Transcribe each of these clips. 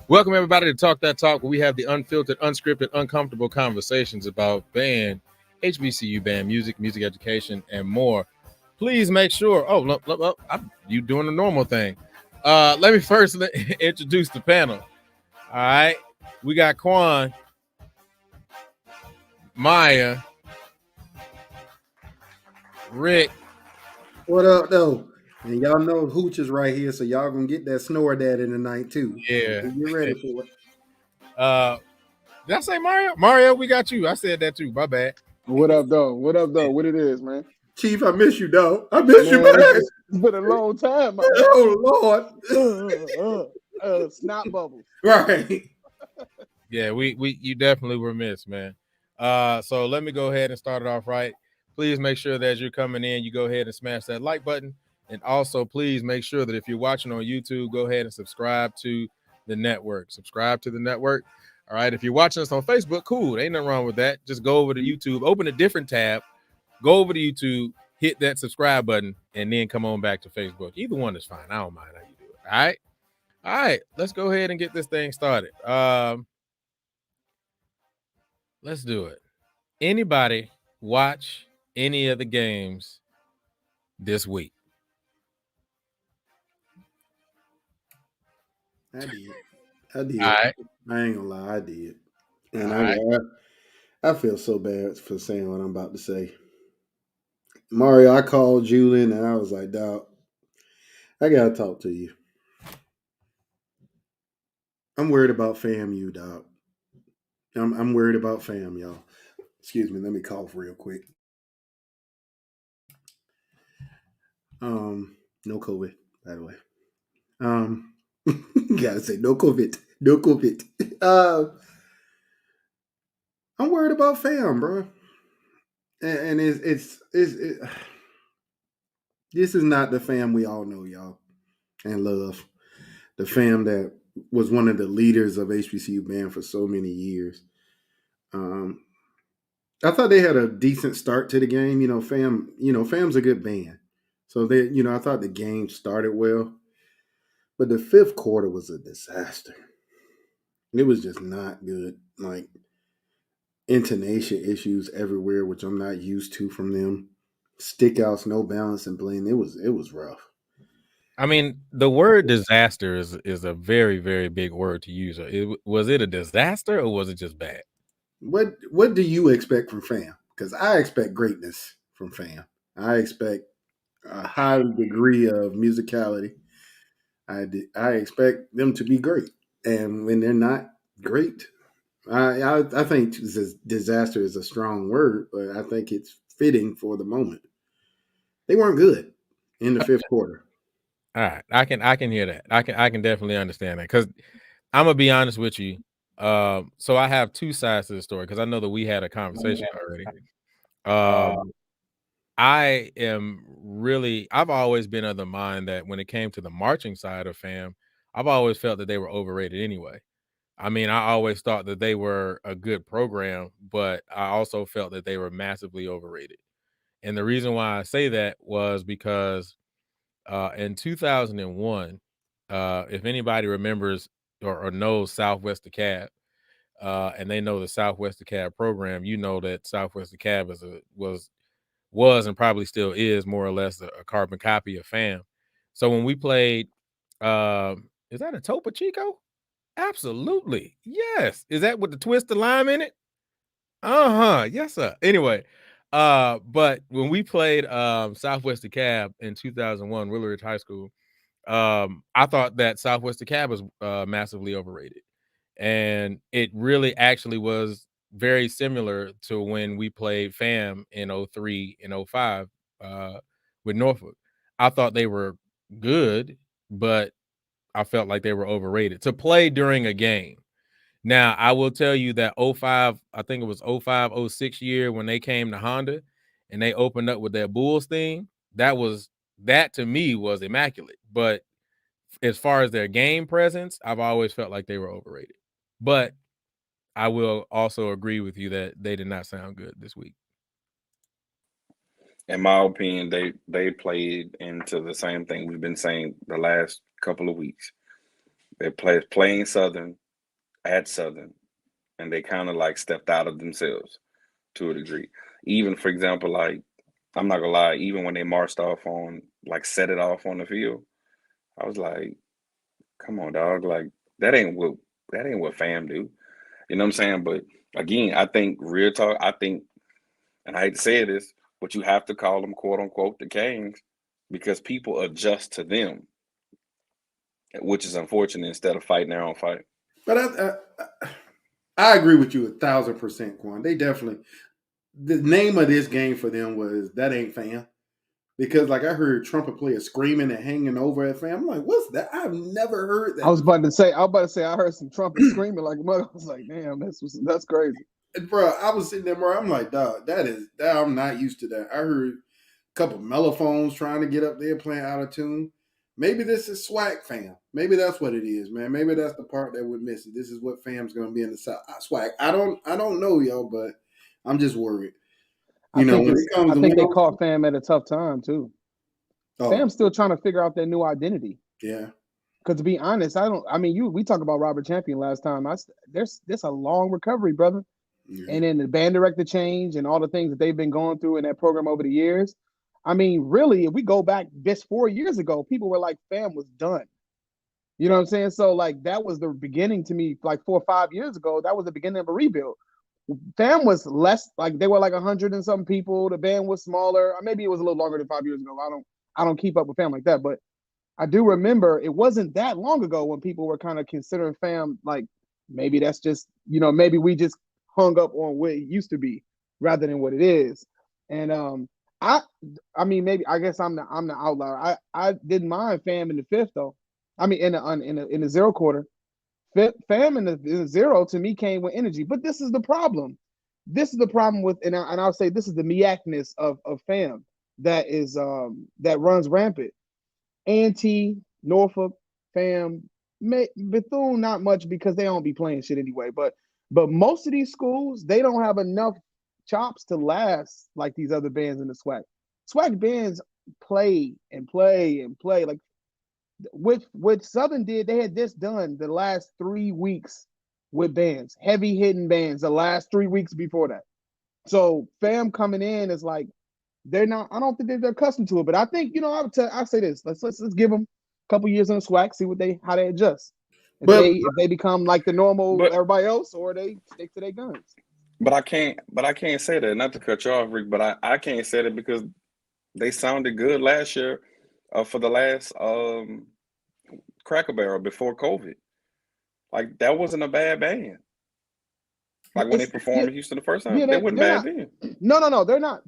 Welcome, everybody, to Talk That Talk, where we have the unfiltered, unscripted, uncomfortable conversations about band, HBCU band, music education, and more. Please make sure. Oh, look, you doing the normal thing. Let me first introduce the panel. All right. We got Quan, Maya, Rick. What up, though? And y'all know Hooch is right here, so y'all gonna get that snore daddy tonight too. Yeah. Get ready for it. Did I say Mario? Mario, we got you. I said that too. My bad. What up, though? What up, though? What it is, man? Chief, I miss you, dog. I miss you, man. It's been a long time, my man. Oh Lord. Snot bubbles. Right. Yeah, you definitely were missed, man. So let me go ahead and start it off right. Please make sure that as you're coming in, you go ahead and smash that like button. And also, please make sure that if you're watching on YouTube, go ahead and subscribe to the network. Subscribe to the network. All right. If you're watching us on Facebook, cool. Ain't nothing wrong with that. Just go over to YouTube, open a different tab, go over to YouTube, hit that subscribe button, and then come on back to Facebook. Either one is fine. I don't mind how you do it. All right. All right. Let's go ahead and get this thing started. Let's do it. Anybody watch any of the games this week? I did. All right. I ain't gonna lie, I did. And I feel so bad for saying what I'm about to say. Mario, I called Julian and I was like, dog, I gotta talk to you. I'm worried about FAMU, dog. I'm worried about fam, y'all. Excuse me, let me cough real quick. No COVID, by the way. Gotta say no COVID. No COVID. I'm worried about fam, bro. And it's this is not the fam we all know, y'all, and love. The fam that was one of the leaders of HBCU band for so many years. I thought they had a decent start to the game. Fam's a good band. So I thought the game started well. But the fifth quarter was a disaster. It was just not good. Like intonation issues everywhere, which I'm not used to from them. Stickouts, no balance and blame. It was rough. I mean, the word disaster is a very, very big word to use. Was it a disaster or was it just bad? What do you expect from fam? Because I expect greatness from fam. I expect a high degree of musicality. I expect them to be great, and when they're not great, I think disaster is a strong word, but I think it's fitting for the moment. They weren't good in the fifth quarter. All right, I can hear that. I can definitely understand that because I'm gonna be honest with you. So I have two sides to the story because I know that we had a conversation already. I've always been of the mind that when it came to the marching side of fam, I've always felt that they were overrated anyway. I mean, I always thought that they were a good program, but I also felt that they were massively overrated. And the reason why I say that was because in 2001, if anybody remembers or knows Southwest DeKalb, and they know the Southwest DeKalb program, you know that Southwest DeKalb was and probably still is more or less a carbon copy of fam. So when we played, is that a Topo Chico? Absolutely. Yes. Is that with the twist of lime in it? Uh-huh. Yes, sir. Anyway, but when we played Southwest DeKalb in 2001, Willow Ridge High School, I thought that Southwest DeKalb was massively overrated. And it really actually was very similar to when we played FAM in 03 and 05 with Norfolk. I thought they were good, but I felt like they were overrated to play during a game. Now, I will tell you that 05, I think it was 05, 06 year when they came to Honda and they opened up with that Bulls thing, that to me was immaculate. But as far as their game presence, I've always felt like they were overrated. But I will also agree with you that they did not sound good this week. In my opinion, they played into the same thing we've been saying the last couple of weeks. They playing Southern at Southern, and they kind of like stepped out of themselves to a degree. Even for example, like I'm not gonna lie, even when they marched off on like set it off on the field, I was like, come on, dog, like that ain't what fam do. You know what I'm saying? But again, I think real talk, I think, and I hate to say this, but you have to call them quote unquote the Kings because people adjust to them, which is unfortunate instead of fighting their own fight. But I agree with you 1,000%, Quan. They definitely, the name of this game for them was That Ain't Fam. Because like I heard trumpet players screaming and hanging over at fam. I'm like, what's that? I've never heard that. I was about to say, I heard some trumpets screaming like mother. I was like, damn, that's crazy. Bro, I was sitting there, bro. I'm like, dog, that I'm not used to that. I heard a couple mellophones trying to get up there playing out of tune. Maybe this is swag fam. Maybe that's what it is, man. Maybe that's the part that we're missing. This is what fam's gonna be in the South. Swag. I don't know, yo, but I'm just worried. I When it comes I to think they caught fam at a tough time too. oh, Fam's still trying to figure out their new identity. yeah. Because to be honest, we talked about Robert Champion last time. There's a long recovery, brother. Yeah. And then the band director change and all the things that they've been going through in that program over the years. I mean, really, if we go back just 4 years ago, people were like, fam was done. You know what I'm saying? So, like, that was the beginning to me, like 4 or 5 years ago. That was the beginning of a rebuild. Fam was less, like, they were like 100 and some people. The band was smaller. Or maybe it was a little longer than 5 years ago. I don't keep up with fam like that. But I do remember it wasn't that long ago when people were kind of considering fam like maybe that's just, maybe we just hung up on what it used to be rather than what it is. And I mean maybe I guess I'm the outlier. I didn't mind fam in the fifth though. I mean in the zero quarter. Fam in the zero to me came with energy. But this is the problem. This is the problem with and I'll say this is the meacness of fam that is that runs rampant. A&T, Norfolk, fam, Bethune, not much because they don't be playing shit anyway. But most of these schools, they don't have enough chops to last like these other bands in the SWAC. SWAC bands play and play and play. Like what Southern did, they had just done the last 3 weeks with bands, heavy hitting bands, the last 3 weeks before that. So fam coming in is like they're not. I don't think they're accustomed to it. But I think I say this. Let's give them a couple years in the SWAC, see how they adjust. If they become like the normal everybody else, or they stick to their guns. But I can't say that. Not to cut you off, Rick, but I can't say that because they sounded good last year for the last Cracker Barrel before COVID. Like that wasn't a bad band. Like when they performed in Houston the first time, they weren't bad then. No, they're not.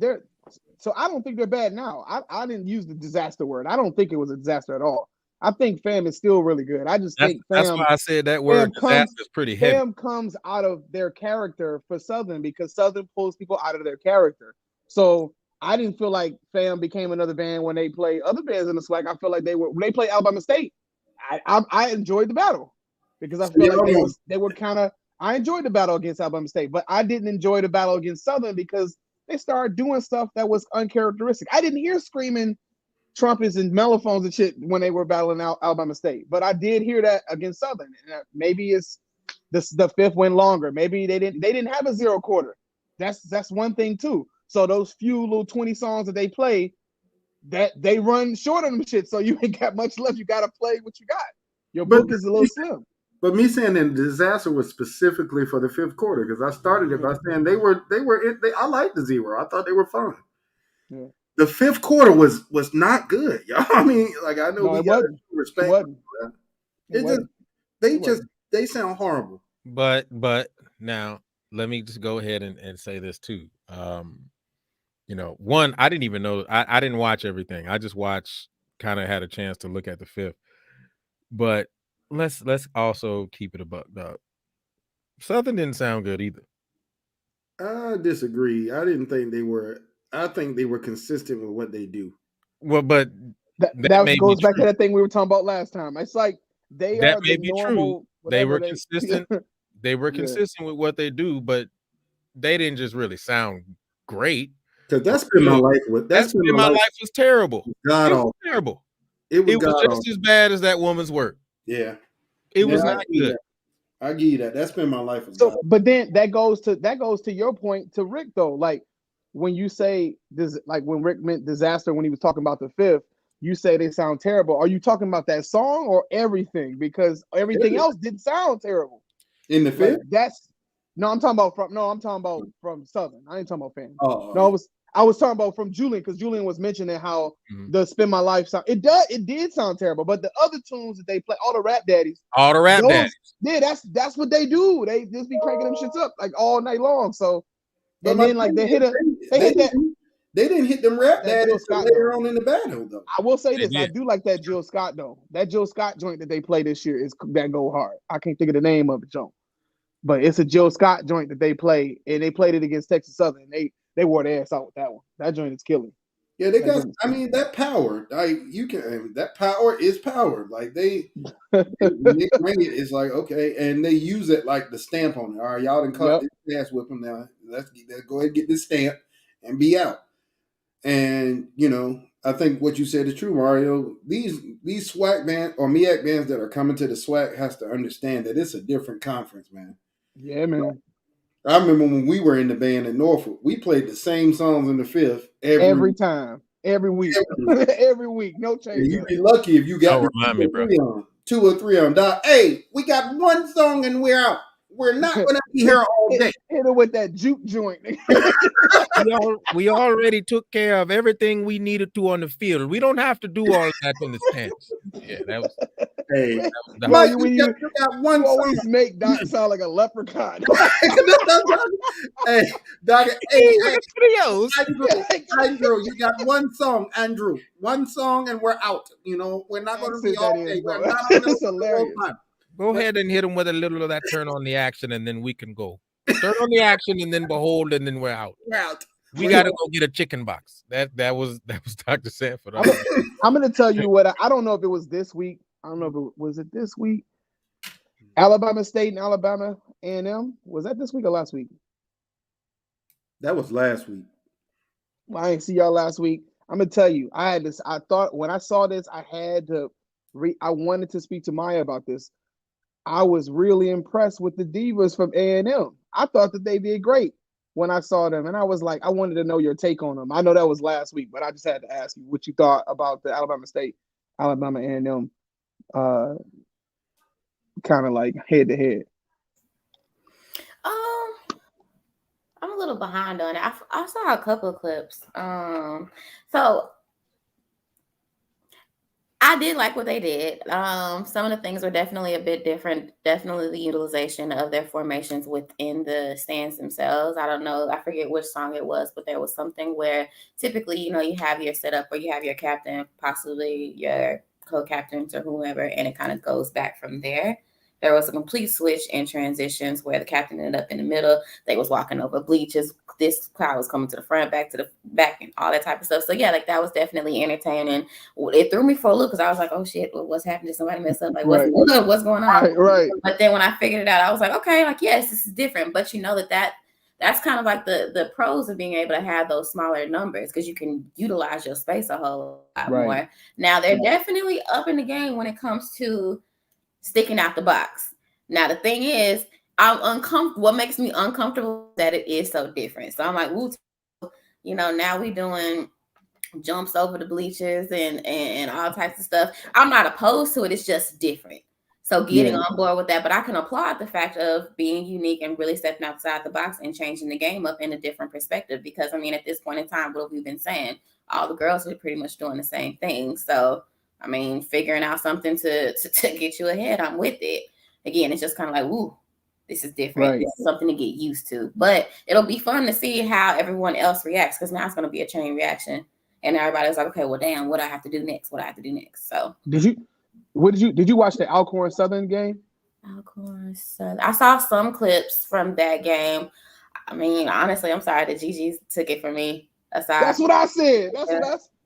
So I don't think they're bad now. I didn't use the disaster word. I don't think it was a disaster at all. I think fam is still really good. I just think fam. That's why I said that word disaster is pretty heavy. Fam comes out of their character for Southern because Southern pulls people out of their character. So I didn't feel like fam became another band when they play other bands in the SWAC. I felt like when they played Alabama State. I enjoyed the battle because I feel like they were kind of. I enjoyed the battle against Alabama State, but I didn't enjoy the battle against Southern because they started doing stuff that was uncharacteristic. I didn't hear screaming trumpets and mellophones and shit when they were battling Alabama State, but I did hear that against Southern. Maybe it's the fifth went longer. Maybe they didn't have a zero quarter. That's one thing too. So those few little 20 songs that they play, that they run short on them shit. So you ain't got much left. You got to play what you got. Your book is a little slim. But me saying that the disaster was specifically for the fifth quarter because I started it by saying I liked the zero. I thought they were fine. Yeah. The fifth quarter was not good, y'all. I mean, like I know we got respect. They sound horrible. But now let me just go ahead and say this too. One, I didn't even know. I didn't watch everything. I just kind of had a chance to look at the fifth, but. Let's also keep it a buck, dog. Southern didn't sound good either. I disagree. I didn't think they were. I think they were consistent with what they do. Well, but that goes back to that thing we were talking about last time. It's like they are the normal. They were consistent. They were consistent with what they do, but they didn't just really sound great. Because that's been my life. That's been my life was terrible. God It was awful. terrible. It was It was God just awful. as bad as that woman's work. Yeah. It Yeah, was not good. I give you that. That's been my life. So, but then that goes to your point to Rick though. Like when you say this, like when Rick meant disaster when he was talking about the fifth, you say they sound terrible. Are you talking about that song or everything? Because everything else did sound terrible. In the Like fifth? that's I'm talking about from Southern. I ain't talking about Fan. Oh, No, I was talking about from Julian because Julian was mentioning how the Spin My Life sound. It did sound terrible, but the other tunes that they play, all the rap daddies, yeah, that's what they do. They just be cranking them shits up like all night long. So, and then like they hit that. They didn't hit them rap That Jill daddies Scott later on in the battle though. I will say this: I do like that Jill Scott though. That Jill Scott joint that they play this year is that go hard. I can't think of the name of the joint, but it's a Jill Scott joint that they play, and they played it against Texas Southern. They wore their ass out with that one. That joint is killing. Yeah, they got. I mean, that power. Like you can. That power is power. Like they bring it. It's like okay, and they use it like the stamp on it. All right, y'all done caught this ass whip them now. Let's go ahead and get this stamp and be out. And I think what you said is true, Mario. These SWAC bands or MEAC bands that are coming to the SWAC has to understand that it's a different conference, man. Yeah, man. I remember when we were in the band in Norfolk, we played the same songs in the fifth every time, every week, every week, no change. You'd be lucky if you got two or three on. Hey, we got one song and we're out. We're not going to be here all day. Hit it with that juke joint. we already took care of everything we needed to on the field. We don't have to do all that in the stands. Yeah, that was. Hey, you got one. Always make Doc sound like a leprechaun. Hey, Doc. Hey, Andrew, you got one song, Andrew. One song, and we're out. We're not going to be all day. That's hilarious. Go ahead and hit them with a little of that turn on the action, and then we can go. Turn on the action, and then behold, and then we're out. We're out. We got to go get a chicken box. That was Dr. Sanford. I'm going to tell you what. I don't know if it was this week. I don't know if was it this week. Alabama State and Alabama A&M. Was that this week or last week? That was last week. Well, I didn't see y'all last week. I'm going to tell you. I thought when I saw this, I had to. I wanted to speak to Maya about this. I was really impressed with the divas from A&M. I thought that they did great when I saw them, and I was like, I wanted to know your take on them. I know that was last week, but I just had to ask you what you thought about the Alabama State, Alabama A&M, kind of like head to head. I'm a little behind on it. I saw a couple of clips. So I did like what they did. Some of the things were definitely a bit different. Definitely the utilization of their formations within the stands themselves. I don't know. I forget which song it was, but there was something where typically, you have your setup where you have your captain, possibly your co-captains or whoever, and it kind of goes back from there. There was a complete switch in transitions where the captain ended up in the middle. They was walking over bleachers. This crowd was coming to the front, back to the back, and all that type of stuff. So yeah, like that was definitely entertaining. It threw me for a loop because I was like, "Oh shit, what's happening? Did somebody mess up? Like what's going on?" Right. But then when I figured it out, I was like, "Okay, like yes, this is different." But that's kind of like the pros of being able to have those smaller numbers because you can utilize your space a whole lot more. Now they're definitely up in the game when it comes to sticking out the box. Now the thing is, I'm uncomfortable. What makes me uncomfortable is that it is so different. So I'm like, ooh, now we doing jumps over the bleachers and all types of stuff. I'm not opposed to it. It's just different. So getting on board with that, but I can applaud the fact of being unique and really stepping outside the box and changing the game up in a different perspective. Because I mean, at this point in time, what have we been saying? All the girls are pretty much doing the same thing. So I mean, figuring out something to get you ahead, I'm with it. Again, it's just kind of like, ooh, this is different. Right. This is something to get used to. But it'll be fun to see how everyone else reacts because now it's going to be a chain reaction. And everybody's like, okay, well, damn, what do I have to do next? So did you watch the Alcorn Southern game? Alcorn Southern. I saw some clips from that game. I mean, honestly, I'm sorry that Gigi took it from me. Aside. That's what I said.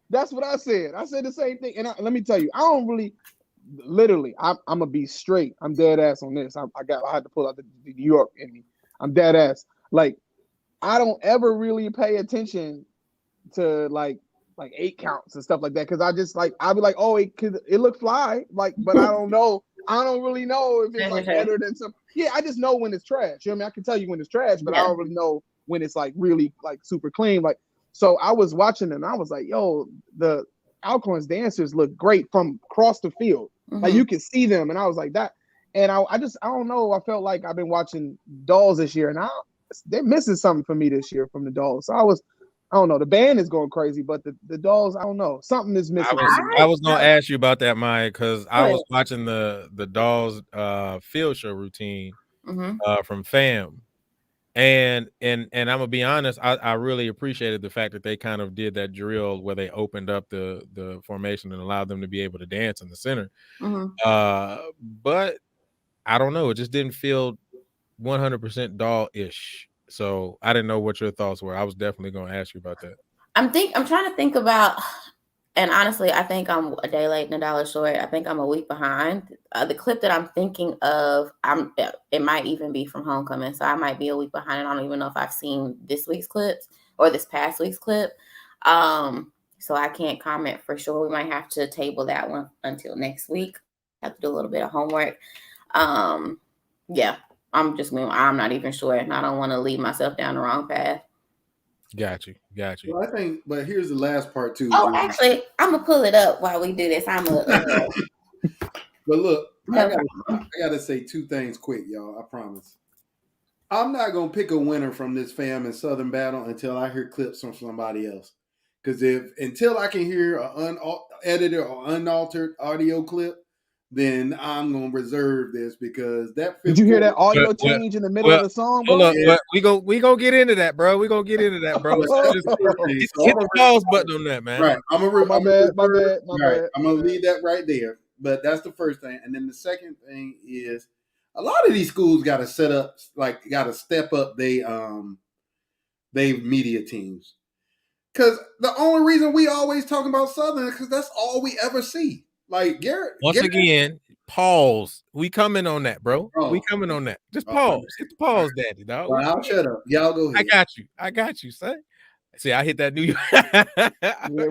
That's what I said. I said the same thing. And let me tell you, I don't really, literally, I'm gonna be straight. I'm dead ass on this. I had to pull out the New York in me. I'm dead ass. Like, I don't ever really pay attention to like 8 counts and stuff like that, because I just like I'll be like, oh, it look fly, like, but I don't know. I don't really know if it's like better than some. Yeah, I just know when it's trash. You know what I mean? I can tell you when it's trash, but I don't really know when it's like really like super clean. Like, so I was watching and I was like, yo, the Alcorn's dancers look great from across the field. Like you can see them, and I was like that. And I don't know. I felt like I've been watching Dolls this year, and they're missing something for me this year from the Dolls. So I don't know. The band is going crazy, but the Dolls, I don't know. Something is missing. I was gonna ask you about that, Maya, because I was watching the Dolls field show routine from FAM. And I'm gonna be honest, I really appreciated the fact that they kind of did that drill where they opened up the formation and allowed them to be able to dance in the center. But I don't know, it just didn't feel 100% doll-ish. So I didn't know what your thoughts were. I was definitely gonna ask you about that. I'm trying to think about, and honestly, I think I'm a day late and a dollar short. I think I'm a week behind. The clip that I'm thinking of, it might even be from Homecoming, so I might be a week behind, and I don't even know if I've seen this week's clips or this past week's clip. So I can't comment for sure. We might have to table that one until next week. Have to do a little bit of homework. Yeah, I'm not even sure, and I don't want to lead myself down the wrong path. Got you. Well, I think, but here's the last part too. Oh, actually, I'm gonna pull it up while we do this. But look, I gotta say 2 things quick, y'all. I promise. I'm not gonna pick a winner from this FAM and Southern battle until I hear clips from somebody else. Because until I can hear an unedited or unaltered audio clip, then I'm gonna reserve this, because that. Did you hear that audio change in the middle of the song, bro? Hold up, we gonna get into that, bro. We gonna get into that, bro. Hit the pause button on that, man. Right. My bad. I'm gonna leave that right there. But that's the first thing, and then the second thing is a lot of these schools got to step up they media teams. Because the only reason we always talking about Southern is because that's all we ever see. Like Garrett. Again, pause. We coming on that, bro. We coming on that. Just pause. Hit the pause, daddy, dog. Well, I'll shut up. Y'all go ahead. I got you, son. See, I hit that New York.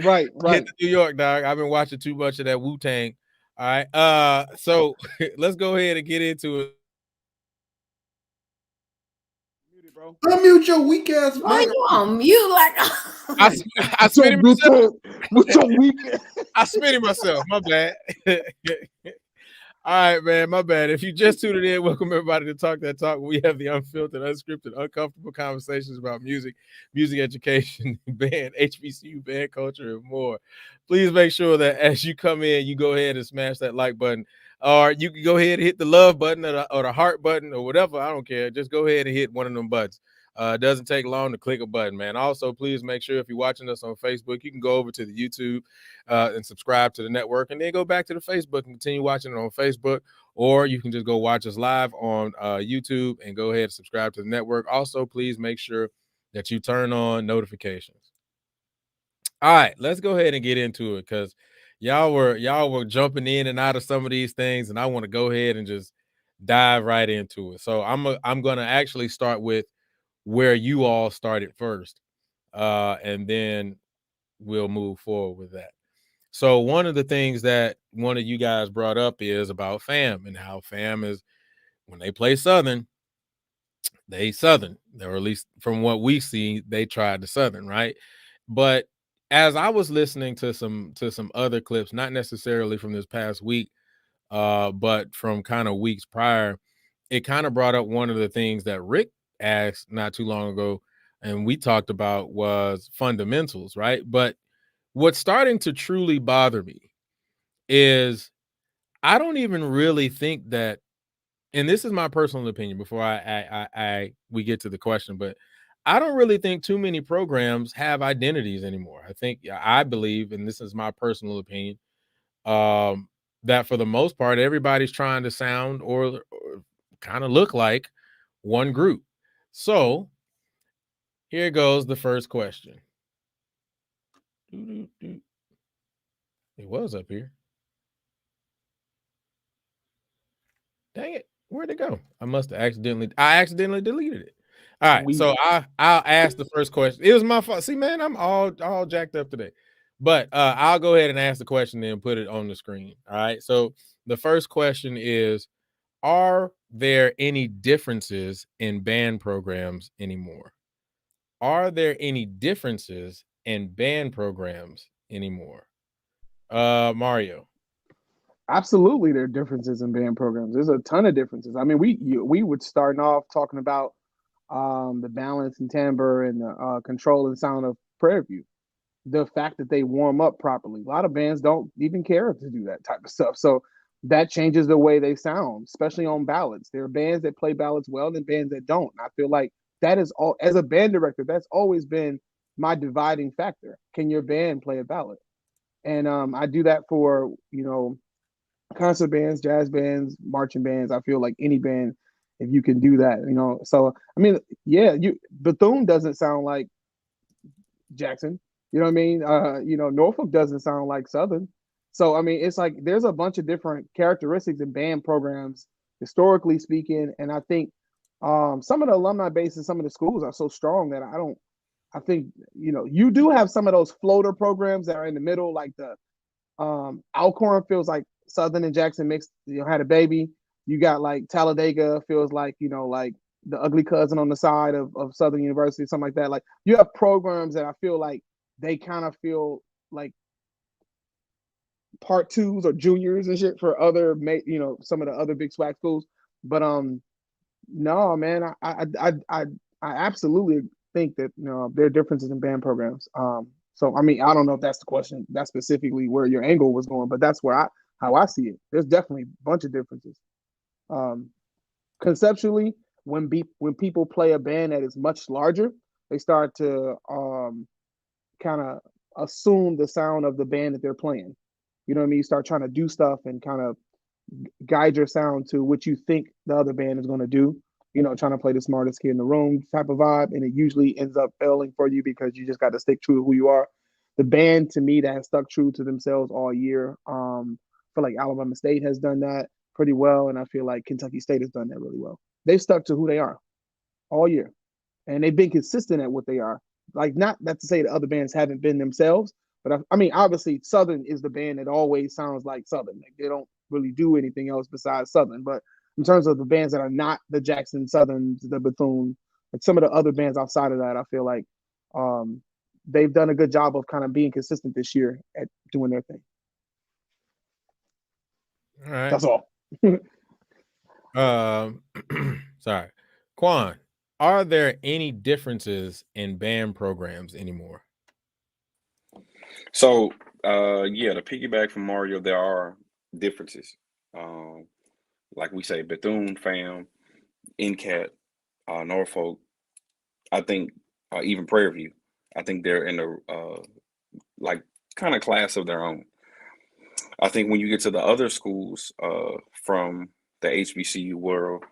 Right. Hit the New York, dog. I've been watching too much of that Wu-Tang. All right. So let's go ahead and get into it. Unmute your weak ass. Why you on mute? Like I spit it myself. With your weak. I spit it myself. My bad. All right, man. My bad. If you just tuned in, welcome everybody to Talk That Talk. We have the unfiltered, unscripted, uncomfortable conversations about music education, band, HBCU, band culture, and more. Please make sure that as you come in, you go ahead and smash that like button. Or you can go ahead and hit the love button or the heart button or whatever. I don't care. Just go ahead and hit one of them buttons. It doesn't take long to click a button, man. Also, please make sure if you're watching us on Facebook, you can go over to the YouTube and subscribe to the network, and then go back to the Facebook and continue watching it on Facebook. Or you can just go watch us live on YouTube and go ahead and subscribe to the network. Also, please make sure that you turn on notifications. All right, let's go ahead and get into it, because y'all were jumping in and out of some of these things, and I want to go ahead and just dive right into it. So I'm gonna actually start with where you all started first, and then we'll move forward with that. So one of the things that one of you guys brought up is about FAM and how FAM is, when they play Southern, they Southern, or at least from what we see, they tried the Southern, right? But as I was listening to some other clips, not necessarily from this past week, but from kind of weeks prior, it kind of brought up one of the things that Rick asked not too long ago, and we talked about, was fundamentals, right? But what's starting to truly bother me is I don't even really think that, and this is my personal opinion before we get to the question, but I don't really think too many programs have identities anymore. I believe, and this is my personal opinion, that for the most part, everybody's trying to sound or kind of look like one group. So here goes the first question. It was up here. Dang it. Where'd it go? I accidentally deleted it. All right, so I'll ask the first question. It was my fault. See, man, I'm all jacked up today. But I'll go ahead and ask the question and put it on the screen. All right. So the first question is, are there any differences in band programs anymore? Are there any differences in band programs anymore? Mario. Absolutely, there are differences in band programs. There's a ton of differences. I mean, we would starting off talking about the balance and timbre and the control and sound of Prairie View. The fact that they warm up properly. A lot of bands don't even care to do that type of stuff. So that changes the way they sound, especially on ballads. There are bands that play ballads well and bands that don't. I feel like that is all, as a band director, that's always been my dividing factor. Can your band play a ballad? And I do that for, concert bands, jazz bands, marching bands. I feel like any band, if you can do that, So I mean, yeah, Bethune doesn't sound like Jackson. You know what I mean? Norfolk doesn't sound like Southern. So I mean, it's like there's a bunch of different characteristics in band programs, historically speaking, and I think some of the alumni base and some of the schools are so strong that I think you do have some of those floater programs that are in the middle, like the Alcorn feels like Southern and Jackson mixed, had a baby. You got like Talladega feels like, like the ugly cousin on the side of Southern University, something like that. Like you have programs that I feel like they kind of feel like part twos or juniors and shit for other, some of the other big swag schools. But no, man, I absolutely think that there are differences in band programs. So I mean, I don't know if that's the question, that's specifically where your angle was going, but that's how I see it. There's definitely a bunch of differences. Conceptually, when people play a band that is much larger, they start to kind of assume the sound of the band that they're playing. You know what I mean? You start trying to do stuff and kind of guide your sound to what you think the other band is going to do. Trying to play the smartest kid in the room type of vibe, and it usually ends up failing for you because you just got to stick true to who you are. The band, to me, that has stuck true to themselves all year. I feel like Alabama State has done that pretty well, and I feel like Kentucky State has done that really well. They've stuck to who they are all year, and they've been consistent at what they are. Like, not that to say the other bands haven't been themselves, but I mean, obviously, Southern is the band that always sounds like Southern. Like they don't really do anything else besides Southern. But in terms of the bands that are not the Jackson Southerns, the Bethune, like some of the other bands outside of that, I feel like they've done a good job of kind of being consistent this year at doing their thing. All right. That's all. Sorry. Quan, are there any differences in band programs anymore? So, yeah, to piggyback from Mario, there are differences. Like we say, Bethune, Fam, NCAT, Norfolk. I think even Prairie View. I think they're in a like kind of class of their own. I think when you get to the other schools from the HBCU world,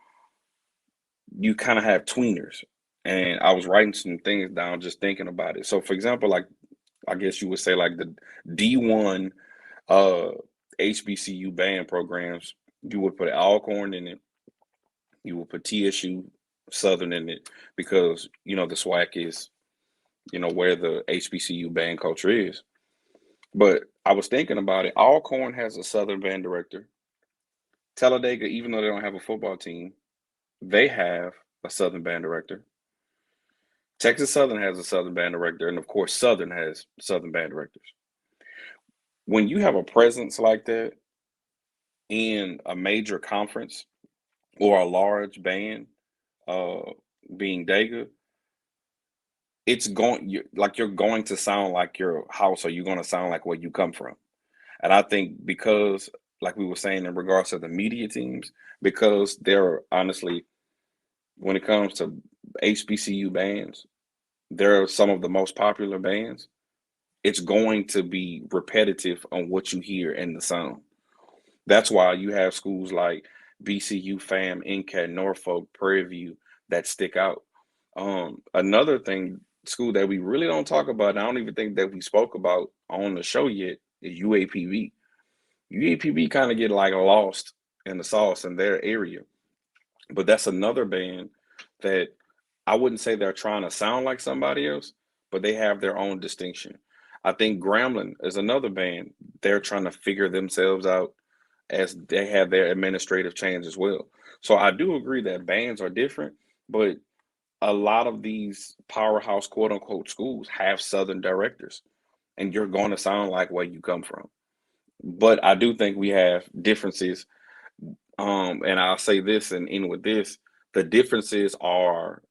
you kind of have tweeners. And I was writing some things down just thinking about it. So, for example, like I guess you would say like the D1 HBCU band programs, you would put Alcorn in it, you would put TSU Southern in it because the SWAC is where the HBCU band culture is. But I was thinking about it. Alcorn has a Southern band director. Talladega, even though they don't have a football team, they have a Southern band director. Texas Southern has a Southern band director, and of course, Southern has Southern band directors. When you have a presence like that in a major conference or a large band, being Dega, you're going to sound like your house, or you're going to sound like where you come from. And I think because, like we were saying in regards to the media teams, because they're honestly, when it comes to HBCU bands, they're some of the most popular bands. It's going to be repetitive on what you hear in the sound. That's why you have schools like BCU, Fam, NCAT, Norfolk, Prairie View that stick out. Another thing, school that we really don't talk about, and I don't even think that we spoke about on the show yet, is UAPB. UAPB kind of get like lost in the sauce in their area. But that's another band that I wouldn't say they're trying to sound like somebody else, but they have their own distinction. I think Gremlin is another band. They're trying to figure themselves out as they have their administrative change as well. So I do agree that bands are different, but a lot of these powerhouse quote unquote schools have Southern directors, and you're going to sound like where you come from. But I do think we have differences. And I'll say this and end with this: the differences are,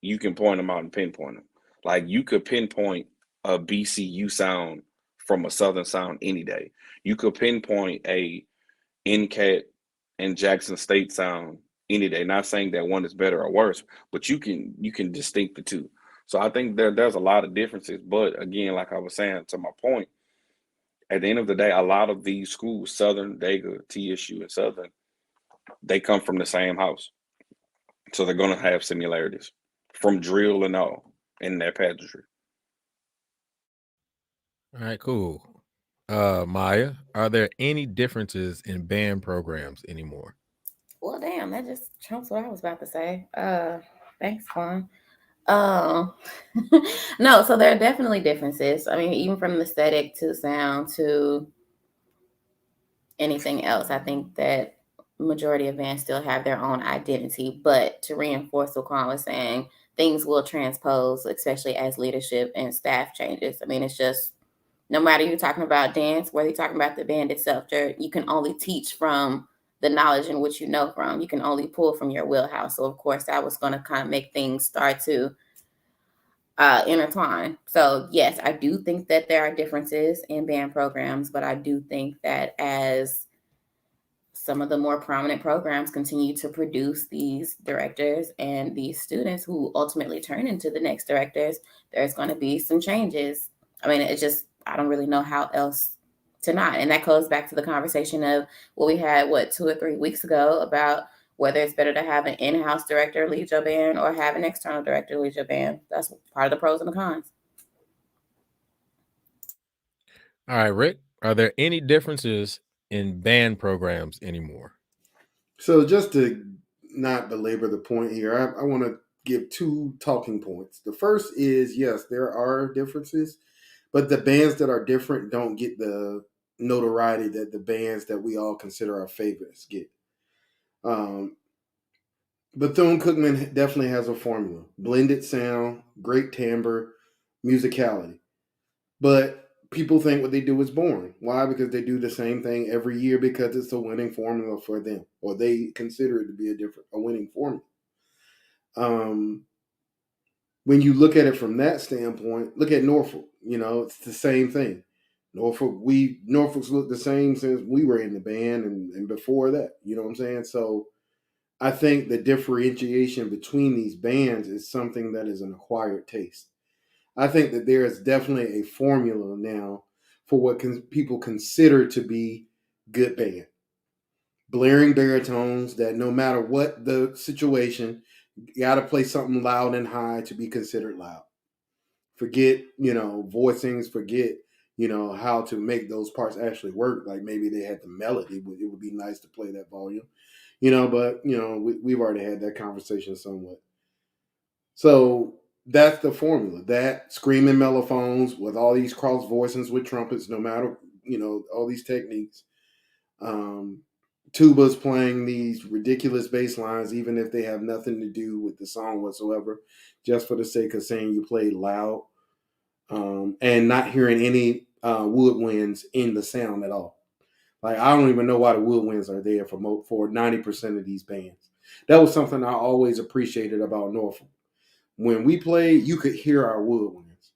you can point them out and pinpoint them. Like you could pinpoint a BCU sound from a Southern sound any day. You could pinpoint a NCAT and Jackson State sound any day. Not saying that one is better or worse, but you can distinct the two. So I think there's a lot of differences. But again, like I was saying, to my point, at the end of the day, a lot of these schools, Southern, Dega, TSU, and Southern, they come from the same house. So they're gonna have similarities from drill and all in their pageantry. All right, cool. Maya, are there any differences in band programs anymore? Well, damn, that just trumps what I was about to say. Thanks, Quan. Um, no, so there are definitely differences. I mean, even from the aesthetic to sound to anything else, I think that majority of bands still have their own identity. But to reinforce what Quan was saying, things will transpose, especially as leadership and staff changes. I mean, it's just no matter you're talking about dance, whether you're talking about the band itself, you can only teach from the knowledge in which you know from. You can only pull from your wheelhouse. So of course, that was going to kind of make things start to intertwine. So yes, I do think that there are differences in band programs, but I do think that as some of the more prominent programs continue to produce these directors and these students who ultimately turn into the next directors, there's going to be some changes. I mean, it just, I don't really know how else to not. And that goes back to the conversation of what we had, 2 or 3 weeks ago about whether it's better to have an in-house director lead your band or have an external director lead your band. That's part of the pros and the cons. All right, Rick, are there any differences in band programs anymore? So just to not belabor the point here, I want to give 2 talking points. The first is, yes, there are differences, but the bands that are different don't get the notoriety that the bands that we all consider our favorites get. Bethune-Cookman definitely has a formula: blended sound, great timbre, musicality. But people think what they do is boring. Why? Because they do the same thing every year because it's a winning formula for them, or they consider it to be a winning formula. When you look at it from that standpoint, look at Norfolk. You know, it's the same thing. Norfolk's looked the same since we were in the band and before that. You know what I'm saying? So I think the differentiation between these bands is something that is an acquired taste. I think that there is definitely a formula now for what people consider to be good band. Blaring baritones that no matter what the situation, you got to play something loud and high to be considered loud. Forget, voicings, forget, how to make those parts actually work. Like maybe they had the melody, but it would be nice to play that volume, but, we've already had that conversation somewhat. So that's the formula. That screaming mellophones with all these cross voicings with trumpets, no matter, all these techniques. Tubas playing these ridiculous bass lines, even if they have nothing to do with the song whatsoever, just for the sake of saying you played loud, and not hearing any woodwinds in the sound at all. Like, I don't even know why the woodwinds are there for 90% of these bands. That was something I always appreciated about Norfolk. When we played, you could hear our woodwinds,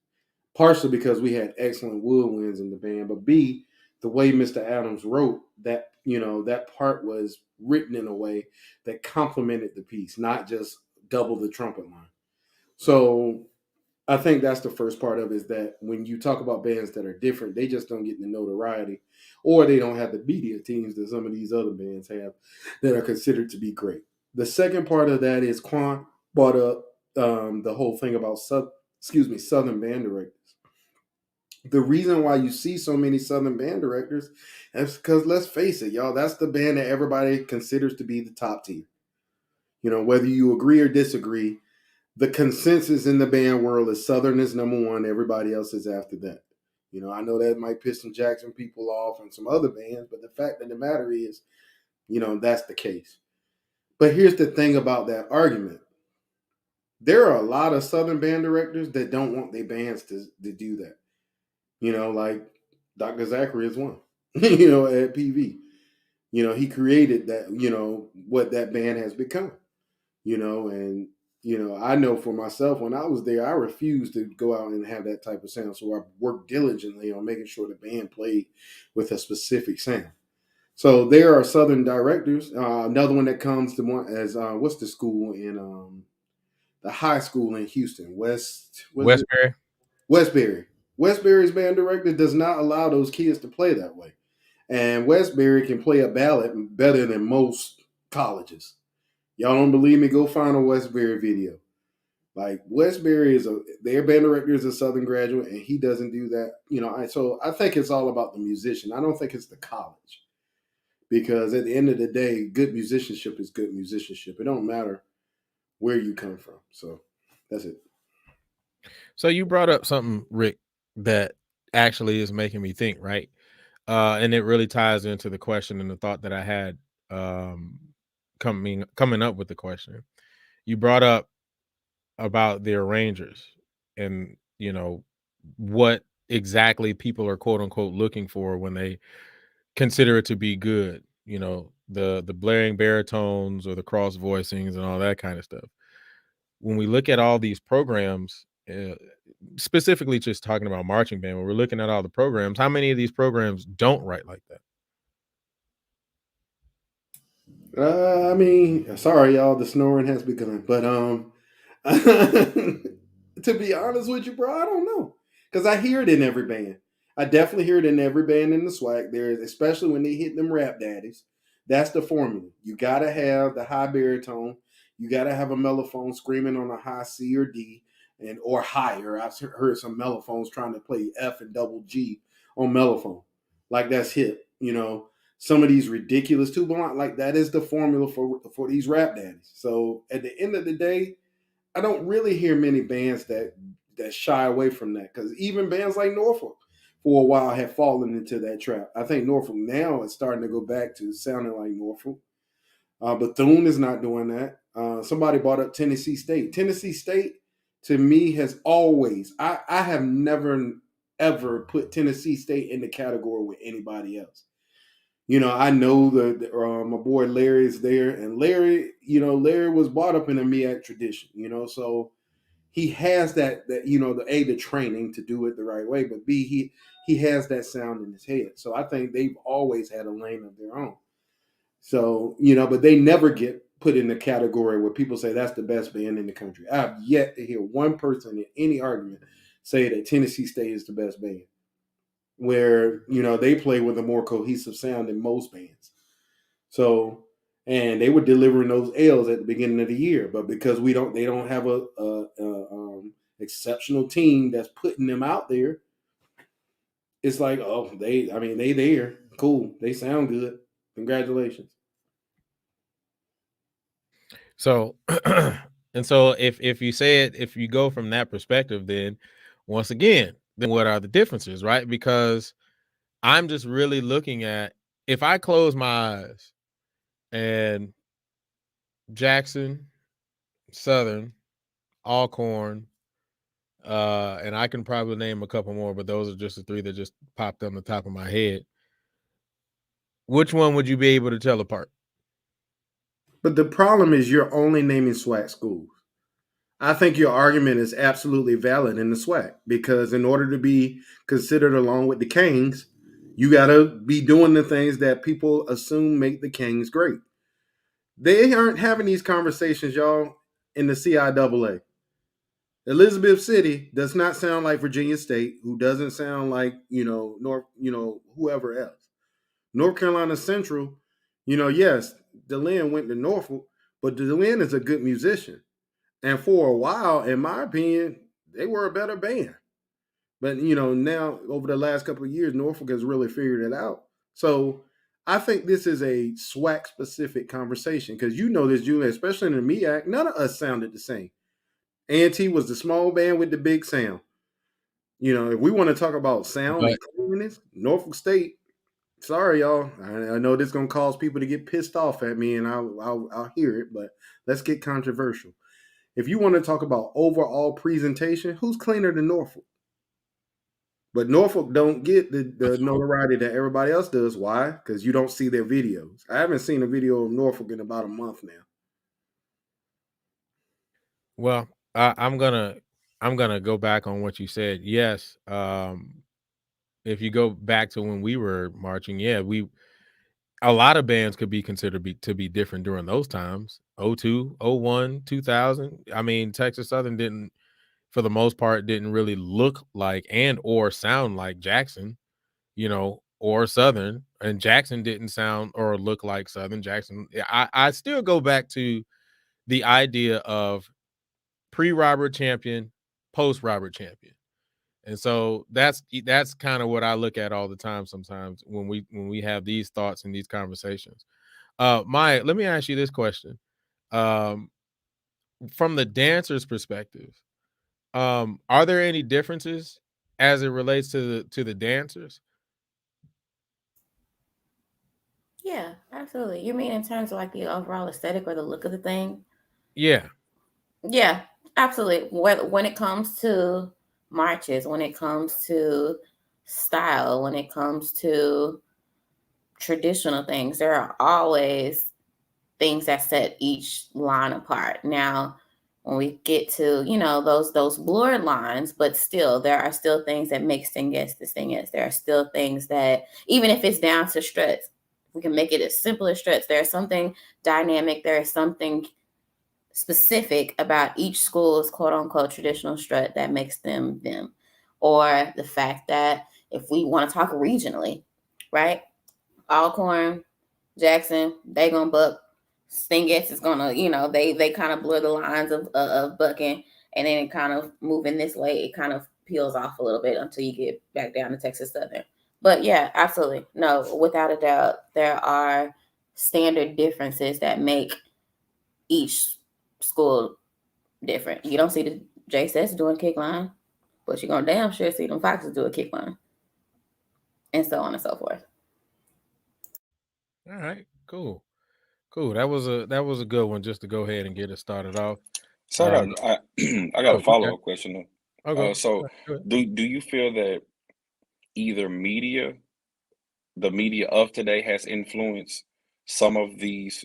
partially because we had excellent woodwinds in the band, but B, the way Mr. Adams wrote that, that part was written in a way that complemented the piece, not just double the trumpet line. So I think that's the first part of it, is that when you talk about bands that are different, they just don't get the notoriety, or they don't have the media teams that some of these other bands have that are considered to be great. The second part of that is Quan brought up the whole thing about Southern band directors. The reason why you see so many Southern band directors is because, let's face it, y'all, that's the band that everybody considers to be the top tier. Whether you agree or disagree, the consensus in the band world is Southern is number one. Everybody else is after that. I know that might piss some Jackson people off and some other bands, but the fact of the matter is, that's the case. But here's the thing about that argument. There are a lot of Southern band directors that don't want their bands to do that. Like Dr. Zachary is one, at PV. He created that, what that band has become, and, I know for myself, when I was there, I refused to go out and have that type of sound. So I worked diligently on making sure the band played with a specific sound. So there are Southern directors. Another one that comes to one as what's the school in the high school in Houston, Westbury. Westbury. Westbury's band director does not allow those kids to play that way. And Westbury can play a ballad better than most colleges. Y'all don't believe me? Go find a Westbury video. Like Westbury their band director is a Southern graduate, and he doesn't do that. So I think it's all about the musician. I don't think it's the college, because at the end of the day, good musicianship is good musicianship. It don't matter where you come from. So that's it. So you brought up something, Rick, that actually is making me think, right? And it really ties into the question and the thought that I had coming up with the question. You brought up about the arrangers and, what exactly people are quote unquote looking for when they consider it to be good, the blaring baritones or the cross voicings and all that kind of stuff. When we look at all these programs, specifically just talking about marching band, when we're looking at all the programs, how many of these programs don't write like that? I mean, sorry, y'all, the snoring has begun. But to be honest with you, bro, I don't know, because I hear it in every band. I definitely hear it in every band in the swag. There's, especially when they hit them rap daddies. That's the formula. You gotta have the high baritone. You gotta have a mellophone screaming on a high C or D or higher. I've heard some mellophones trying to play F and double G on mellophone, like that's hip. Some of these ridiculous tuba line, like that is the formula for these rap daddies. So at the end of the day, I don't really hear many bands that shy away from that, because even bands like Norfolk for a while have fallen into that trap. I think Norfolk now is starting to go back to sounding like Norfolk. Bethune is not doing that. Somebody brought up Tennessee State. Tennessee State, to me, has always, I have never, ever put Tennessee State in the category with anybody else. I know my boy Larry is there, and Larry was brought up in a MEAC tradition, so he has that the training to do it the right way, but B, he has that sound in his head. So I think they've always had a lane of their own. So, but they never get put in the category where people say that's the best band in the country. I've yet to hear one person in any argument say that Tennessee State is the best band, where they play with a more cohesive sound than most bands. So, and they were delivering those L's at the beginning of the year, but because they don't have a exceptional team that's putting them out there, it's like, oh, they there, cool, they sound good, congratulations. So and so if you say it, if you go from that perspective, then once again, then what are the differences, right? Because I'm just really looking at, if I close my eyes and Jackson, Southern, Alcorn, and I can probably name a couple more, but those are just the three that just popped on the top of my head. Which one would you be able to tell apart? But the problem is you're only naming SWAC schools. I think your argument is absolutely valid in the SWAC, because in order to be considered along with the Kings, you got to be doing the things that people assume make the Kings great. They aren't having these conversations, y'all, in the CIAA. Elizabeth City does not sound like Virginia State, who doesn't sound like, whoever else. North Carolina Central, yes, DeLynn went to Norfolk, but DeLynn is a good musician. And for a while, in my opinion, they were a better band. But, now over the last couple of years, Norfolk has really figured it out. So I think this is a SWAC-specific conversation, because this, Julian, especially in the MEAC, none of us sounded the same. A&T was the small band with the big sound. You know, if we want to talk about sound and cleanliness, Norfolk State. Sorry, y'all. I know this is gonna cause people to get pissed off at me, and I'll hear it. But let's get controversial. If you want to talk about overall presentation, who's cleaner than Norfolk? But Norfolk don't get the notoriety that everybody else does. Why? Because you don't see their videos. I haven't seen a video of Norfolk in about a month now. Well, I'm gonna go back on what you said. Yes, if you go back to when we were marching, yeah, a lot of bands could be considered to be different during those times. 02, 01, 2000. I mean, Texas Southern didn't, for the most part, didn't really look like and or sound like Jackson, you know, or Southern. And Jackson didn't sound or look like Southern. Jackson. I still go back to the idea of pre-Robert Champion, post-Robert Champion. And so that's kind of what I look at all the time sometimes when we have these thoughts and these conversations. Maya, let me ask you this question. From the dancer's perspective, are there any differences as it relates to the dancers? Yeah, absolutely. You mean in terms of like the overall aesthetic or the look of the thing? Yeah. Yeah, absolutely. When it comes to marches, when it comes to style, when it comes to traditional things, there are always things that set each line apart. Now, when we get to, you know, those blurred lines, but still there are still things that make Stingus the Stingus. There are still things that, even if it's down to struts, we can make it as simple as struts. There's something dynamic, there is something specific about each school's quote unquote traditional strut that makes them them. Or the fact that if we want to talk regionally, right? Alcorn, Jackson, they gonna buck. Stingus is gonna, you know, they kind of blur the lines of bucking, and then it kind of moving this way, it kind of peels off a little bit until you get back down to Texas Southern. But yeah, absolutely. No, without a doubt, there are standard differences that make each school different. You don't see the JSS doing kick line, but you're gonna damn sure see them Foxes do a kick line, and so on and so forth. All right, cool. That was a good one just to go ahead and get it started off. So I got a follow up question. Okay. So do you feel that either the media of today has influenced some of these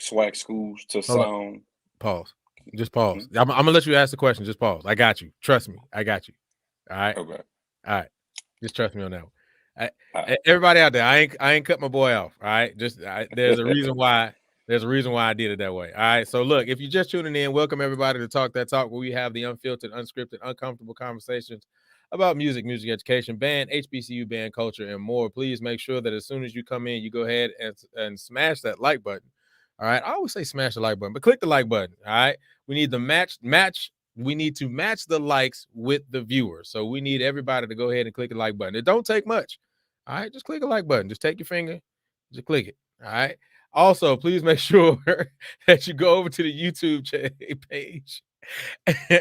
SWAC schools to sound? Pause. Just pause. I'm gonna let you ask the question. Just pause. I got you. Trust me. I got you. All right. Okay. All right. Just trust me on that one. Everybody out there, I ain't cut my boy off. All right. There's a reason why. There's a reason why I did it that way. All right. So look, if you're just tuning in, welcome everybody to Talk That Talk, where we have the unfiltered, unscripted, uncomfortable conversations about music education, band, HBCU band culture, and more. Please make sure that as soon as you come in, you go ahead and smash that like button. All right. I always say smash the like button, but click the like button. All right. We need the match. We need to match the likes with the viewers. So we need everybody to go ahead and click the like button. It don't take much. All right. Just click a like button. Just take your finger. Just click it. All right. Also, please make sure that you go over to the YouTube page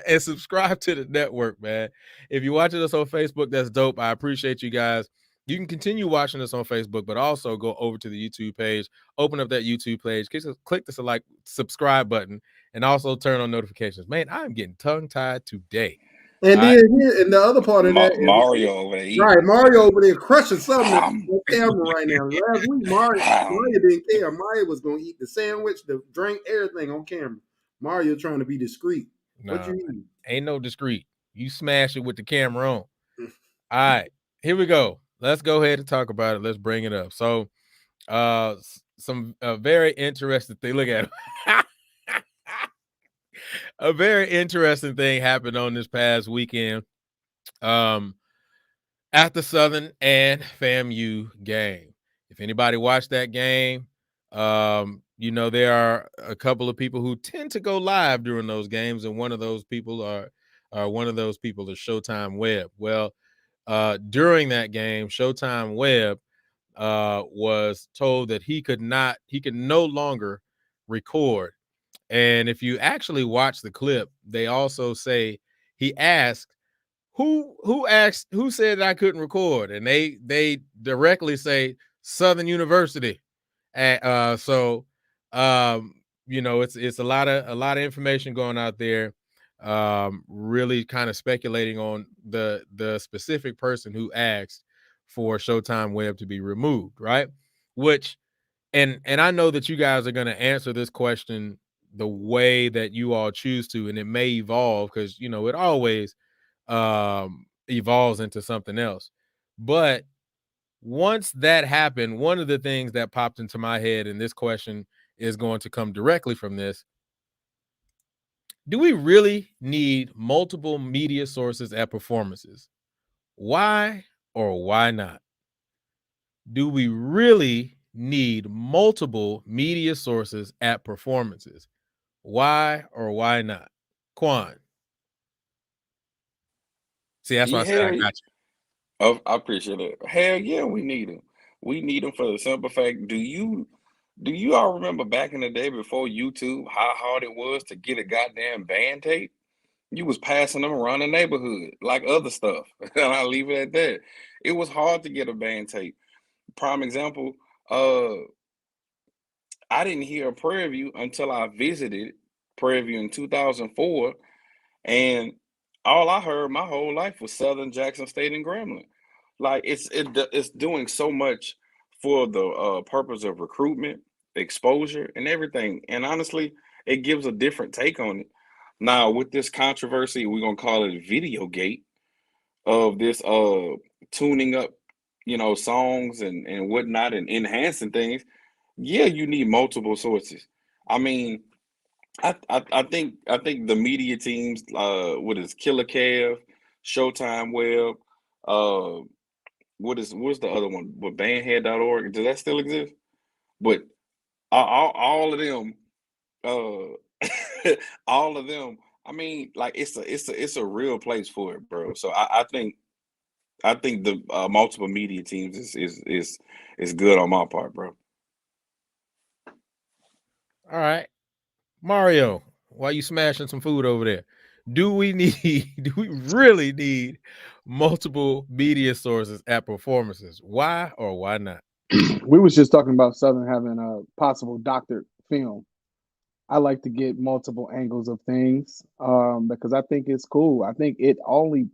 and subscribe to the network, man. If you're watching us on Facebook, that's dope. I appreciate you guys. You can continue watching us on Facebook, but also go over to the YouTube page, open up that YouTube page, click the subscribe button, and also turn on notifications. Man, I'm getting tongue-tied today. And then and the other part of that, Mario over there, right? Mario over there crushing something on camera right now. Last week, Mario didn't care. Mario was gonna eat the sandwich, the drink, everything on camera. Mario trying to be discreet. What you mean? Ain't no discreet. You smash it with the camera on. All right, here we go. Let's go ahead and talk about it. Let's bring it up. So, some very interesting thing. Look at it. A very interesting thing happened on this past weekend. At the Southern and FAMU game. If anybody watched that game, you know, there are a couple of people who tend to go live during those games, and one of those people is ShowtimeWeb. Well, during that game, ShowtimeWeb was told that he could no longer record And if you actually watch the clip, they also say he asked who said that I couldn't record, and they directly say Southern University. So it's a lot of information going out there, really kind of speculating on the specific person who asked for Showtime Web to be removed, right? Which and I know that you guys are going to answer this question the way that you all choose to, and it may evolve because it always evolves into something else. But once that happened, one of the things that popped into my head, and this question is going to come directly from this: do we really need multiple media sources at performances? Why or why not? Do we really need multiple media sources at performances? Why or why not? Quan. See, that's why I Yeah, said I hell, got I appreciate it. Hell yeah, we need them. We need them for the simple fact. Do you all remember back in the day before YouTube how hard it was to get a goddamn band tape? You was passing them around the neighborhood like other stuff. And I'll leave it at that. It was hard to get a band tape. Prime example, uh, I didn't hear Prairie View until I visited Prairie View in 2004, and all I heard my whole life was Southern Jackson State and Grambling. Like it's doing so much for the purpose of recruitment, exposure, and everything. And honestly, it gives a different take on it. Now with this controversy, we're gonna call it Video Gate of this tuning up, songs and whatnot and enhancing things. Yeah, you need multiple sources. I mean, I think the media teams, what is Killer Kev, Showtime Web, uh, what's the other one? What bandhead.org? Does that still exist? But all of them, all of them. I mean, like it's a real place for it, bro. So I think the multiple media teams is good on my part, bro. All right. Mario, why you smashing some food over there? Do we really need multiple media sources at performances? Why or why not? We was just talking about Southern having a possible doctored film. I like to get multiple angles of things because I think it's cool. I think it only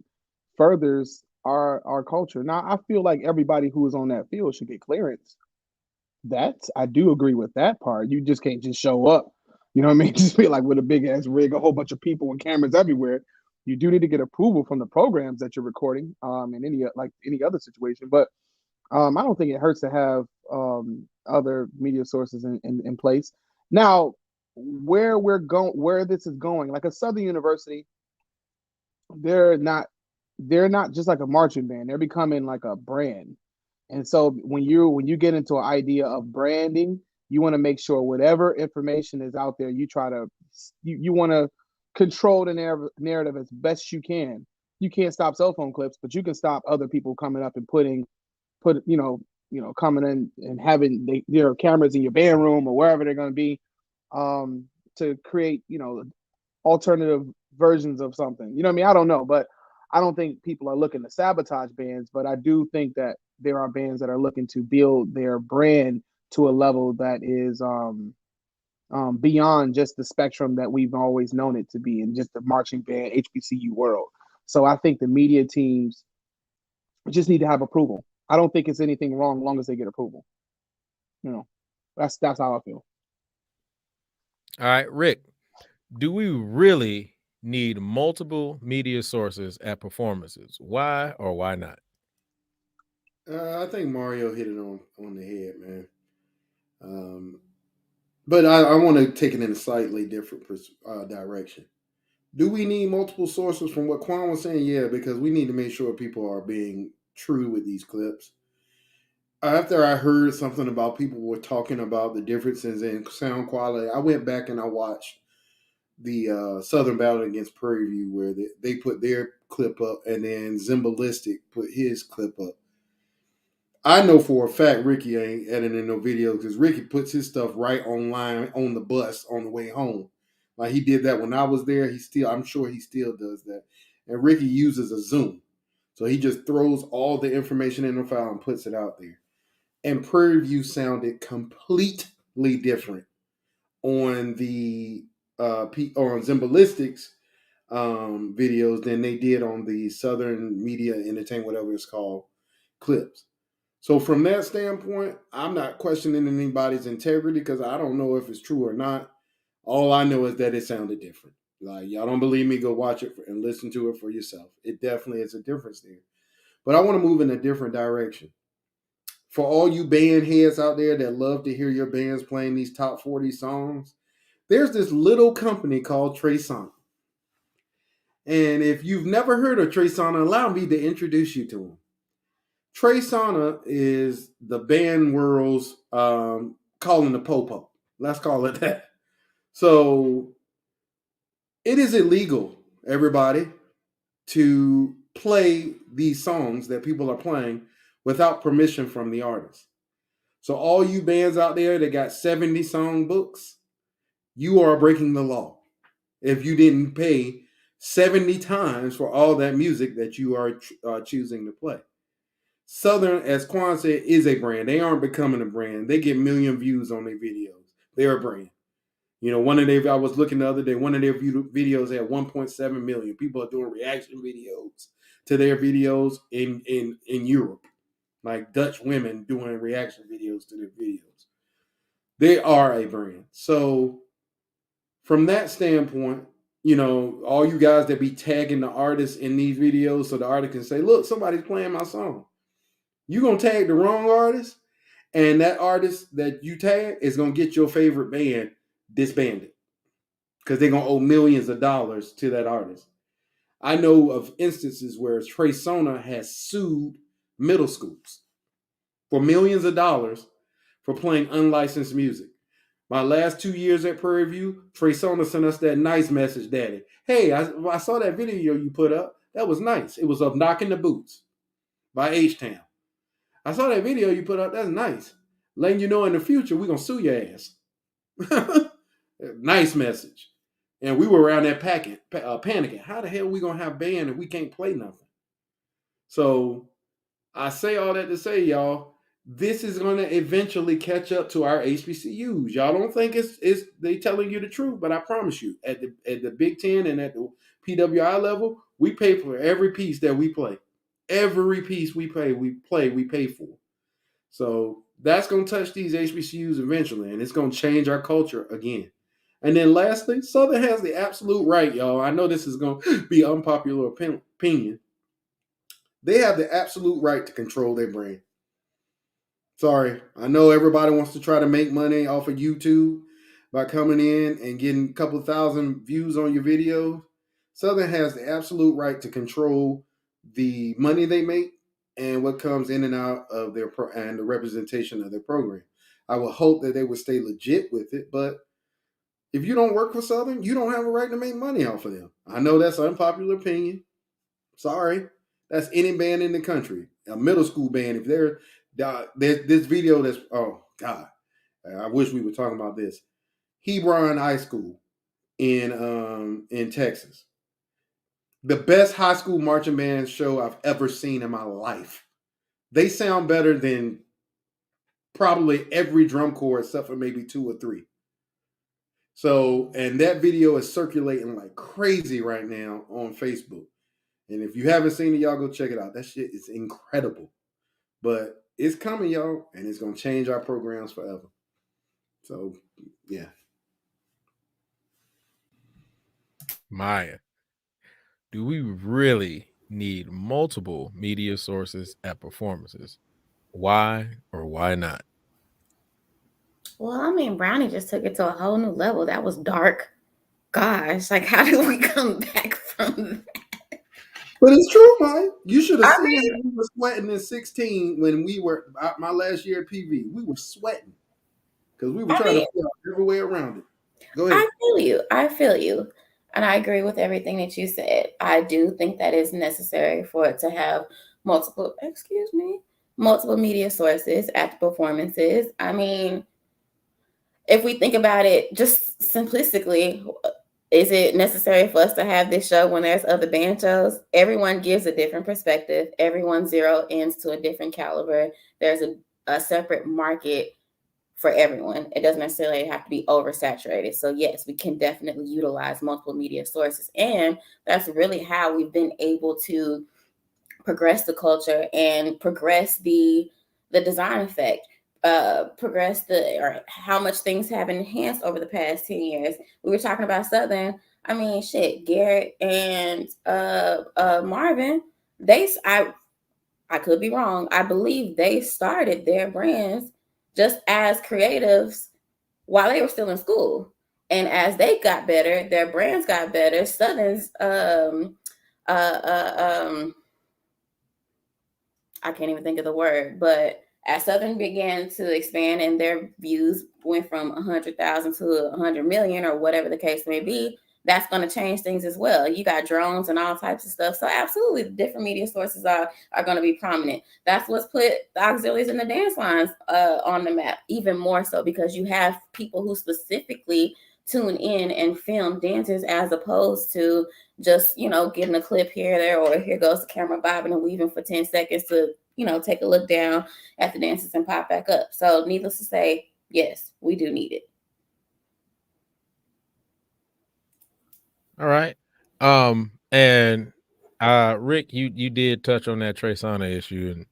furthers our culture. Now, I feel like everybody who is on that field should get clearance. I do agree with that part. You just can't just show up. You know what I mean? Just be like with a big ass rig, a whole bunch of people and cameras everywhere. You do need to get approval from the programs that you're recording, in any other situation. But I don't think it hurts to have other media sources in place. Now, where this is going, like a Southern University, they're not they're not just like a marching band. They're becoming like a brand. And so when you get into an idea of branding, you want to make sure whatever information is out there, you want to control the narrative as best you can. You can't stop cell phone clips, but you can stop other people coming up and put coming in and having their cameras in your band room or wherever they're going to be, to create alternative versions of something. You know what I mean? I don't know, but I don't think people are looking to sabotage bands, but I do think that there are bands that are looking to build their brand to a level that is beyond just the spectrum that we've always known it to be in just the marching band HBCU world. So I think the media teams just need to have approval. I don't think it's anything wrong as long as they get approval. That's how I feel. All right, Rick, do we really need multiple media sources at performances? Why or why not? I think Mario hit it on the head, man. But I want to take it in a slightly different direction. Do we need multiple sources from what Quan was saying? Yeah, because we need to make sure people are being true with these clips. After I heard something about people were talking about the differences in sound quality, I went back and I watched the Southern Battle against Prairie View where they put their clip up and then Zimbalistic put his clip up. I know for a fact Ricky ain't editing no videos because Ricky puts his stuff right online on the bus on the way home. Like he did that when I was there. I'm sure he still does that. And Ricky uses a Zoom. So he just throws all the information in the file and puts it out there. And Prairie View sounded completely different on the on Zimbalistics videos than they did on the Southern Media Entertainment, whatever it's called, clips. So from that standpoint, I'm not questioning anybody's integrity because I don't know if it's true or not. All I know is that it sounded different. Like, y'all don't believe me, go watch it and listen to it for yourself. It definitely is a difference there. But I want to move in a different direction. For all you band heads out there that love to hear your bands playing these top 40 songs, there's this little company called Trey Songz. And if you've never heard of Trey Songz, allow me to introduce you to him. Trey Songz is the band world's calling the popo. Let's call it that. So it is illegal, everybody, to play these songs that people are playing without permission from the artist. So all you bands out there that got 70 song books, you are breaking the law if you didn't pay 70 times for all that music that you are choosing to play. Southern, as Quan said, is a brand. They aren't becoming a brand. They get million views on their videos. They're a brand. You know, I was looking the other day, one of their videos had 1.7 million. People are doing reaction videos to their videos in Europe, like Dutch women doing reaction videos to their videos. They are a brand. So from that standpoint, you know, all you guys that be tagging the artists in these videos so the artist can say, look, somebody's playing my song. You're going to tag the wrong artist, and that artist that you tag is going to get your favorite band disbanded because they're going to owe millions of dollars to that artist. I know of instances where Trey Songz has sued middle schools for millions of dollars for playing unlicensed music. My last 2 years at Prairie View, Trey Songz sent us that nice message, Daddy. Hey, I saw that video you put up. That was nice. It was of Knocking the Boots by H-Town. I saw that video you put up. That's nice. Letting you know in the future, we're going to sue your ass. Nice message. And we were around that panicking. How the hell are we going to have band if we can't play nothing? So I say all that to say, y'all, this is going to eventually catch up to our HBCUs. Y'all don't think it's they telling you the truth, but I promise you, at the Big Ten and at the PWI level, we pay for every piece that we play. Every piece we pay for. So that's going to touch these HBCUs eventually, and it's going to change our culture again. And then lastly, Southern has the absolute right, y'all. I know this is going to be unpopular opinion. They have the absolute right to control their brand. Sorry, I know everybody wants to try to make money off of YouTube by coming in and getting a couple thousand views on your video. Southern has the absolute right to control the money they make and what comes in and out of their and the representation of their program. I would hope that they would stay legit with it, but if you don't work for Southern, you don't have a right to make money off of them. I know that's an unpopular opinion. Sorry. That's any band in the country. A middle school band, if there's this video that's, oh God, I wish we were talking about this. Hebron High School in Texas. The best high school marching band show I've ever seen in my life. They sound better than probably every drum corps except for maybe 2 or 3. So, and that video is circulating like crazy right now on Facebook. And if you haven't seen it, y'all go check it out. That shit is incredible. But it's coming, y'all, and it's going to change our programs forever. So, yeah. Maya, do we really need multiple media sources at performances? Why or why not? Well, I mean, Brownie just took it to a whole new level. That was dark. Gosh, like how did we come back from that? But it's true, Maya. You should have seen how we were sweating in 16 when we were, my last year at PV. We were sweating because we were trying to figure out every way around it. Go ahead. I feel you. And I agree with everything that you said. I do think that is necessary for it to have multiple media sources at the performances. I mean, if we think about it just simplistically, Is it necessary for us to have this show when there's other band shows? Everyone gives a different perspective. Everyone zero ends to a different caliber. There's a separate market for everyone. It doesn't necessarily have to be oversaturated. So yes, we can definitely utilize multiple media sources. And that's really how we've been able to progress the culture and progress the design effect. Progress or how much things have enhanced over the past 10 years. We were talking about Southern. I mean, shit, Garrett and Marvin, I could be wrong. I believe they started their brands just as creatives while they were still in school. And as they got better, their brands got better. Southern's I can't even think of the word, but as Southern began to expand and their views went from 100,000 to 100 million or whatever the case may be, that's going to change things as well. You got drones and all types of stuff. So absolutely, the different media sources are going to be prominent. That's what's put the auxiliaries and the dance lines on the map, even more so because you have people who specifically tune in and film dancers as opposed to just, getting a clip here, there, or here goes the camera bobbing and weaving for 10 seconds to, take a look down at the dancers and pop back up. So needless to say, yes, we do need it. All right. And Rick, you did touch on that Trey Songz issue, and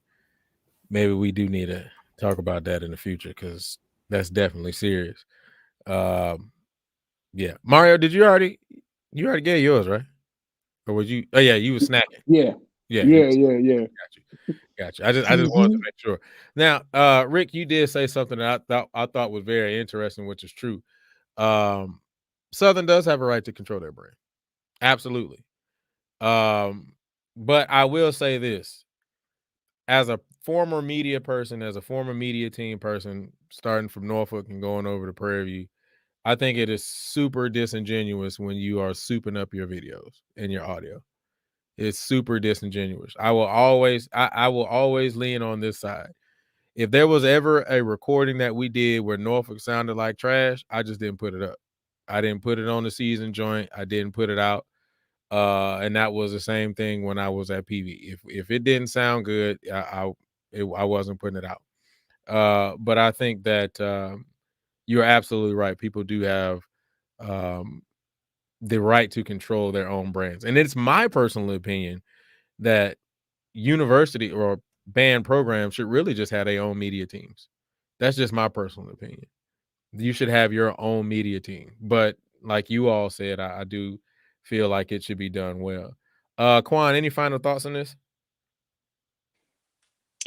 maybe we do need to talk about that in the future because that's definitely serious. Yeah. Mario, you already gave yours, right? Or was you? Oh yeah, you were snacking. Yeah. Gotcha. I just wanted to make sure. Now, Rick, you did say something that I thought was very interesting, which is true. Southern does have a right to control their brand. Absolutely. But I will say this. As a former media person, as a former media team person, starting from Norfolk and going over to Prairie View, I think it is super disingenuous when you are souping up your videos and your audio. It's super disingenuous. I will always lean on this side. If there was ever a recording that we did where Norfolk sounded like trash, I just didn't put it up. I didn't put it on the season joint. I didn't put it out. And that was the same thing when I was at PV. If it didn't sound good, I wasn't putting it out. But I think that you're absolutely right. People do have the right to control their own brands, and it's my personal opinion that university or band programs should really just have their own media teams. That's just my personal opinion. You should have your own media team, but like you all said, I do feel like it should be done well. Quan, any final thoughts on this?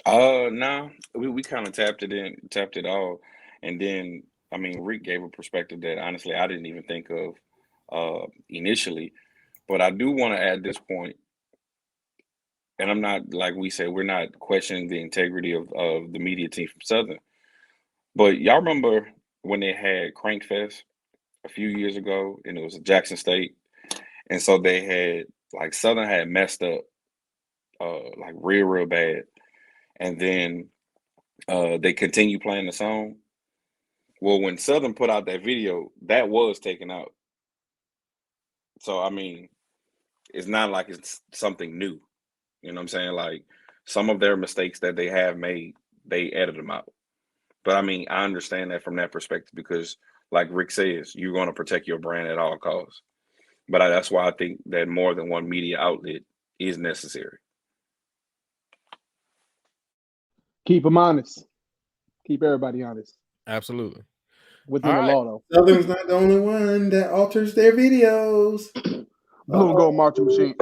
No, we kind of tapped it all, and then I mean Rick gave a perspective that honestly I didn't even think of initially, but I do want to add this point, and I'm not like we said we're not questioning the integrity of the media team from Southern, but y'all remember when they had Crankfest a few years ago, and it was Jackson State, and so they had like Southern had messed up like real bad. And then they continue playing the song. Well, when Southern put out that video, that was taken out. So I mean, it's not like it's something new. You know what I'm saying? Like some of their mistakes that they have made, they edit them out. But I mean, I understand that from that perspective because, like Rick says, you're going to protect your brand at all costs. But that's why I think that more than one media outlet is necessary. Keep them honest. Keep everybody honest. Absolutely. Within the law, though. Southern's not the only one that alters their videos. Blue and gold marching machine.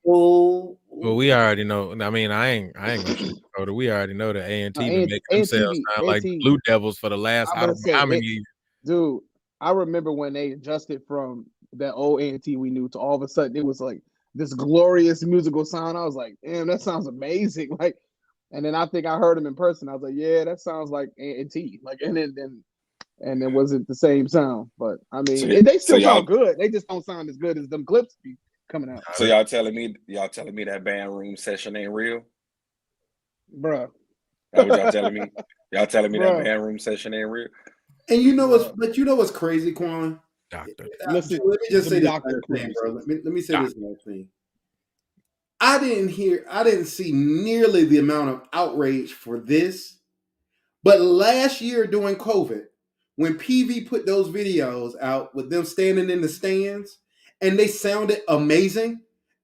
Well, we already know. I mean, I ain't gonna sugarcoat it. We already know that A&T been making themselves sound like the Blue Devils for the last I don't know how many years. Dude, I remember when they adjusted from that old A&T we knew to all of a sudden it was like this glorious musical sound. I was like, damn, that sounds amazing. Like, and then I think I heard him in person. I was like, yeah, that sounds like A&T. Like, and it wasn't the same sound. But I mean, they still sound good. They just don't sound as good as them clips be coming out. So y'all telling me that band room session ain't real? Bruh. That's what y'all telling me? Y'all telling me that band room session ain't real? And you know what's crazy, Quan? Doctor. Listen, let me just say this Dr. last thing, bro. Cruises. Let me say this last thing. I didn't see nearly the amount of outrage for this. But last year during COVID, when PV put those videos out with them standing in the stands and they sounded amazing,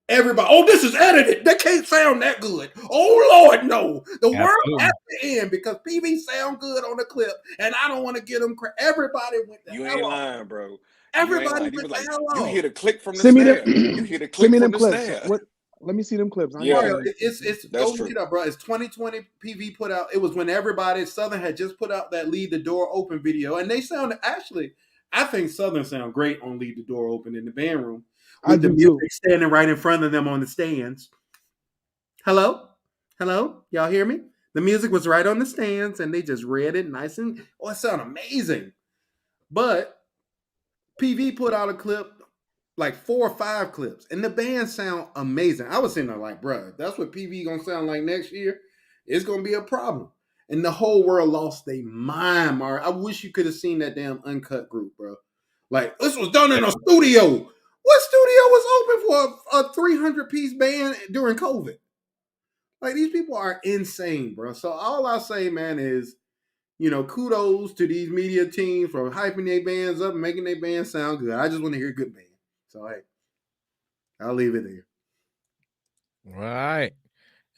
everybody, oh, this is edited. They can't sound that good. Oh, Lord, no. The world has to end because PV sound good on the clip and I don't want to get them. Everybody went the You hell ain't off. lying, bro. Everybody You went was the like, hell you off. hear the click from the Send me snare. them. You hear the Send click me from them the clips. snare. What? Let me see them clips. Yeah. Mario, it's That's go look true. it up, bro. It's 2020 PV put out. It was when everybody Southern had just put out that Leave the Door Open video, and they sounded actually. I think Southern sound great on Leave the Door Open in the band room I with the do music too. standing right in front of them on the stands. Hello, y'all hear me? The music was right on the stands, and they just read it nice and it sounded amazing. But PV put out a clip, like 4 or 5 clips, and the band sound amazing. I was sitting there like, bro, that's what PV gonna sound like next year. It's gonna be a problem. And the whole world lost their mind, Mario. I wish you could have seen that damn uncut group, bro. Like, this was done in a studio. What studio was open for a 300-piece band during COVID? Like, these people are insane, bro. So all I say, man, is, kudos to these media teams for hyping their bands up and making their bands sound good. I just want to hear good band. So, hey, I'll leave it there. All right.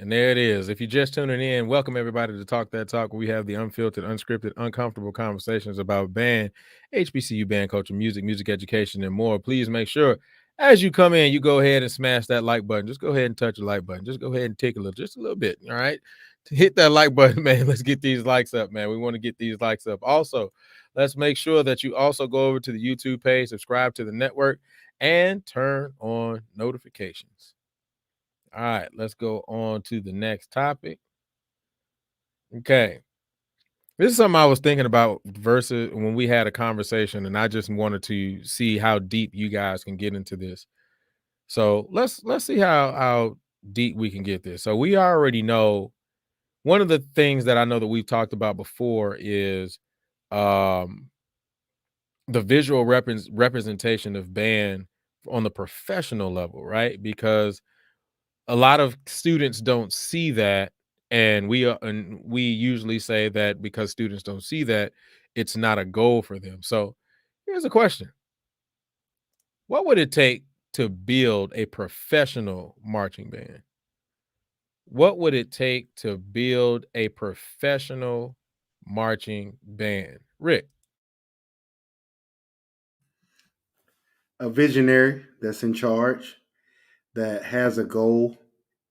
And there it is. If you're just tuning in, welcome everybody to Talk That Talk. We have the unfiltered, unscripted, uncomfortable conversations about band, HBCU band culture, music education, and more. Please make sure as you come in, you go ahead and smash that like button. Just go ahead and touch the like button. Just go ahead and tick just a little bit. All right. Hit that like button, man. Let's get these likes up, man. We want to get these likes up. Also, let's make sure that you also go over to the YouTube page, subscribe to the network, and turn on notifications. All right, let's go on to the next topic. Okay. This is something I was thinking about versus when we had a conversation, and I just wanted to see how deep you guys can get into this. So let's see how deep we can get this. So we already know one of the things that I know that we've talked about before is the visual representation of band on the professional level, right? Because a lot of students don't see that, and we usually say that because students don't see that, it's not a goal for them. So here's a question: what would it take to build a professional marching band? What would it take to build a professional marching band? Rick. A visionary that's in charge, that has a goal,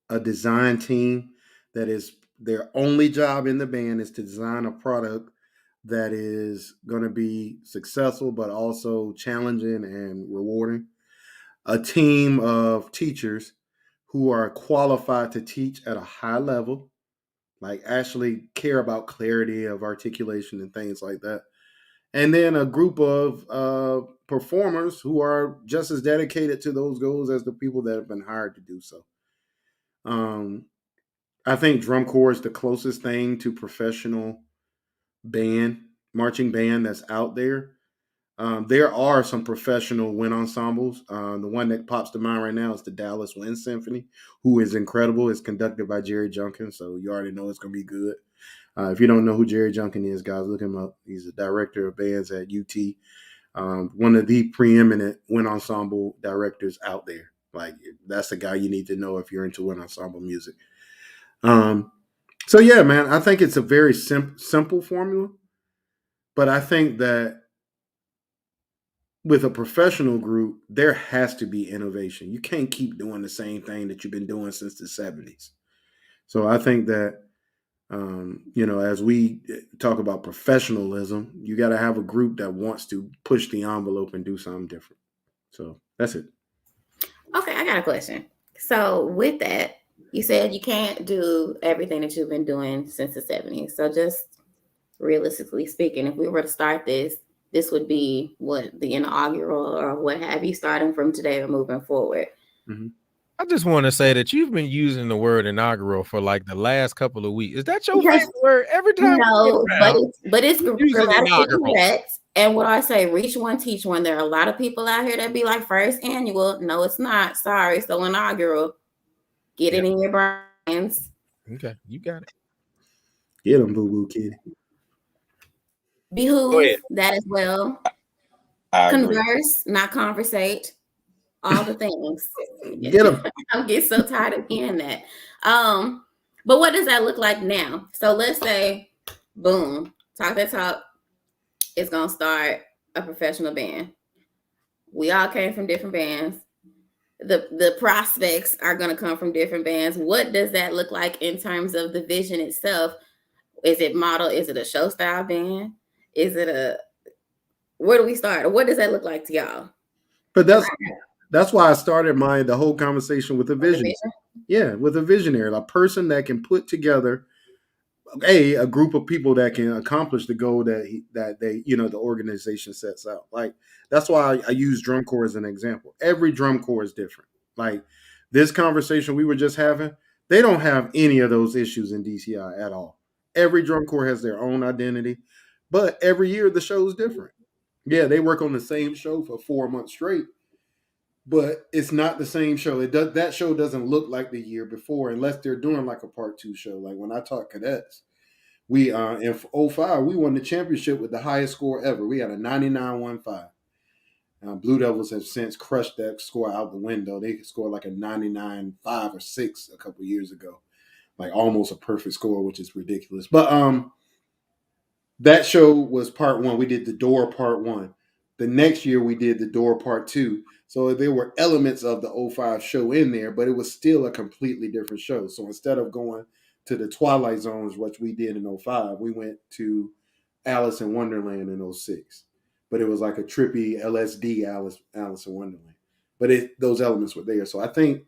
a design team that is their only job in the band is to design a product that is going to be successful but also challenging and rewarding. A team of teachers who are qualified to teach at a high level, like actually care about clarity of articulation and things like that. And then a group of performers who are just as dedicated to those goals as the people that have been hired to do so. I think drum corps is the closest thing to professional marching band that's out there. There are some professional wind ensembles. The one that pops to mind right now is the Dallas Wind Symphony, who is incredible. It's conducted by Jerry Junkin, so you already know it's going to be good. If you don't know who Jerry Junkin is, guys, look him up. He's a director of bands at UT. One of the preeminent wind ensemble directors out there. Like, that's the guy you need to know if you're into wind ensemble music. So yeah, man, I think it's a very simple formula, but I think that with a professional group, there has to be innovation. You can't keep doing the same thing that you've been doing since the 70s. So I think that, as we talk about professionalism, you got to have a group that wants to push the envelope and do something different. So that's it. Okay, I got a question. So with that, you said you can't do everything that you've been doing since the 70s. So just realistically speaking, if we were to start this would be what, the inaugural or what have you, starting from today or moving forward. Mm-hmm. I just want to say that you've been using the word inaugural for like the last couple of weeks. Is that your favorite word every time? No, but it's grammatically correct. And what I say, reach one, teach one. There are a lot of people out here that be like, first annual. No, it's not. Sorry. So inaugural. Get it in your brains. Okay, you got it. Get them, Boo Boo Kitty. Behoove that as well. I agree. Converse, not conversate. All the things. Get them. I'm getting so tired of hearing that. But what does that look like now? So let's say, boom, Talk That Talk is gonna start a professional band. We all came from different bands. The prospects are gonna come from different bands. What does that look like in terms of the vision itself? Is it model? Is it a show style band? Is it a where do we start? What does that look like to y'all? But that's why I started the whole conversation with a vision. Yeah, with a visionary, a person that can put together a group of people that can accomplish the goal that they the organization sets out. Like that's why I use drum corps as an example. Every drum corps is different. Like this conversation we were just having, they don't have any of those issues in DCI at all. Every drum corps has their own identity, but every year the show is different. Yeah, they work on the same show for 4 months straight, but it's not the same show. That show doesn't look like the year before unless they're doing like a part 2 show. Like when I taught cadets, we in 05 we won the championship with the highest score ever. We had a 99.15. Blue Devils have since crushed that score out the window. They scored like a 99.5 or 6 a couple years ago, like almost a perfect score, which is ridiculous. But that show was part 1. We did the door part 1. The next year we did the door part 2. So there were elements of the 05 show in there, but it was still a completely different show. So instead of going to the Twilight Zones, which we did in 05, we went to Alice in Wonderland in 06. But it was like a trippy LSD Alice in Wonderland. But those elements were there. So I think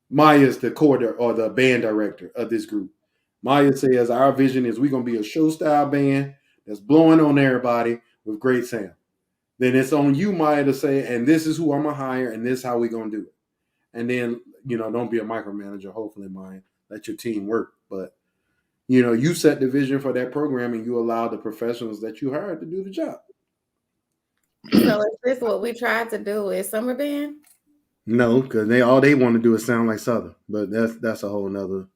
Maya's the or the band director of this group. Maya says our vision is we're going to be a show style band that's blowing on everybody with great sound. Then it's on you, Maya, to say, and this is who I'm going to hire, and this is how we're going to do it. And then, don't be a micromanager, hopefully, Maya. Let your team work. But, you set the vision for that program, and you allow the professionals that you hired to do the job. So is this what we tried to do with Summer Band? No, because all they want to do is sound like Southern. But that's a whole nother.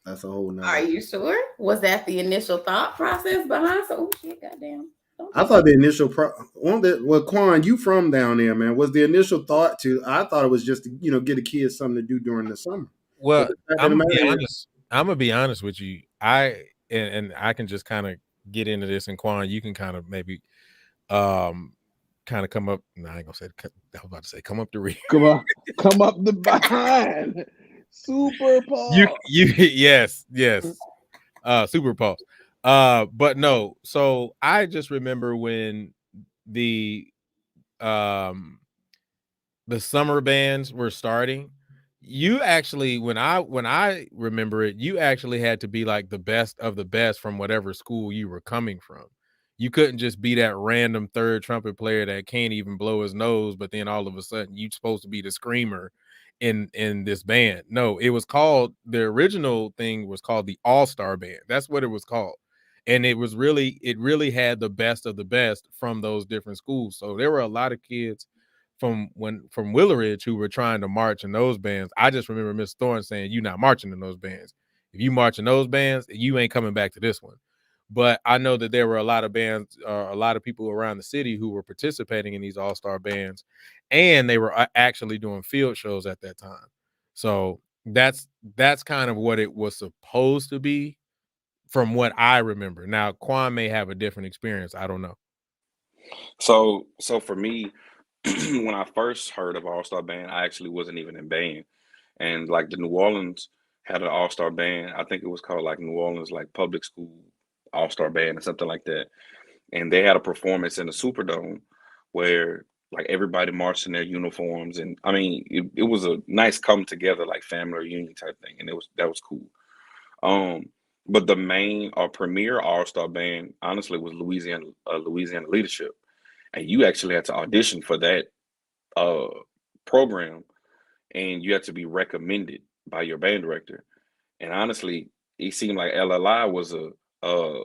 Are you sure? Was that the initial thought process behind? So, shit, goddamn. I thought the initial Quan, you from down there, man? Was the initial thought I thought it was just to get the kids something to do during the summer. Well, I'm gonna be honest with you. I can just kind of get into this, and Quan, you can kind of maybe kind of come up. No, I ain't gonna say. I was about to say come up the rear. Come up the behind. Super Paul. Yes. Super Pulse. But no, so I just remember when the summer bands were starting, you actually when I remember it, you actually had to be like the best of the best from whatever school you were coming from. You couldn't just be that random third trumpet player that can't even blow his nose, but then all of a sudden you're supposed to be the screamer in this band. No, it was called, the original thing was called the All-Star Band. That's what it was called. And it really had the best of the best from those different schools. So there were a lot of kids from Willeridge who were trying to march in those bands. I just remember Miss Thorne saying, "You're not marching in those bands. If you march in those bands, you ain't coming back to this one." But I know that there were a lot of bands, a lot of people around the city who were participating in these all-star bands, and they were actually doing field shows at that time. So that's kind of what it was supposed to be from what I remember. Now, Quan may have a different experience. I don't know. So for me, when I first heard of All-Star Band, I actually wasn't even in band. And like the New Orleans had an All-Star Band. I think it was called like New Orleans like Public School All-Star Band or something like that. And they had a performance in the Superdome where like everybody marched in their uniforms. And I mean, it was a nice come together, like family reunion type thing. And that was cool. But the main or premier All-Star Band, honestly, was Louisiana Leadership. And you actually had to audition for that program, and you had to be recommended by your band director. And honestly, it seemed like LLI was a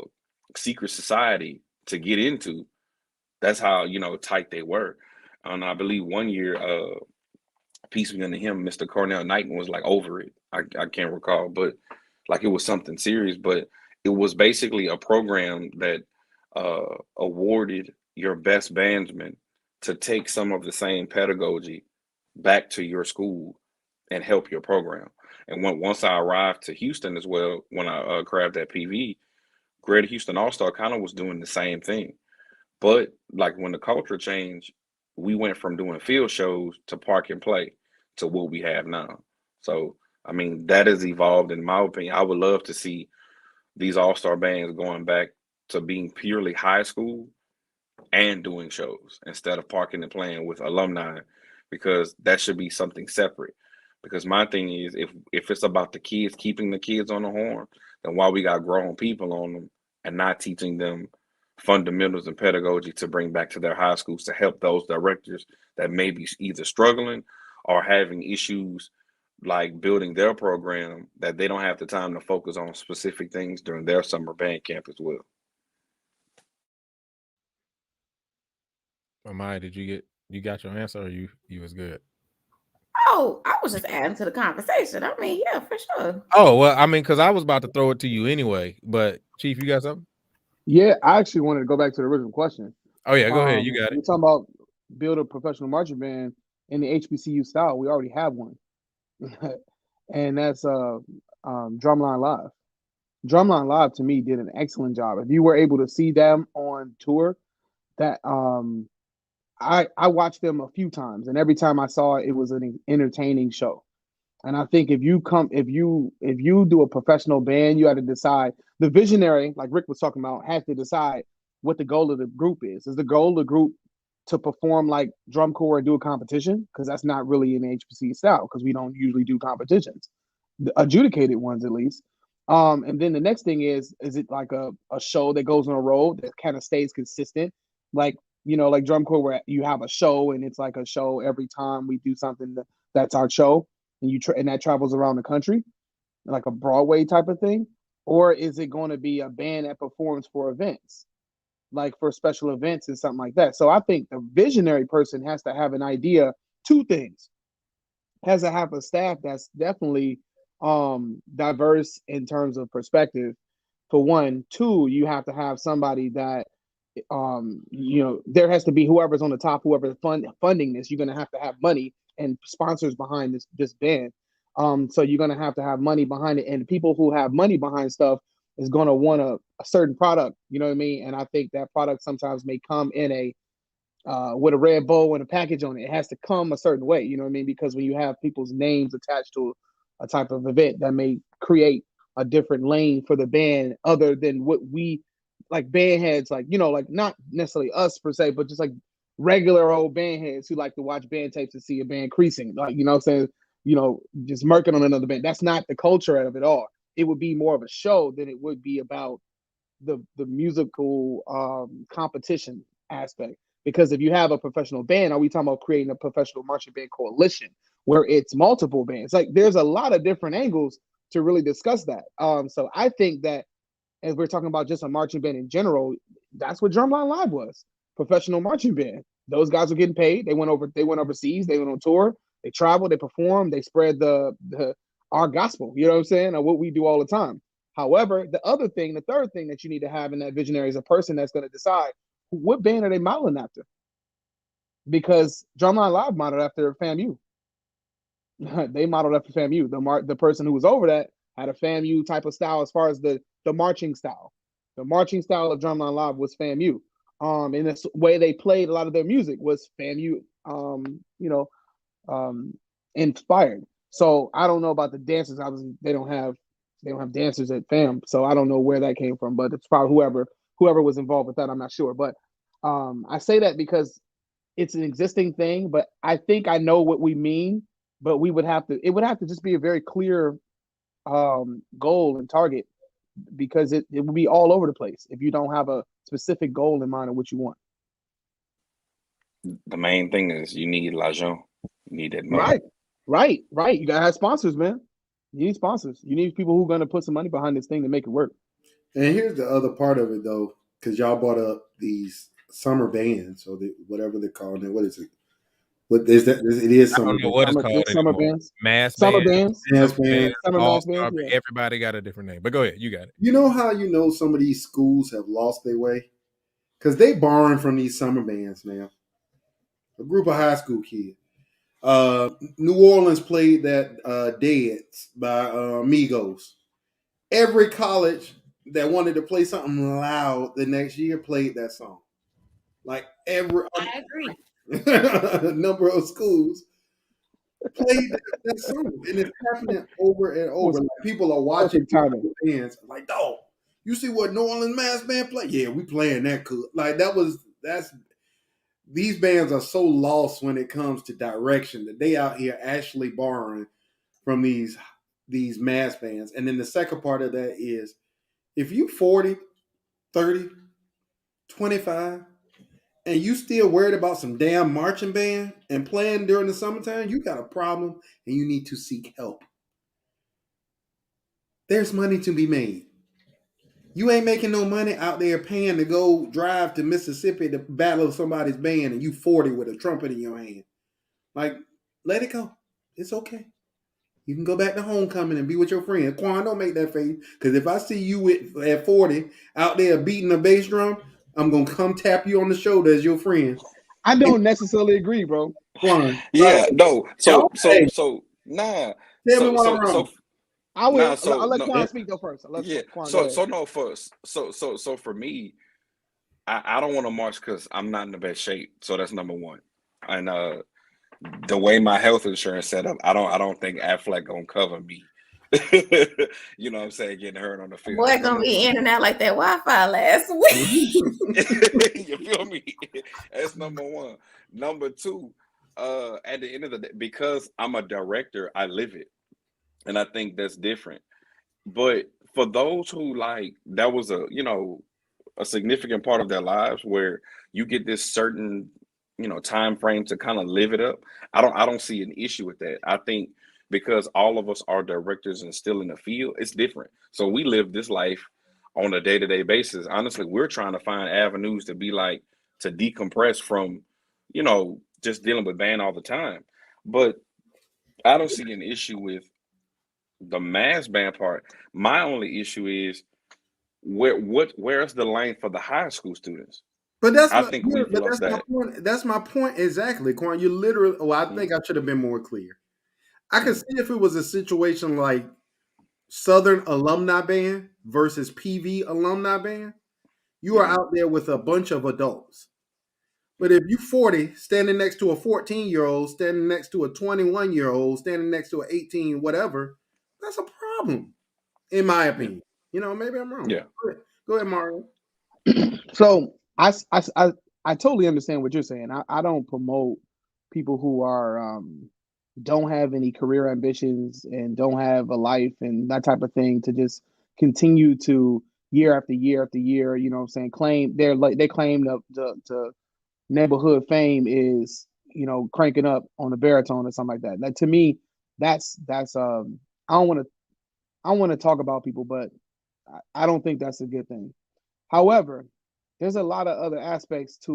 secret society to get into That's how, tight they were. And I believe one year, Peace be unto him, Mr. Cornell Knighton was like over it. I can't recall, but like it was something serious. But it was basically a program that awarded your best bandsman to take some of the same pedagogy back to your school and help your program. And once I arrived to Houston as well, when I grabbed that PV, Greater Houston All Star kind of was doing the same thing. But like when the culture changed, we went from doing field shows to park and play to what we have now. So, I mean, that has evolved in my opinion. I would love to see these all-star bands going back to being purely high school and doing shows instead of parking and playing with alumni, because that should be something separate. Because my thing is, if it's about the kids, keeping the kids on the horn, then why we got grown people on them and not teaching them fundamentals and pedagogy to bring back to their high schools to help those directors that may be either struggling or having issues like building their program, that they don't have the time to focus on specific things during their summer band camp as well. Maya, you got your answer, or you was good? Oh, I was just adding to the conversation. I mean, yeah, for sure. Oh, well, I mean, because I was about to throw it to you anyway, but Chief, you got something? Yeah, I actually wanted to go back to the original question. Oh yeah, go ahead. You got it. We're talking about build a professional marching band in the HBCU style. We already have one, and that's Drumline Live. Drumline Live to me did an excellent job. If you were able to see them on tour, that I watched them a few times, and every time I saw it, it was an entertaining show. And I think if you do a professional band, you have to decide. The visionary, like Rick was talking about, has to decide what the goal of the group is. Is the goal of the group to perform like drum corps or do a competition? Because that's not really an HBC style, because we don't usually do competitions, the adjudicated ones at least. And then the next thing is it like a show that goes on a road that kind of stays consistent, like like drum corps, where you have a show and it's like a show every time we do something that's our show, and and that travels around the country, like a Broadway type of thing? Or is it going to be a band that performs for events, like for special events and something like that? So I think the visionary person has to have an idea. Two things: has to have a staff that's definitely diverse in terms of perspective, for one. Two, you have to have somebody that there has to be whoever's on the top, whoever's funding this. You're going to have money and sponsors behind this band. So you're going to have money behind it, and people who have money behind stuff is going to want a certain product. You know what I mean? And I think that product sometimes may come in a with a red bow and a package on it. It has to come a certain way. You know what I mean? Because when you have people's names attached to a type of event, that may create a different lane for the band, other than what we like band heads, like like not necessarily us per se, but just like regular old band heads who like to watch band tapes and see a band creasing, like what I'm saying, just murking on another band. That's not the culture of it all. It would be more of a show than it would be about the musical competition aspect. Because if you have a professional band, are we talking about creating a professional marching band coalition where it's multiple bands? Like there's a lot of different angles to really discuss that. So I think that as we're talking about just a marching band in general, that's what Drumline Live was. Professional marching band. Those guys were getting paid. They went overseas, they went on tour, they traveled, they performed, they spread our gospel, you know what I'm saying? Or what we do all the time. However, the third thing that you need to have in that visionary is a person that's going to decide what band are they modeling after. Because Drumline Live modeled after FAMU. They modeled after FAMU. The person who was over that had a FAMU type of style as far as the marching style. The marching style of Drumline Live was FAMU. And the way they played a lot of their music was FAMU, inspired. So I don't know about the dancers. Obviously, they don't have dancers at FAM, so I don't know where that came from. But it's probably whoever was involved with that. I'm not sure. But I say that because it's an existing thing. But I think I know what we mean. But it would have to just be a very clear goal and target, because it will be all over the place if you don't have a specific goal in mind of what you want. The main thing is you need l'argent. You need that money. Right. You gotta have sponsors, man. You need sponsors. You need people who are gonna put some money behind this thing to make it work. And here's the other part of it, though, because y'all brought up these summer bands or whatever they're calling it. What is it? What is that? It is I summer don't know band. what it's called Summer anymore. bands. Mass Summer band, bands. Mass summer band, band. Summer mass all-star, bands. Yeah. everybody got a different name. But go ahead, you got it. You know how some of these schools have lost their way? Because they borrowing from these summer bands now. A group of high school kids. New Orleans played that Deads by Migos. Every college that wanted to play something loud the next year played that song. Like every I agree. number of schools played that song, and it's happening over and over. Like people are watching bands like, "Dog, you see what New Orleans Mass Band play? Yeah, we playing that cool." Like that's these bands are so lost when it comes to direction that they out here actually borrowing from these mass bands. And then the second part of that is if you 40, 30, 25, and you still worried about some damn marching band and playing during the summertime, you got a problem and you need to seek help. There's money to be made. You ain't making no money out there paying to go drive to Mississippi to battle somebody's band and you 40 with a trumpet in your hand. Like, let it go. It's okay. You can go back to homecoming and be with your friends. Quan, don't make that face. Because if I see you at 40 out there beating a bass drum, I'm going to come tap you on the shoulder as your friend. I don't necessarily agree, bro. Quan. Yeah, no. Nah. Tell me why I'm wrong. I will. I'll let Quan speak though first. So for me, I don't want to march because I'm not in the best shape. So that's number one. And the way my health insurance set up, I don't think Aflac gonna cover me. You know what I'm saying? Getting hurt on the field. Boy, gonna be in and out like that Wi-Fi last week. You feel me? That's number one. Number two, at the end of the day, because I'm a director, I live it. And I think that's different. But for those who that was a significant part of their lives where you get this certain, time frame to kind of live it up. I don't see an issue with that. I think because all of us are directors and still in the field, it's different. So we live this life on a day-to-day basis. Honestly, we're trying to find avenues to to decompress from, just dealing with band all the time. But I don't see an issue with the mass band part. My only issue is where's the lane for the high school students? But that's that. my point. That's my point exactly, Quan. You literally. Oh, I think I should have been more clear. I could see if it was a situation like Southern Alumni Band versus PV Alumni Band. You are out there with a bunch of adults. But if you're 40, standing next to a 14-year-old, standing next to a 21-year-old, standing next to an 18, whatever, that's a problem, in my opinion. Maybe I'm wrong. Yeah. Go ahead, Mario. So I totally understand what you're saying. I don't promote people who are don't have any career ambitions and don't have a life and that type of thing to just continue to year after year after year, claim they claim the neighborhood fame is, cranking up on a baritone or something like that. That to me, that's I don't want to talk about people, but I don't think that's a good thing. However, there's a lot of other aspects to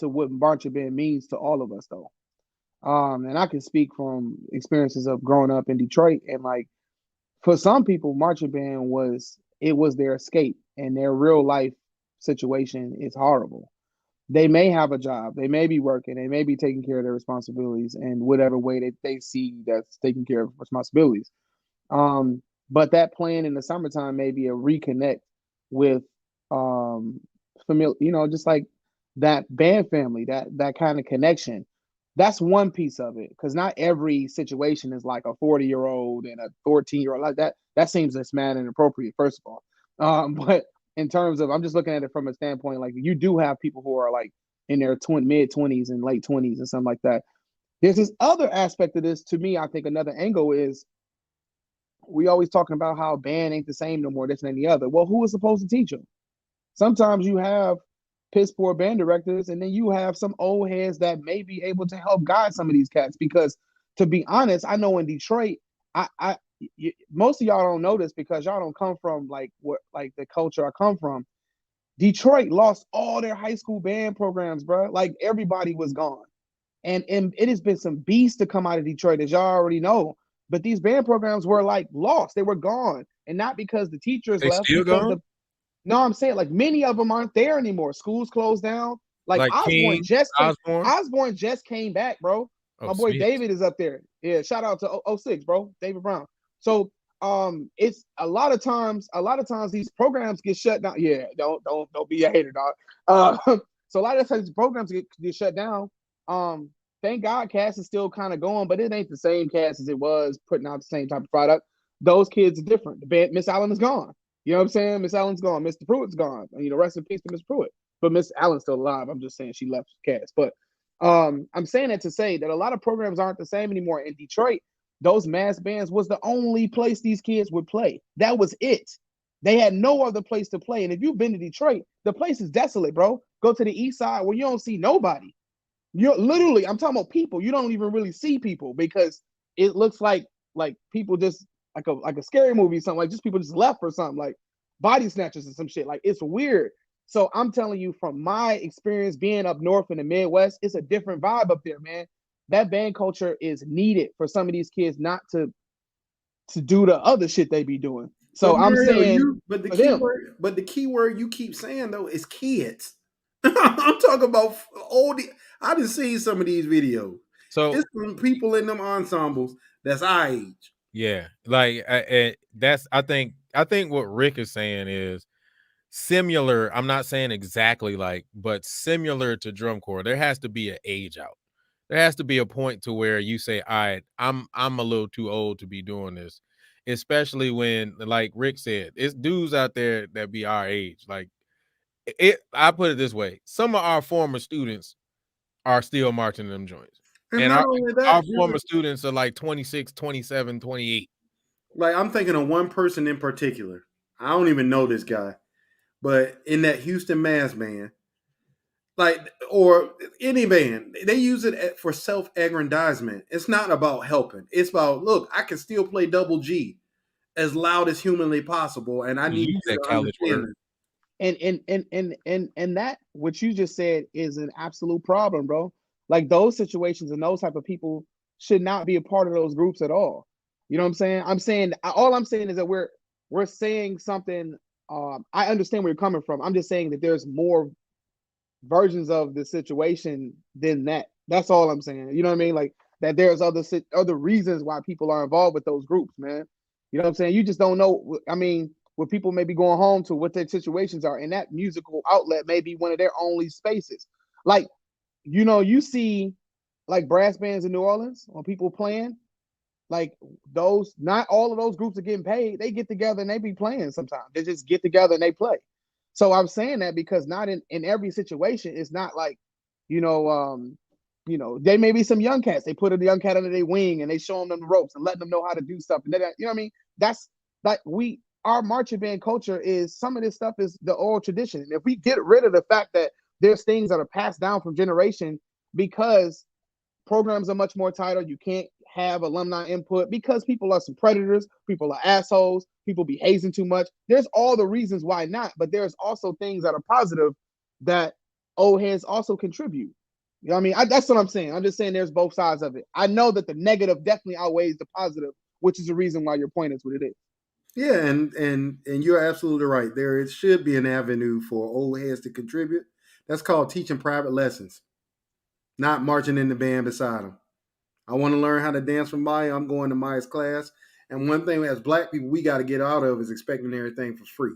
what marching band means to all of us, though. And I can speak from experiences of growing up in Detroit, and for some people, marching band was their escape, and their real life situation is horrible. They may have a job, they may be working, they may be taking care of their responsibilities in whatever way they see that's taking care of responsibilities. But that playing in the summertime may be a reconnect with familiar, just like that band family, that kind of connection. That's one piece of it, because not every situation is like a 40-year-old and a 14-year-old like that. That seems just mad and inappropriate, first of all. But in terms of, I'm just looking at it from a standpoint, like you do have people who are like in their mid-20s and late 20s and something like that. There's this other aspect of this. To me, I think another angle is we always talking about how band ain't the same no more, this and the other. Well, who is supposed to teach them? Sometimes you have piss poor band directors, and then you have some old heads that may be able to help guide some of these cats. Because to be honest, I know in Detroit, most of y'all don't know this because y'all don't come from the culture I come from. Detroit lost all their high school band programs, bro. Like everybody was gone. And it has been some beasts to come out of Detroit, as y'all already know. But these band programs were like lost. They were gone. And not because the teachers They left, still because gone? no, I'm saying like many of them aren't there anymore. Schools closed down. Like King, Osborne just came back, bro. My boy sweet. David is up there. Yeah, shout out to 06, bro. David Brown. So it's a lot of times these programs get shut down. Yeah, don't be a hater, dog. So a lot of times these programs get shut down. Thank God Cass is still kind of going, but it ain't the same Cass as it was putting out the same type of product. Those kids are different. The band, Miss Allen is gone. You know what I'm saying? Miss Allen's gone. Mr. Pruitt's gone. You know, rest in peace to Miss Pruitt. But Miss Allen's still alive. I'm just saying she left Cass. But I'm saying that to say that a lot of programs aren't the same anymore. In Detroit, those mass bands was the only place these kids would play. That was it. They had no other place to play. And if you've been to Detroit, the place is desolate, bro. Go to the east side where you don't see nobody. You're literally, I'm talking about people. You don't even really see people because it looks like people just like a scary movie or something, like just people just left or something, like body snatchers and some shit. Like it's weird. So I'm telling you from my experience being up north in the Midwest, it's a different vibe up there, man. That band culture is needed for some of these kids not to do the other shit they be doing. So but I'm Mario, saying the key word you keep saying though is kids. I'm talking about old. I done seen some of these videos. So it's from people in them ensembles that's our age. Yeah, like that's I think what Rick is saying is similar. I'm not saying exactly like, but similar to drum corps. There has to be an age out. There has to be a point to where you say, "All right, I'm a little too old to be doing this," especially when, like Rick said, it's dudes out there that be our age. Like I put it this way: some of our former students are still marching them joints. And not only that, our former students are like 26, 27, 28. Like I'm thinking of one person in particular. I don't even know this guy, but in that Houston Mass band, like or any band, they use it for self-aggrandizement. It's not about helping. It's about look, I can still play double G as loud as humanly possible, and I need Use you that to college understand word. And that what you just said is an absolute problem, bro. Like those situations and those type of people should not be a part of those groups at all. You know what I'm saying? All I'm saying is that we're saying something. I understand where you're coming from. I'm just saying that there's more versions of the situation than that. That's all I'm saying. You know what I mean? Like that there's other reasons why people are involved with those groups, man. You know what I'm saying? You just don't know. I mean, what people may be going home to, what their situations are, and that musical outlet may be one of their only spaces. Like, you know, you see like brass bands in New Orleans when people playing, like those, not all of those groups are getting paid. They get together and they be playing sometimes. They just get together and they play. So I'm saying that because not in every situation, it's not like, you know, there may be some young cats. They put a young cat under their wing and they show them the ropes and let them know how to do stuff. And you know what I mean? That's like our marching band culture is some of this stuff is the old tradition. And if we get rid of the fact that there's things that are passed down from generation because programs are much more tighter, you can't have alumni input because people are some predators, people are assholes, people be hazing too much. There's all the reasons why not, but there's also things that are positive that old heads also contribute. You know what I mean? That's what I'm saying. I'm just saying there's both sides of it. I know that the negative definitely outweighs the positive, which is the reason why your point is what it is. Yeah, and you're absolutely right. There should be an avenue for old heads to contribute. That's called teaching private lessons, not marching in the band beside them. I want to learn how to dance with Maya. I'm going to Maya's class. And one thing as black people we got to get out of is expecting everything for free.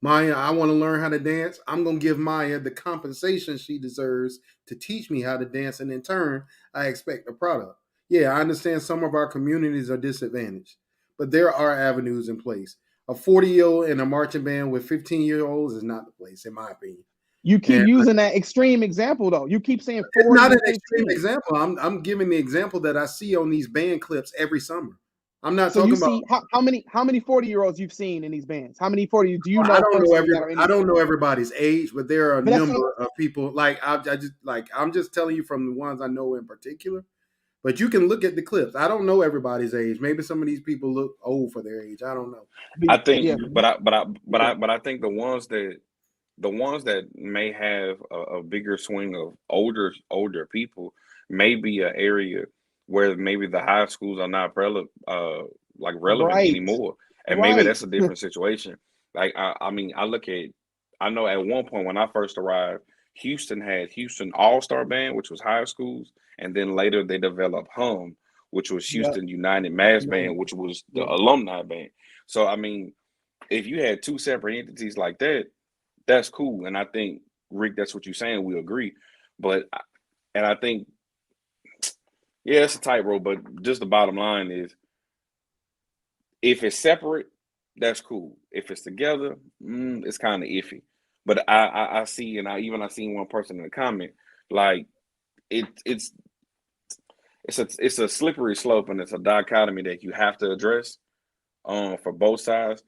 Maya, I want to learn how to dance. I'm going to give Maya the compensation she deserves to teach me how to dance. And in turn, I expect a product. Yeah, I understand some of our communities are disadvantaged, but there are avenues in place. A 40-year-old in a marching band with 15-year-olds is not the place, in my opinion. You keep using that extreme example, though. You keep saying 40 it's not an 15. extreme example. I'm giving the example that I see on these band clips every summer. I'm not so talking you about. See how many 40-year-olds you've seen in these bands? How many 40 do you know? I don't know everybody's age, but there are a number of people. Like I'm just telling you from the ones I know in particular. But you can look at the clips. I don't know everybody's age. Maybe some of these people look old for their age. I don't know. I think, but I think the ones that the ones that may have a bigger swing of older people may be an area where maybe the high schools are not relevant Right. anymore, and maybe Right. that's a different situation. Like I mean, I know at one point when I first arrived, Houston had Houston All Star Band, which was high schools, and then later they developed which was Yep. Houston United Mass Band, which was the Yeah. alumni band. So I mean, if you had two separate entities like that, that's cool. And I think, Rick, that's what you're saying. We agree. And I think, yeah, it's a tightrope, but just the bottom line is if it's separate, that's cool. If it's together, it's kind of iffy. But I see, and I seen one person in the comment, like it's it's a slippery slope, and it's a dichotomy that you have to address for both sides.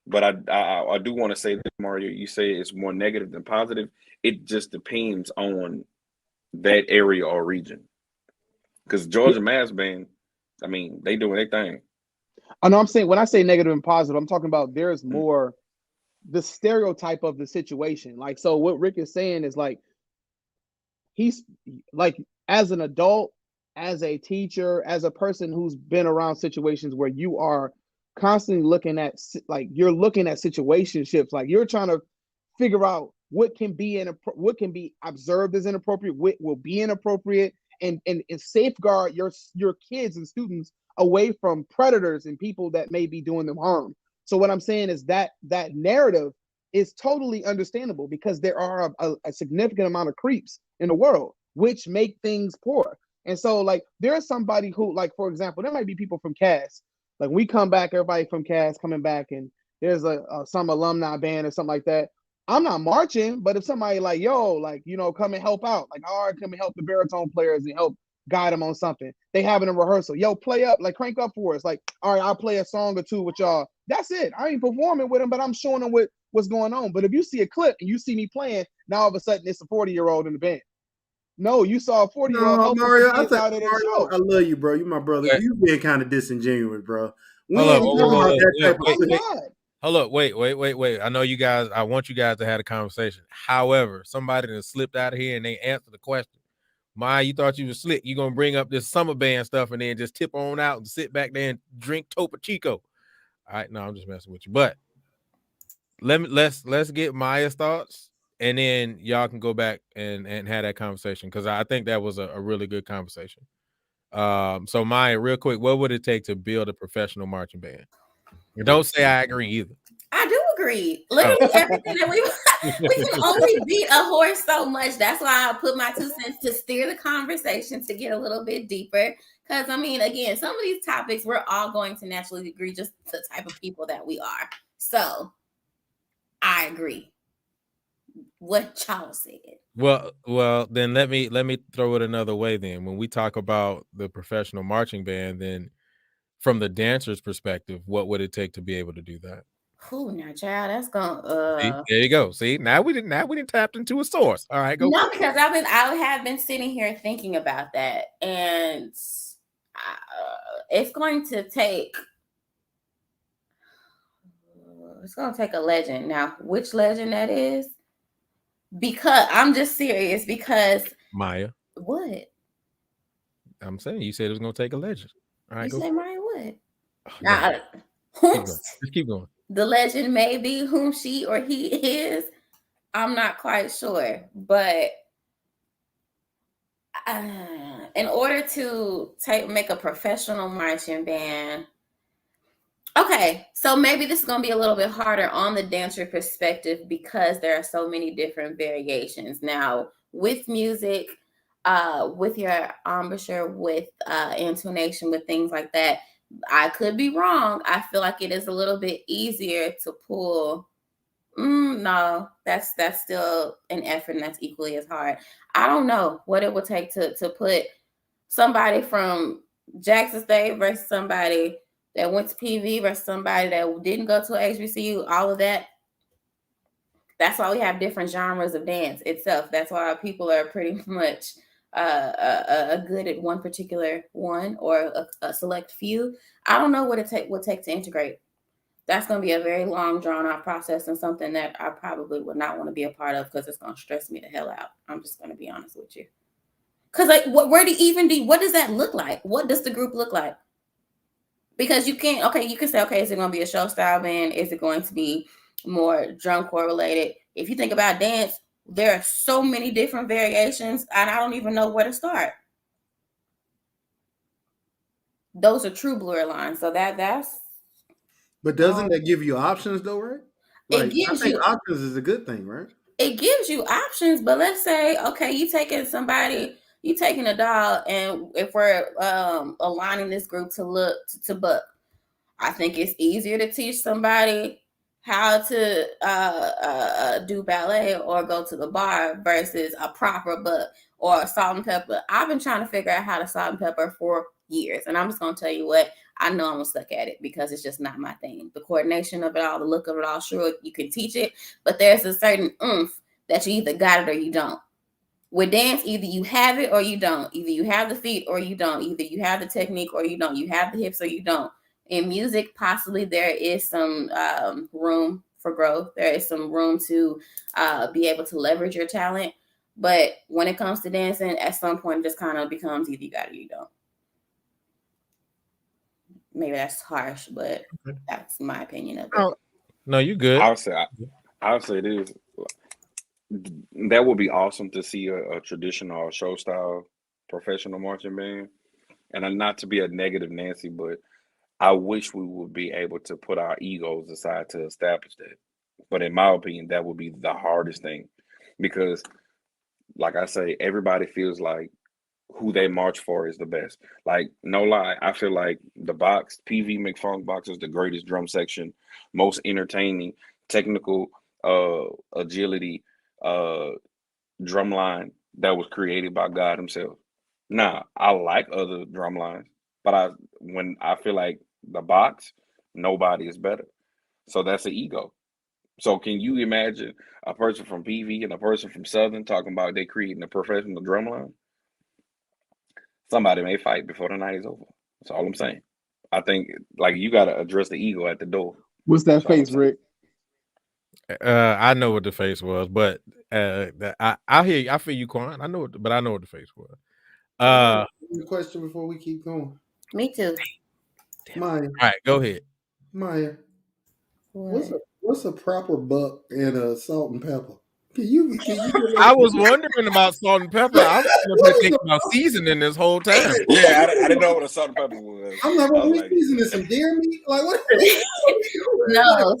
But I do want to say that, Mario, you say it's more negative than positive. It just depends on that area or region. Because Georgia Mass Band, I mean, they doing their thing. I know I'm saying when I say negative and positive, I'm talking about there's more the stereotype of the situation. Like, so what Rick is saying is like, he's like, as an adult, as a teacher, as a person who's been around situations where you are constantly looking at, like, you're looking at situationships, like you're trying to figure out what can be observed as inappropriate, what will be inappropriate, and safeguard your kids and students away from predators and people that may be doing them harm. So what I'm saying is that narrative is totally understandable because there are a significant amount of creeps in the world which make things poor. And so, like, there's somebody who, like, for example, there might be people from Cass. Like, we come back, everybody from Cass coming back, and there's some alumni band or something like that. I'm not marching, but if somebody like, yo, like, you know, come and help out, like, all right, come and help the baritone players and help guide them on something. They having a rehearsal. Yo, play up, like, crank up for us. Like, all right, I'll play a song or two with y'all. That's it. I ain't performing with them, but I'm showing them what's going on. But if you see a clip and you see me playing, now all of a sudden it's a 40-year-old in the band. No, you saw a 40-year-old helping Mario, some kids out at their show. I love you, bro. You my brother. Okay. You being kind of disingenuous, bro. We Hold up, ain't talking about that type of I'm shit. not. Hold up, wait. I know you guys. I want you guys to have a conversation. However, somebody that slipped out of here and they answered the question. Maya, you thought you was slick. You gonna bring up this summer band stuff and then just tip on out and sit back there and drink Topo Chico. All right, no, I'm just messing with you. But let's get Maya's thoughts, and then y'all can go back and have that conversation because I think that was a really good conversation. So Maya, real quick, what would it take to build a professional marching band? And don't say I agree either. I do agree. Literally everything that we can only beat a horse so much. That's why I put my 2 cents to steer the conversation to get a little bit deeper. Because I mean, again, some of these topics we're all going to naturally agree, just the type of people that we are. So I agree. What y'all said. Well, then let me throw it another way. Then, when we talk about the professional marching band, then from the dancer's perspective, what would it take to be able to do that? Who now, child? That's gonna See, there you go. See, now we didn't tapped into a source. All right, go. No, because I have been sitting here thinking about that, and it's going to take. It's going to take a legend. Now, which legend that is? Because I'm just serious. Because Maya, what? I'm saying you said it was going to take a legend. All right, You go. say Maya what? Oh, Now, just keep going. The legend may be whom she or he is. I'm not quite sure, but in order to make a professional marching band. Okay, so maybe this is going to be a little bit harder on the dancer perspective because there are so many different variations. Now, with music, with your embouchure, with intonation, with things like that, I could be wrong. I feel like it is a little bit easier to pull. No, that's still an effort and that's equally as hard. I don't know what it would take to put somebody from Jackson State versus somebody that went to PV versus somebody that didn't go to HBCU, all of that. That's why we have different genres of dance itself. That's why people are pretty much good at one particular one or a select few. I don't know what it would take to integrate that's going to be a very long, drawn out process and something that I probably would not want to be a part of because it's going to stress me the hell out. I'm just going to be honest with you. Because like, what does that look like? What does the group look like? Because you can say, okay, is it going to be a show style band? Is it going to be more drum correlated? If you think about dance, there are so many different variations, and I don't even know where to start. Those are true blur lines. So that's. But doesn't that give you options though, right? Like, I think options is a good thing, right? It gives you options, but let's say, okay, you taking a doll, and if we're aligning this group to buck, I think it's easier to teach somebody how to do ballet or go to the bar versus a proper buck or a salt and pepper. I've been trying to figure out how to salt and pepper for years, and I'm just gonna tell you what, I know I'm stuck at it because it's just not my thing. The coordination of it all, the look of it all, sure, you can teach it, but there's a certain oomph that you either got it or you don't. With dance, either you have it or you don't. Either you have the feet or you don't. Either you have the technique or you don't. You have the hips or you don't. In music, possibly there is some room for growth. There is some room to be able to leverage your talent. But when it comes to dancing, at some point, it just kind of becomes either you got it or you don't. Maybe that's harsh, but that's my opinion of it. Oh, no, you good. I'll say this. That would be awesome to see a traditional show style professional marching band. And not to be a negative Nancy, but I wish we would be able to put our egos aside to establish that. But in my opinion, that would be the hardest thing because, like I say, everybody feels like who they march for is the best. Like, no lie, I feel like the box, PV McFunk box is the greatest drum section, most entertaining, technical agility drum line that was created by God himself. Now, I like other drum lines, but when I feel like the box, nobody is better. So that's an ego. So can you imagine a person from PV and a person from Southern talking about they creating a professional drum line? Somebody may fight before the night is over. That's all I'm saying. I think like you got to address the ego at the door. What's that face, Rick? I know what the face was, but I hear you. I feel you, Quan. I know what the face was. Question before we keep going. Me too. Maya. All right, go ahead. Maya. What's a proper buck and a salt and pepper? Can you I was wondering about salt and pepper. I was thinking about seasoning this whole time. Yeah, I didn't know what a salt and pepper was. I'm like, well, we seasoning some deer meat? Like what? No,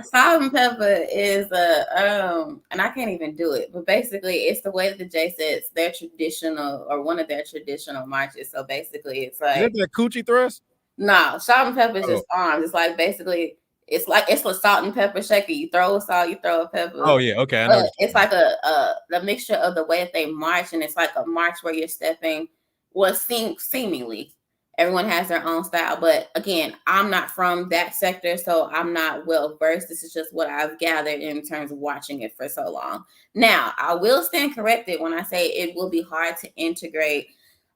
salt and pepper is and I can't even do it, but basically it's the way that the J sets their traditional or one of their traditional marches. So basically it's like, is that coochie thrust? No, salt and pepper is just arms. It's like basically it's a salt and pepper shaker. You throw a salt, you throw a pepper. Oh yeah, okay. I know. It's like the mixture of the way that they march, and it's like a march where you're stepping. Well, seemingly everyone has their own style, but again, I'm not from that sector, so I'm not well versed. This is just what I've gathered in terms of watching it for so long. Now, I will stand corrected when I say it will be hard to integrate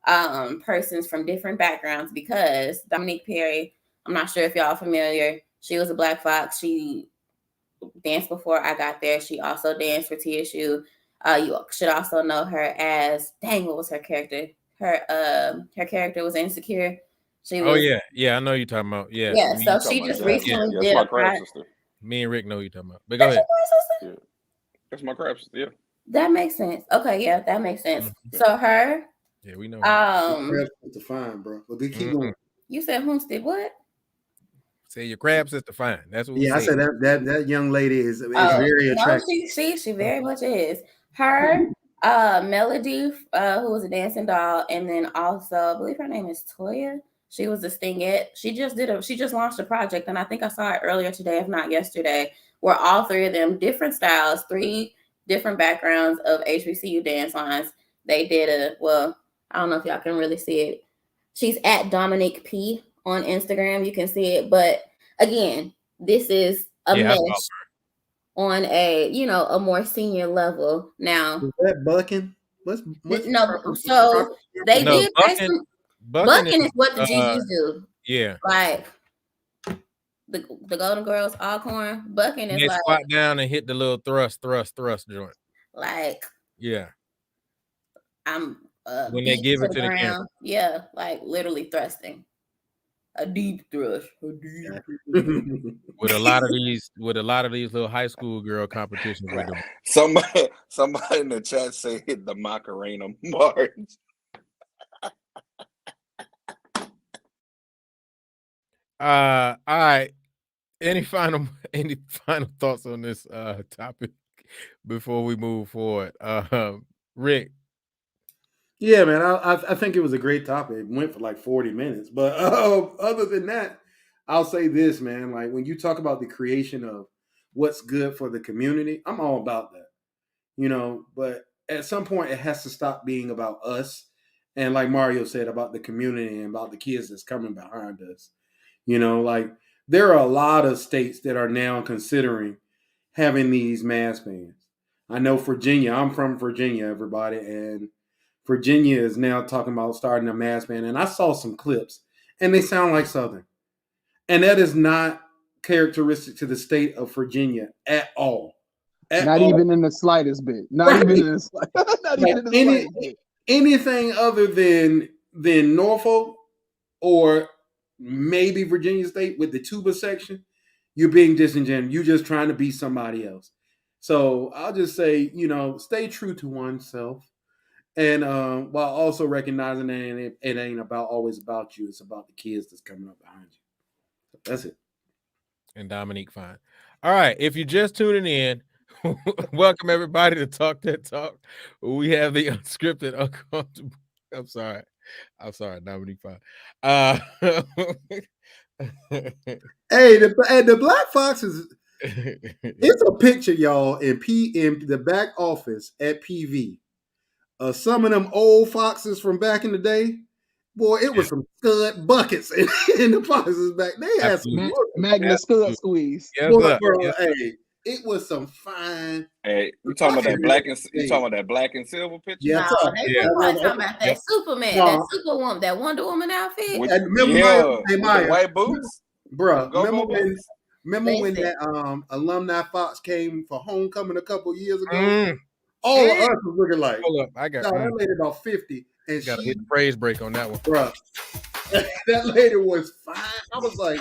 persons from different backgrounds because Dominique Perry, I'm not sure if y'all are familiar. She was a Black Fox. She danced before I got there. She also danced for TSU. You should also know her as what was her character? Her character was Insecure. She was, yeah, I know you're talking about. Yeah. So she just recently did my crab sister. Me and Rick know who you're talking about. But go ahead. Yeah. That's my crab sister, yeah. That makes sense. Okay, yeah, that makes sense. Mm-hmm. So her. Yeah, we know. Crabs is fine, bro. But keep going. You said Homestead what? Say your crabs is fine. That's what. Yeah, I said that young lady is very attractive. No, she very much is. Her, Melody, who was a dancing doll, and then also I believe her name is Toya. She was a stingette. She just launched a project, and I think I saw it earlier today, if not yesterday, where all three of them, different styles, 3 different backgrounds of HBCU dance lines. They did I don't know if y'all can really see it. She's at Dominique P on Instagram. You can see it. But again, this is a mesh on a more senior level. Now, is that bucking? What's so they did bucking is what the GGs do. Yeah. Like the Golden Girls, Alcorn, bucking And is they like squat down and hit the little thrust joint. like Yeah. I'm When they feet give to it the to the camera. ground. Yeah, like literally thrusting. A deep thrust. With a lot of these little high school girl competitions with them. Somebody in the chat said the Macarena March. All right. Any final thoughts on this topic before we move forward? Rick. Yeah, man, I think it was a great topic. It went for like 40 minutes. But other than that, I'll say this, man. Like when you talk about the creation of what's good for the community, I'm all about that. But at some point it has to stop being about us. And like Mario said about the community and about the kids that's coming behind us. Like there are a lot of states that are now considering having these mass bands. I know Virginia, I'm from Virginia, everybody, and Virginia is now talking about starting a mass band. And I saw some clips and they sound like Southern. And that is not characteristic to the state of Virginia at all. Not even in the slightest bit. Not even in the slightest bit. Anything other than Norfolk or maybe Virginia State with the tuba section, you're being disingenuous. You're just trying to be somebody else. So I'll just say, stay true to oneself. And while also recognizing that it ain't always about you, it's about the kids that's coming up behind you. So that's it. And Dominique Fine. All right. If you're just tuning in, welcome everybody to Talk That Talk. We have the unscripted, uncomfortable. I'm sorry, Dominique Fine. Hey, the Black Foxes. It's a picture, y'all, in the back office at PV. Some of them old foxes from back in the day, boy, it was some scud buckets in the foxes back. They had some Magna Scud squeeze. Yes, boy, hey, it was some fine. Hey, you talking about that black and silver picture? Yes, no, they talking about that Superman, that Superwoman, that Wonder Woman outfit. With, with the white boots, bro. Remember when Listen. that alumni fox came for homecoming a couple years ago? All of us was looking like, hold up, I got that lady about 50, and got to hit the praise break on that one, bro. That lady was fine. I was like,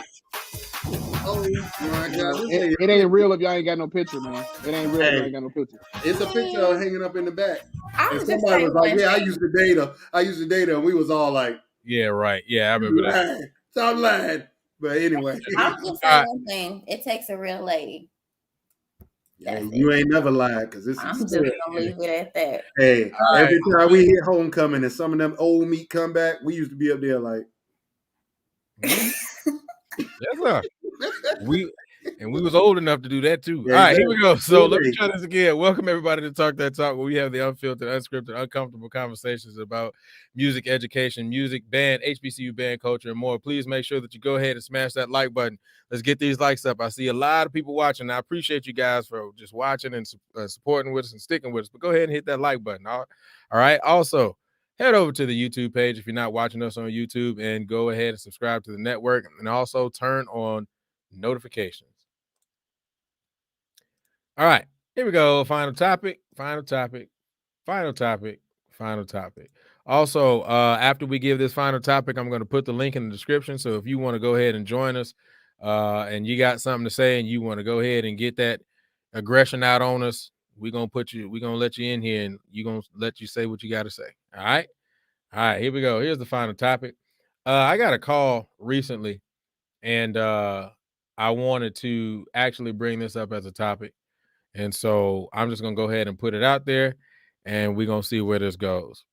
oh my god, it ain't real if y'all ain't got no picture, man. It ain't real if y'all ain't got no picture. It's a picture of hanging up in the back. And somebody was like, "Yeah, I used to date her," and we was all like, "Yeah, right, yeah, I remember that." Stop lying. But anyway, I'm just saying one thing: it takes a real lady. You ain't never lied because I'm just gonna leave it at that. Hey, every time we hit homecoming and some of them old meat come back, we used to be up there like, yes, sir. We was old enough to do that too. All right, here we go. So let me try this again. Welcome everybody to Talk That Talk, where we have the unfiltered, unscripted, uncomfortable conversations about music education, music, band, HBCU band culture, and more. Please make sure that you go ahead and smash that like button. Let's get these likes up. I see a lot of people watching. I appreciate you guys for just watching and supporting with us and sticking with us. But go ahead and hit that like button. All right. Also, head over to the YouTube page if you're not watching us on YouTube, and go ahead and subscribe to the network, and also turn on notifications. All right, here we go. Final topic. Also, after we give this final topic, I'm going to put the link in the description. So if you want to go ahead and join us, and you got something to say and you want to go ahead and get that aggression out on us, we're going to let you in here, and we're going to let you say what you got to say. All right, here we go. Here's the final topic. I got a call recently, and I wanted to actually bring this up as a topic. And so I'm just going to go ahead and put it out there, and we're going to see where this goes.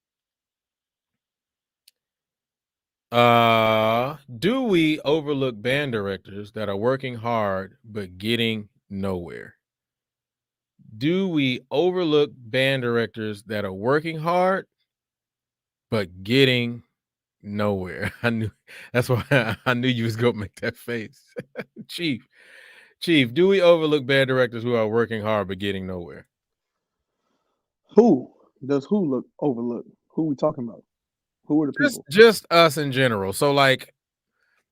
Do we overlook band directors that are working hard but getting nowhere? Do we overlook band directors that are working hard but getting nowhere? I knew that's why I knew you was going to make that face. Chief, do we overlook band directors who are working hard but getting nowhere? Who look overlooked? Who we talking about? Who are the people? Just us in general. So like,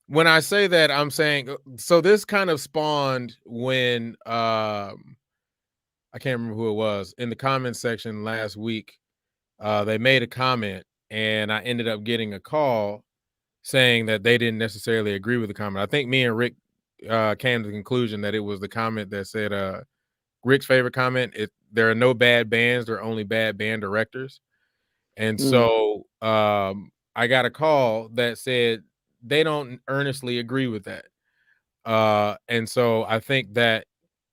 when I say that, I'm saying so this kind of spawned when I can't remember who it was in the comment section last week. They made a comment, and I ended up getting a call saying that they didn't necessarily agree with the comment. I think me and Rick came to the conclusion that it was the comment that said Rick's favorite comment. There are no bad bands, there are only bad band directors. And so I got a call that said they don't earnestly agree with that. And so I think that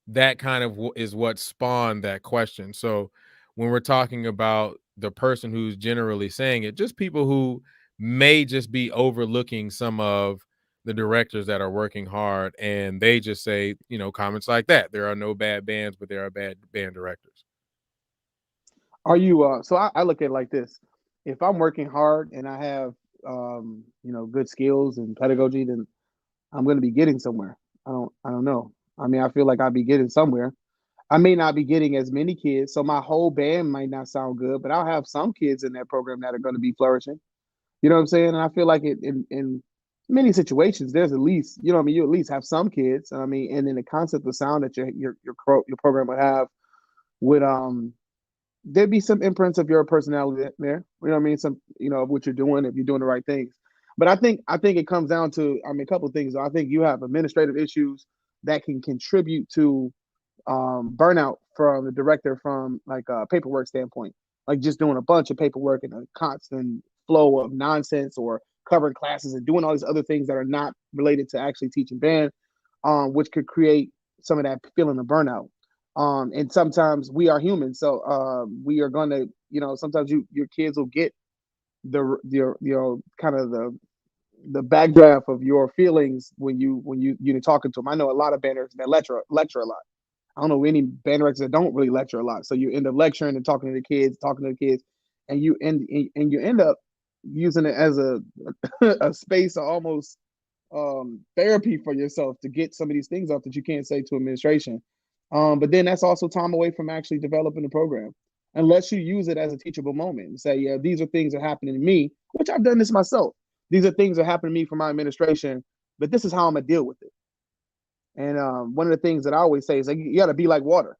that kind of is what spawned that question. So when we're talking about the person who's generally saying it, just people who may just be overlooking some of the directors that are working hard, and they just say, comments like that. There are no bad bands, but there are bad band directors. Are you so I look at it like this. If I'm working hard and I have good skills and pedagogy, then I'm gonna be getting somewhere. I don't know. I mean, I feel like I'll be getting somewhere. I may not be getting as many kids, so my whole band might not sound good, but I'll have some kids in that program that are gonna be flourishing. You know what I'm saying? And I feel like in many situations, there's at least, you know what I mean, you at least have some kids. I mean, and then the concept of sound that your program would have would there'd be some imprints of your personality there. You know what I mean? Some, of what you're doing, if you're doing the right things. But I think it comes down to, I mean, a couple of things. I think you have administrative issues that can contribute to burnout from the director from like a paperwork standpoint, like just doing a bunch of paperwork and a constant flow of nonsense, or covering classes and doing all these other things that are not related to actually teaching band, which could create some of that feeling of burnout. And sometimes we are human, so we are going to, sometimes your kids will get kind of the backdraft of your feelings when you're talking to them. I know a lot of band directors that lecture a lot. I don't know any band directors that don't really lecture a lot. So you end up lecturing and talking to the kids, and you end up using it as a a space of almost therapy for yourself to get some of these things off that you can't say to administration. But then that's also time away from actually developing the program, unless you use it as a teachable moment and say, yeah, these are things that are happening to me, which I've done this myself. These are things that happen to me from my administration, but this is how I'm gonna deal with it. And one of the things that I always say is, like, you got to be like water.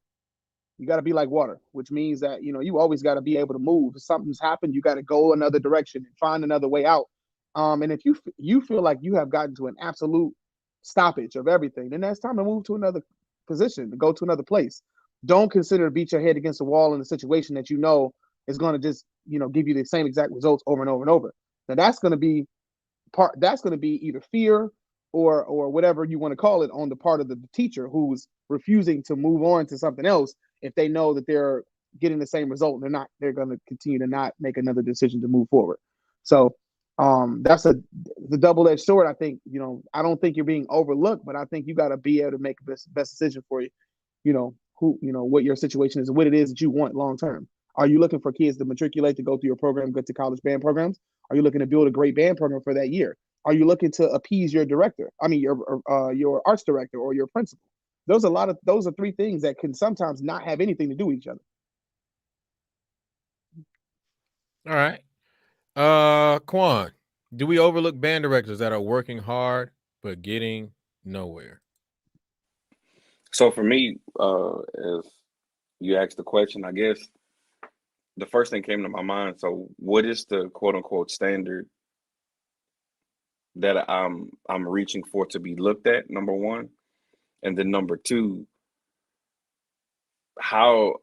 You got to be like water, which means that you always got to be able to move. If something's happened, you got to go another direction and find another way out. And if you feel like you have gotten to an absolute stoppage of everything, then that's time to move to another position, to go to another place. Don't consider to beat your head against the wall in a situation that is going to just give you the same exact results over and over and over. Now that's going to be either fear or whatever you want to call it on the part of the teacher who's refusing to move on to something else if they know that they're getting the same result, and they're going to continue to not make another decision to move forward. So that's the double-edged sword. I think, I don't think you're being overlooked, but I think you got to be able to make the best decision for what your situation is and what it is that you want long term. Are you looking for kids to matriculate, to go through your program, go to college band programs? Are you looking to build a great band program for that year? Are you looking to appease your director? I mean, your arts director or your principal? Those are three things that can sometimes not have anything to do with each other. All right. Quan, do we overlook band directors that are working hard but getting nowhere? So for me, as you asked the question, I guess the first thing came to my mind. So what is the quote unquote standard that I'm reaching for to be looked at? Number one, and then number two, how,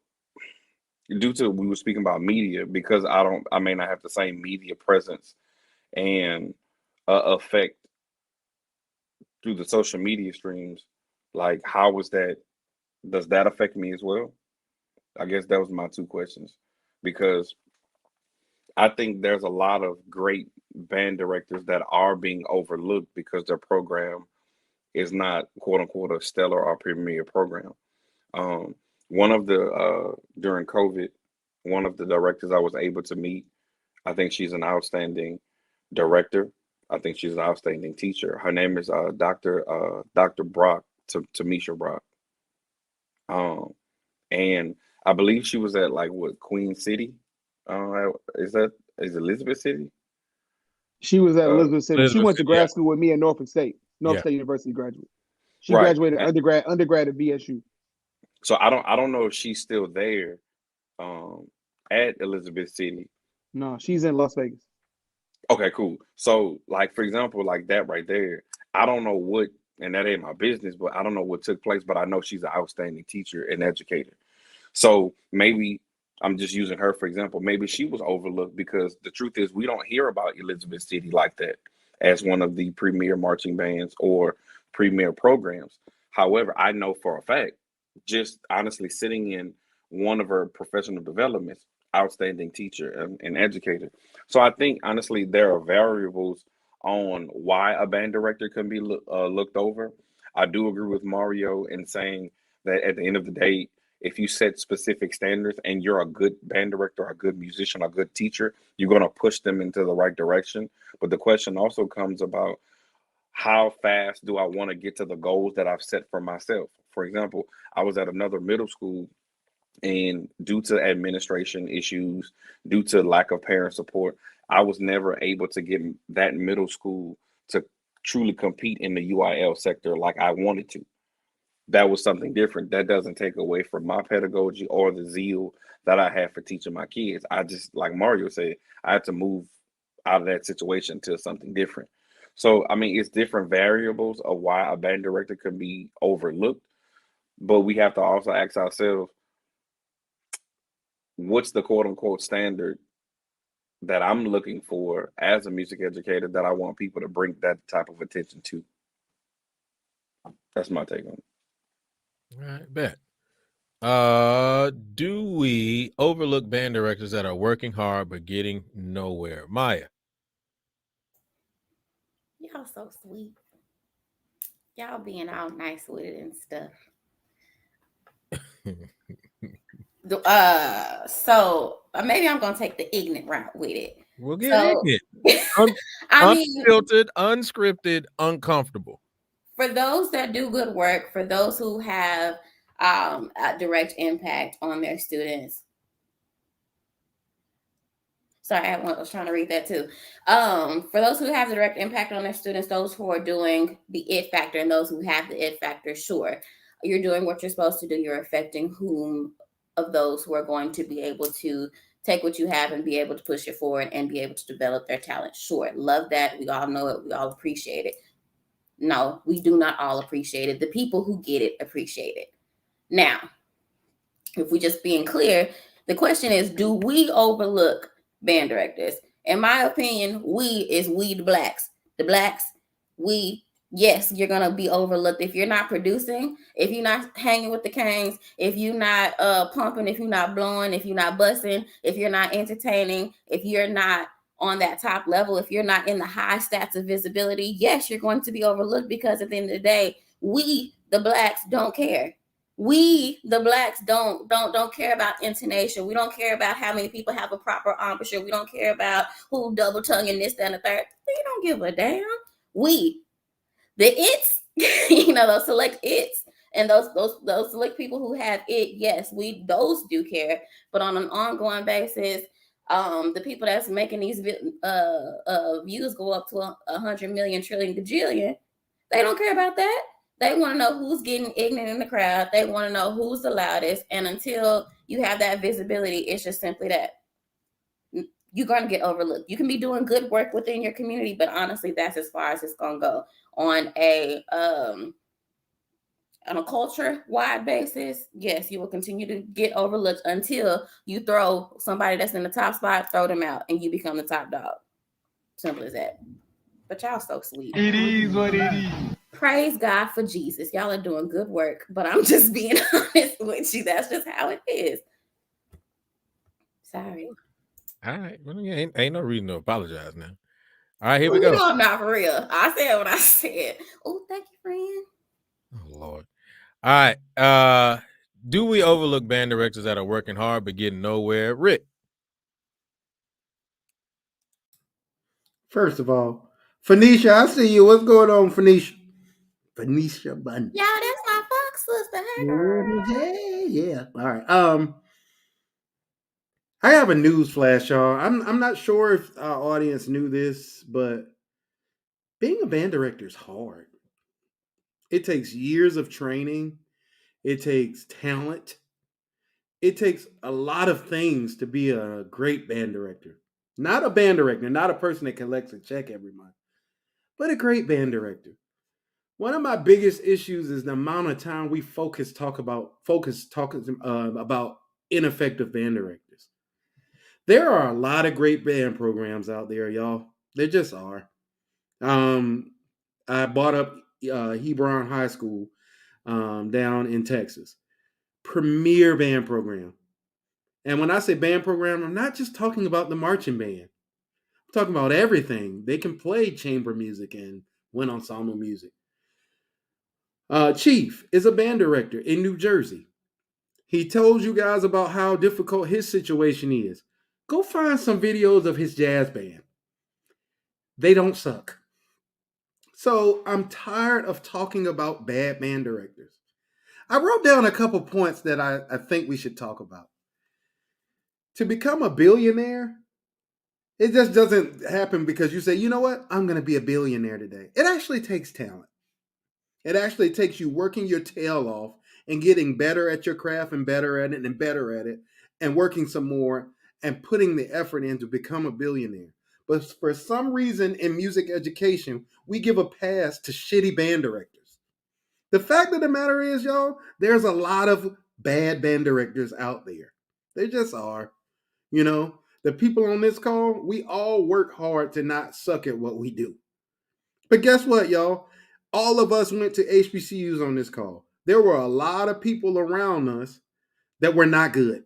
due to we were speaking about media, because I may not have the same media presence and effect through the social media streams. Like, how was that? Does that affect me as well? I guess that was my two questions, because I think there's a lot of great band directors that are being overlooked because their program is not quote unquote a stellar or premier program. Um, one of the during COVID, one of the directors I was able to meet, I think she's an outstanding director. I think she's an outstanding teacher. Her name is Dr. Brock, Tamisha Brock. Um, and I believe she was at like what, Queen City? Is Elizabeth City? She was at Elizabeth City. She went to Yeah. grad school with me at Norfolk State Yeah. University graduate. She Right. graduated undergrad at VSU. So I don't know if she's still there at Elizabeth City. No, she's in Las Vegas. Okay, cool. So, like, for example, like that right there, I don't know what, and that ain't my business, but I don't know what took place, but I know she's an outstanding teacher and educator. So maybe I'm just using her for example. Maybe she was overlooked because the truth is we don't hear about Elizabeth City like that as one of the premier marching bands or premier programs. However, I know for a fact, just honestly sitting in one of her professional developments, outstanding teacher and educator. So I think honestly there are variables on why a band director can be looked over. I do agree with Mario in saying that at the end of the day, if you set specific standards and you're a good band director, a good musician, a good teacher, you're going to push them into the right direction. But the question also comes about how fast do I want to get to the goals that I've set for myself? For example, I was at another middle school, and due to administration issues, due to lack of parent support, I was never able to get that middle school to truly compete in the UIL sector like I wanted to. That was something different. That doesn't take away from my pedagogy or the zeal that I have for teaching my kids. I just, like Mario said, I had to move out of that situation to something different. So, I mean, it's different variables of why a band director could be overlooked, but we have to also ask ourselves, what's the quote unquote standard that I'm looking for as a music educator that I want people to bring that type of attention to? That's my take on it. All right, bet. Do we overlook band directors that are working hard but getting nowhere? Maya. Y'all so sweet. Y'all being all nice with it and stuff. So maybe I'm gonna take the ignorant route with it. We'll get ignorant. I mean, Unfiltered, unscripted, uncomfortable. For those that do good work, for those who have a direct impact on their students. Sorry, I was trying to read that too. For those who have the direct impact on their students, those who are doing the it factor and those who have the it factor, sure, you're doing what you're supposed to do. You're affecting whom of those who are going to be able to take what you have and be able to push it forward and be able to develop their talent. Sure, love that. We all know it. We all appreciate it. No, we do not all appreciate it. The people who get it appreciate it. Now, if we're just being clear, the question is, do we overlook band directors? In my opinion, we the blacks. The blacks, yes, you're gonna be overlooked if you're not producing, if you're not hanging with the Kangs, if you're not pumping, if you're not blowing, if you're not bussing, if you're not entertaining, if you're not on that top level, if you're not in the high stats of visibility, yes, you're going to be overlooked because at the end of the day, we the blacks don't care. We the blacks don't care about intonation. We don't care about how many people have a proper embouchure. We don't care about who double tonguing this, that, and the third. We don't give a damn. We the it's, those select it's and those select people who have it, yes, we those do care. But on an ongoing basis, the people that's making these views go up to 100 million trillion gajillion, they don't care about that. They want to know who's getting ignorant in the crowd. They want to know who's the loudest. And until you have that visibility, it's just simply that you're going to get overlooked. You can be doing good work within your community, but honestly, that's as far as it's going to go. On a culture-wide basis, yes, you will continue to get overlooked until you throw somebody that's in the top spot, throw them out, and you become the top dog. Simple as that. But y'all so sweet. It is what it is. Praise God for Jesus. Y'all are doing good work, but I'm just being honest with you. That's just how it is. Sorry. All right. Well, ain't no reason to apologize now. All right, here we go. I'm not for real. I said what I said. Oh, thank you, friend. Oh, Lord. All right. Do we overlook band directors that are working hard but getting nowhere? Rick. First of all, Phoenicia, I see you. What's going on, Phoenicia? Phoenicia Bunny. Yeah, that's my fox sister. Hey, girl. Yeah. All right. I have a news flash, y'all. I'm not sure if our audience knew this, but being a band director is hard. It takes years of training. It takes talent. It takes a lot of things to be a great band director. Not a band director, not a person that collects a check every month, but a great band director. One of my biggest issues is the amount of time we focus talking about ineffective band directors. There are a lot of great band programs out there, y'all. There just are. Um, I bought up Hebron High School down in Texas. Premier band program. And when I say band program, I'm not just talking about the marching band. I'm talking about everything. They can play chamber music and wind ensemble music. Chief is a band director in New Jersey. He told you guys about how difficult his situation is. Go find some videos of his jazz band. They don't suck. So I'm tired of talking about bad band directors. I wrote down a couple points that I think we should talk about. To become a billionaire, it just doesn't happen because you say, you know what, I'm going to be a billionaire today. It actually takes talent. It actually takes you working your tail off and getting better at your craft and better at it and better at it and working some more and putting the effort in to become a billionaire. But for some reason in music education, we give a pass to shitty band directors. The fact of the matter is, y'all, there's a lot of bad band directors out there. There just are. You know, the people on this call, we all work hard to not suck at what we do. But guess what, y'all? All of us went to HBCUs on this call. There were a lot of people around us that were not good.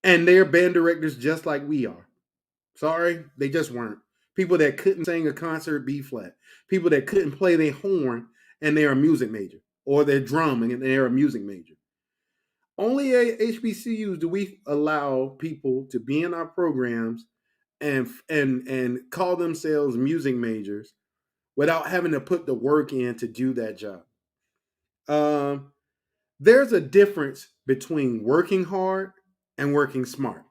And they're band directors just like we are. Sorry, they just weren't. People that couldn't sing a concert B flat. People that couldn't play their horn and they're a music major. Or their drum and they're a music major. Only at HBCUs do we allow people to be in our programs and call themselves music majors without having to put the work in to do that job. There's a difference between working hard and working smart.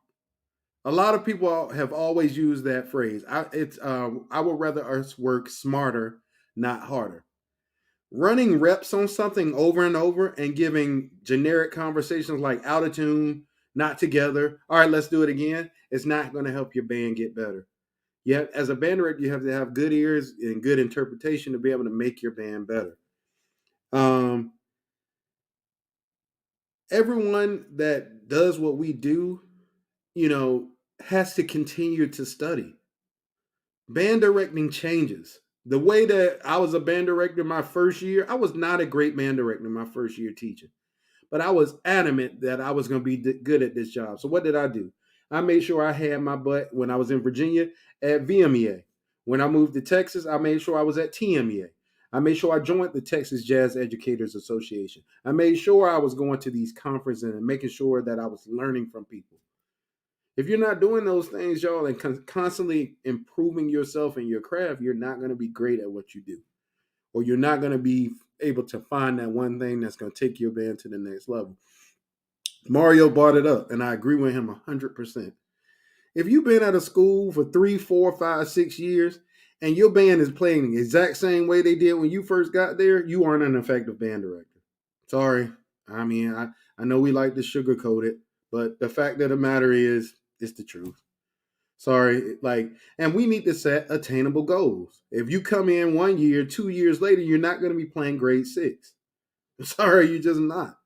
A lot of people have always used that phrase. I would rather us work smarter, not harder. Running reps on something over and over and giving generic conversations like out of tune, not together. All right, let's do it again. It's not going to help your band get better. Yet, as a band director, you have to have good ears and good interpretation to be able to make your band better. Everyone that does what we do, has to continue to study. Band directing changes. The way that I was a band director my first year, I was not a great band director my first year teaching, but I was adamant that I was going to be good at this job. So what did I do? I made sure I had my butt when I was in Virginia at VMEA. When I moved to Texas, I made sure I was at TMEA. I made sure I joined the Texas Jazz Educators Association. I made sure I was going to these conferences and making sure that I was learning from people. If you're not doing those things, y'all, and constantly improving yourself and your craft, you're not going to be great at what you do. Or you're not going to be able to find that one thing that's going to take your band to the next level. Mario brought it up, and I agree with him 100%. If you've been at a school for 3, 4, 5, 6 years, and your band is playing the exact same way they did when you first got there, you aren't an effective band director. Sorry. I mean, I know we like to sugarcoat it, but the fact of the matter is, it's the truth. Sorry, and we need to set attainable goals. If you come in 1 year, 2 years later, you're not going to be playing grade 6. Sorry, you're just not.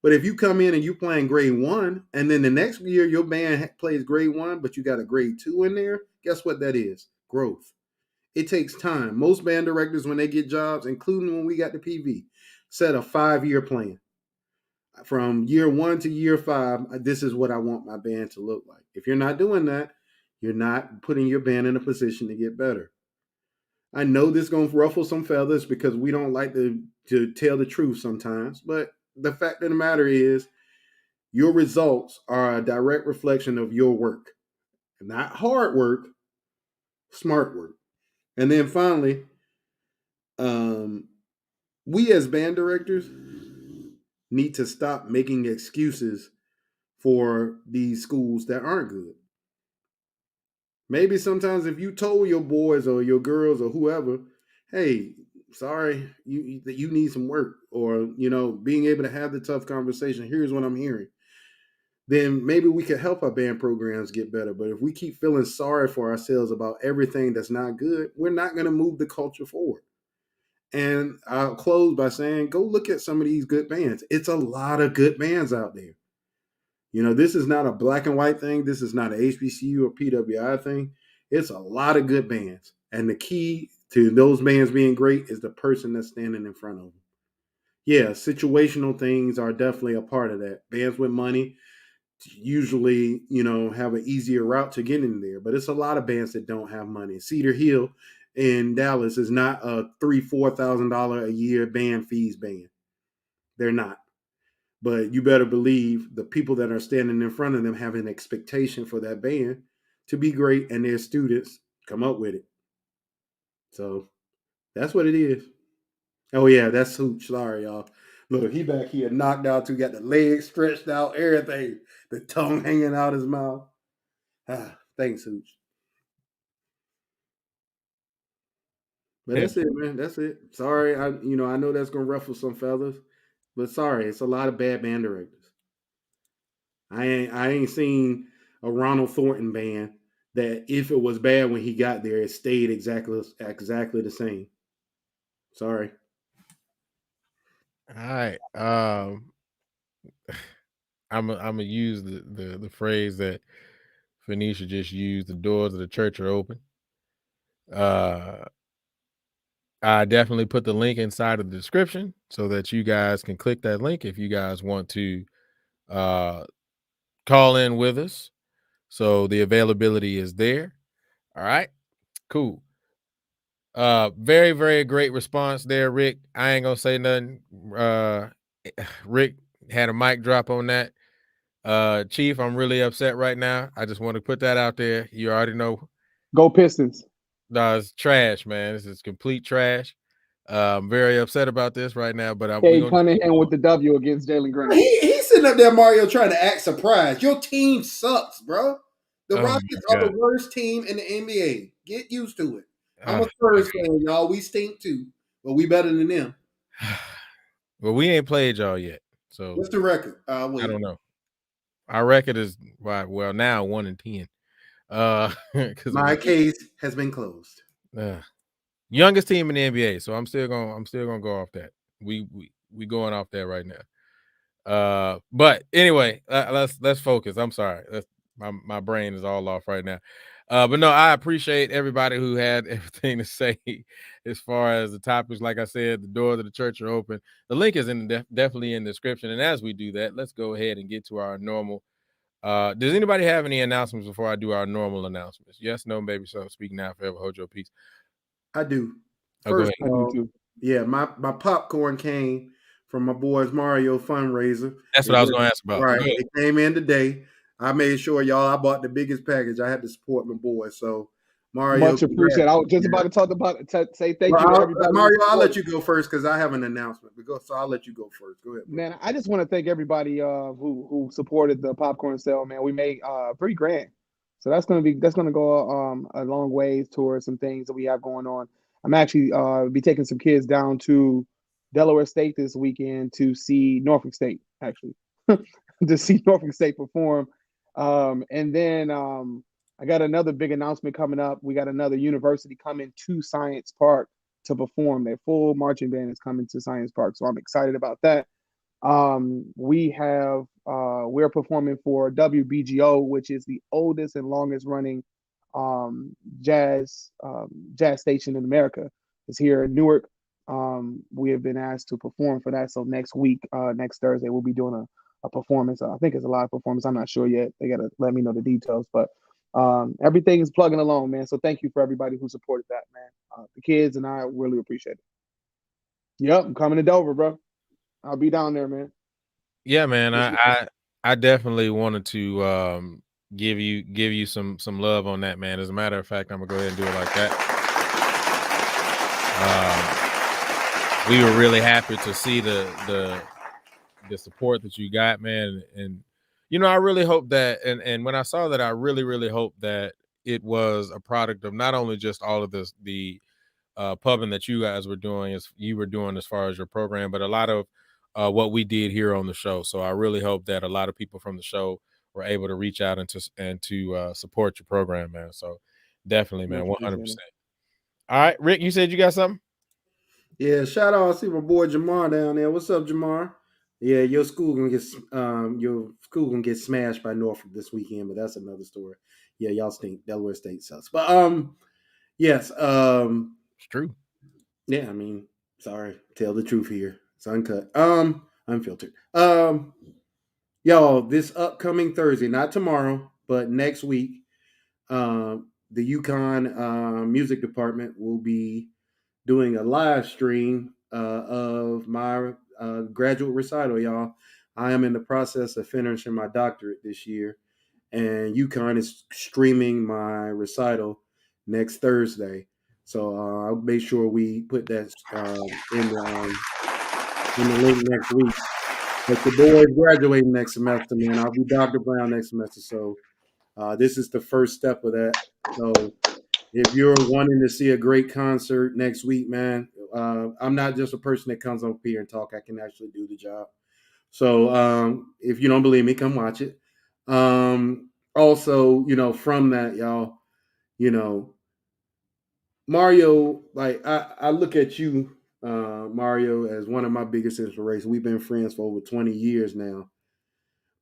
But if you come in and you're playing grade 1, and then the next year your band plays grade 1, but you got a grade 2 in there, guess what that is? Growth. It takes time. Most band directors, when they get jobs, including when we got the PV, set a 5-year plan. From year 1 to year 5, this is what I want my band to look like. If you're not doing that, you're not putting your band in a position to get better. I know this is going to ruffle some feathers because we don't like to tell the truth sometimes, but the fact of the matter is your results are a direct reflection of your work. Not hard work, smart work. And then finally, we as band directors need to stop making excuses for these schools that aren't good. Maybe sometimes if you told your boys or your girls or whoever, hey, sorry, you need some work, or being able to have the tough conversation, here's what I'm hearing, then maybe we could help our band programs get better. But if we keep feeling sorry for ourselves about everything that's not good, we're not going to move the culture forward. And I'll close by saying, go look at some of these good bands. It's a lot of good bands out there. This is not a black and white thing. This is not an HBCU or PWI thing. It's a lot of good bands. And the key to those bands being great is the person that's standing in front of them. Yeah, situational things are definitely a part of that. Bands with money usually, have an easier route to get in there. But it's a lot of bands that don't have money. Cedar Hill in Dallas is not a $3,000-$4,000 a year band fees band. They're not. But you better believe the people that are standing in front of them have an expectation for that band to be great, and their students come up with it. So that's what it is. Oh, yeah, that's Hooch. Sorry, y'all. Look, he back here knocked out too, got the legs stretched out, everything, the tongue hanging out his mouth. Thanks, Hooch. But that's it, man. That's it. Sorry, I know that's gonna ruffle some feathers, but sorry, it's a lot of bad band directors. I ain't seen a Ronald Thornton band that if it was bad when he got there, it stayed exactly the same. Sorry. All right. I'm gonna use the phrase that Phoenicia just used. The doors of the church are open. I definitely put the link inside of the description so that you guys can click that link if you guys want to call in with us. So the availability is there. All right, cool. Very, very great response there, Rick. I ain't gonna say nothing. Rick had a mic drop on that. Chief, I'm really upset right now. I just want to put that out there. You already know. Go Pistons. No, it's trash, man. This is complete trash. I'm very upset about this right now, but Cade Cunningham with the W against Jalen Green. He's sitting up there, Mario, trying to act surprised. Your team sucks, bro. The Rockets are the worst team in the NBA. Get used to it. I'm a Spurs fan, y'all. We stink too, but we better than them. Well, we ain't played y'all yet. So what's the record? I don't know. Our record is now 1-10. My case has been closed. Youngest team in the NBA, so I'm still gonna go off that. We going off that right now. But anyway, let's focus. I'm sorry. My brain is all off right now. But no, I appreciate everybody who had everything to say as far as the topics. Like I said, the doors of the church are open. The link is definitely in the description. And as we do that, let's go ahead and get to our normal. Does anybody have any announcements before I do our normal announcements? Yes, no, maybe so. Speak now, forever hold your peace. I do. First of all, yeah, my popcorn came from my boys Mario fundraiser. That's what I was going to ask about. Right, it came in today. I made sure I bought the biggest package. I had to support my boys. So Mario, much appreciated. I was just about to talk about say thank you to everybody. Mario, I'll let you go first because I have an announcement. So I'll let you go first. Go ahead, man. I just want to thank everybody who supported the popcorn sale. Man, we made $3,000. So that's gonna go a long ways towards some things that we have going on. I'm actually be taking some kids down to Delaware State this weekend to see Norfolk State, actually, to see Norfolk State perform. And then I got another big announcement coming up. We got another university coming to Science Park to perform. Their full marching band is coming to Science Park, so I'm excited about that. We're performing for WBGO, which is the oldest and longest running jazz station in America. It's here in Newark. We have been asked to perform for that. So next week, next Thursday, we'll be doing a performance. I think it's a live performance. I'm not sure yet. They got to let me know the details, but everything is plugging along, man. So thank you for everybody who supported that, man. The kids and I really appreciate it. Yep, I'm coming to Dover, bro. I'll be down there, man. Yeah, man. I definitely wanted to give you some love on that, man. As a matter of fact, I'm gonna go ahead and do it like that. We were really happy to see the support that you got, man, and I really hope that, and when I saw that, I really, really hope that it was a product of not only just all of the pubbing that you guys were doing, as far as your program, but a lot of what we did here on the show. So I really hope that a lot of people from the show were able to reach out and to support your program, man. So definitely, man, Much 100%. appreciated. All right, Rick, you said you got something? Yeah, shout out. I see my boy Jamar down there. What's up, Jamar? Yeah, your school gonna get smashed by Norfolk this weekend, but that's another story. Yeah, y'all stink. Delaware State sucks. But yes, It's true. yeah, I mean, sorry, tell the truth here. It's uncut. Unfiltered. Y'all, this upcoming Thursday, not tomorrow, but next week, the UConn music department will be doing a live stream of my graduate recital, y'all. I am in the process of finishing my doctorate this year, and UConn is streaming my recital next Thursday. So I'll make sure we put that in the link next week. But the boys graduating next semester, man. I'll be Dr. Brown next semester. So this is the first step of that. So if you're wanting to see a great concert next week, man, I'm not just a person that comes up here and talk. I can actually do the job. So if you don't believe me, come watch it. Also, from that, y'all, you know, Mario, like I look at you, Mario, as one of my biggest inspirations. We've been friends for over 20 years now.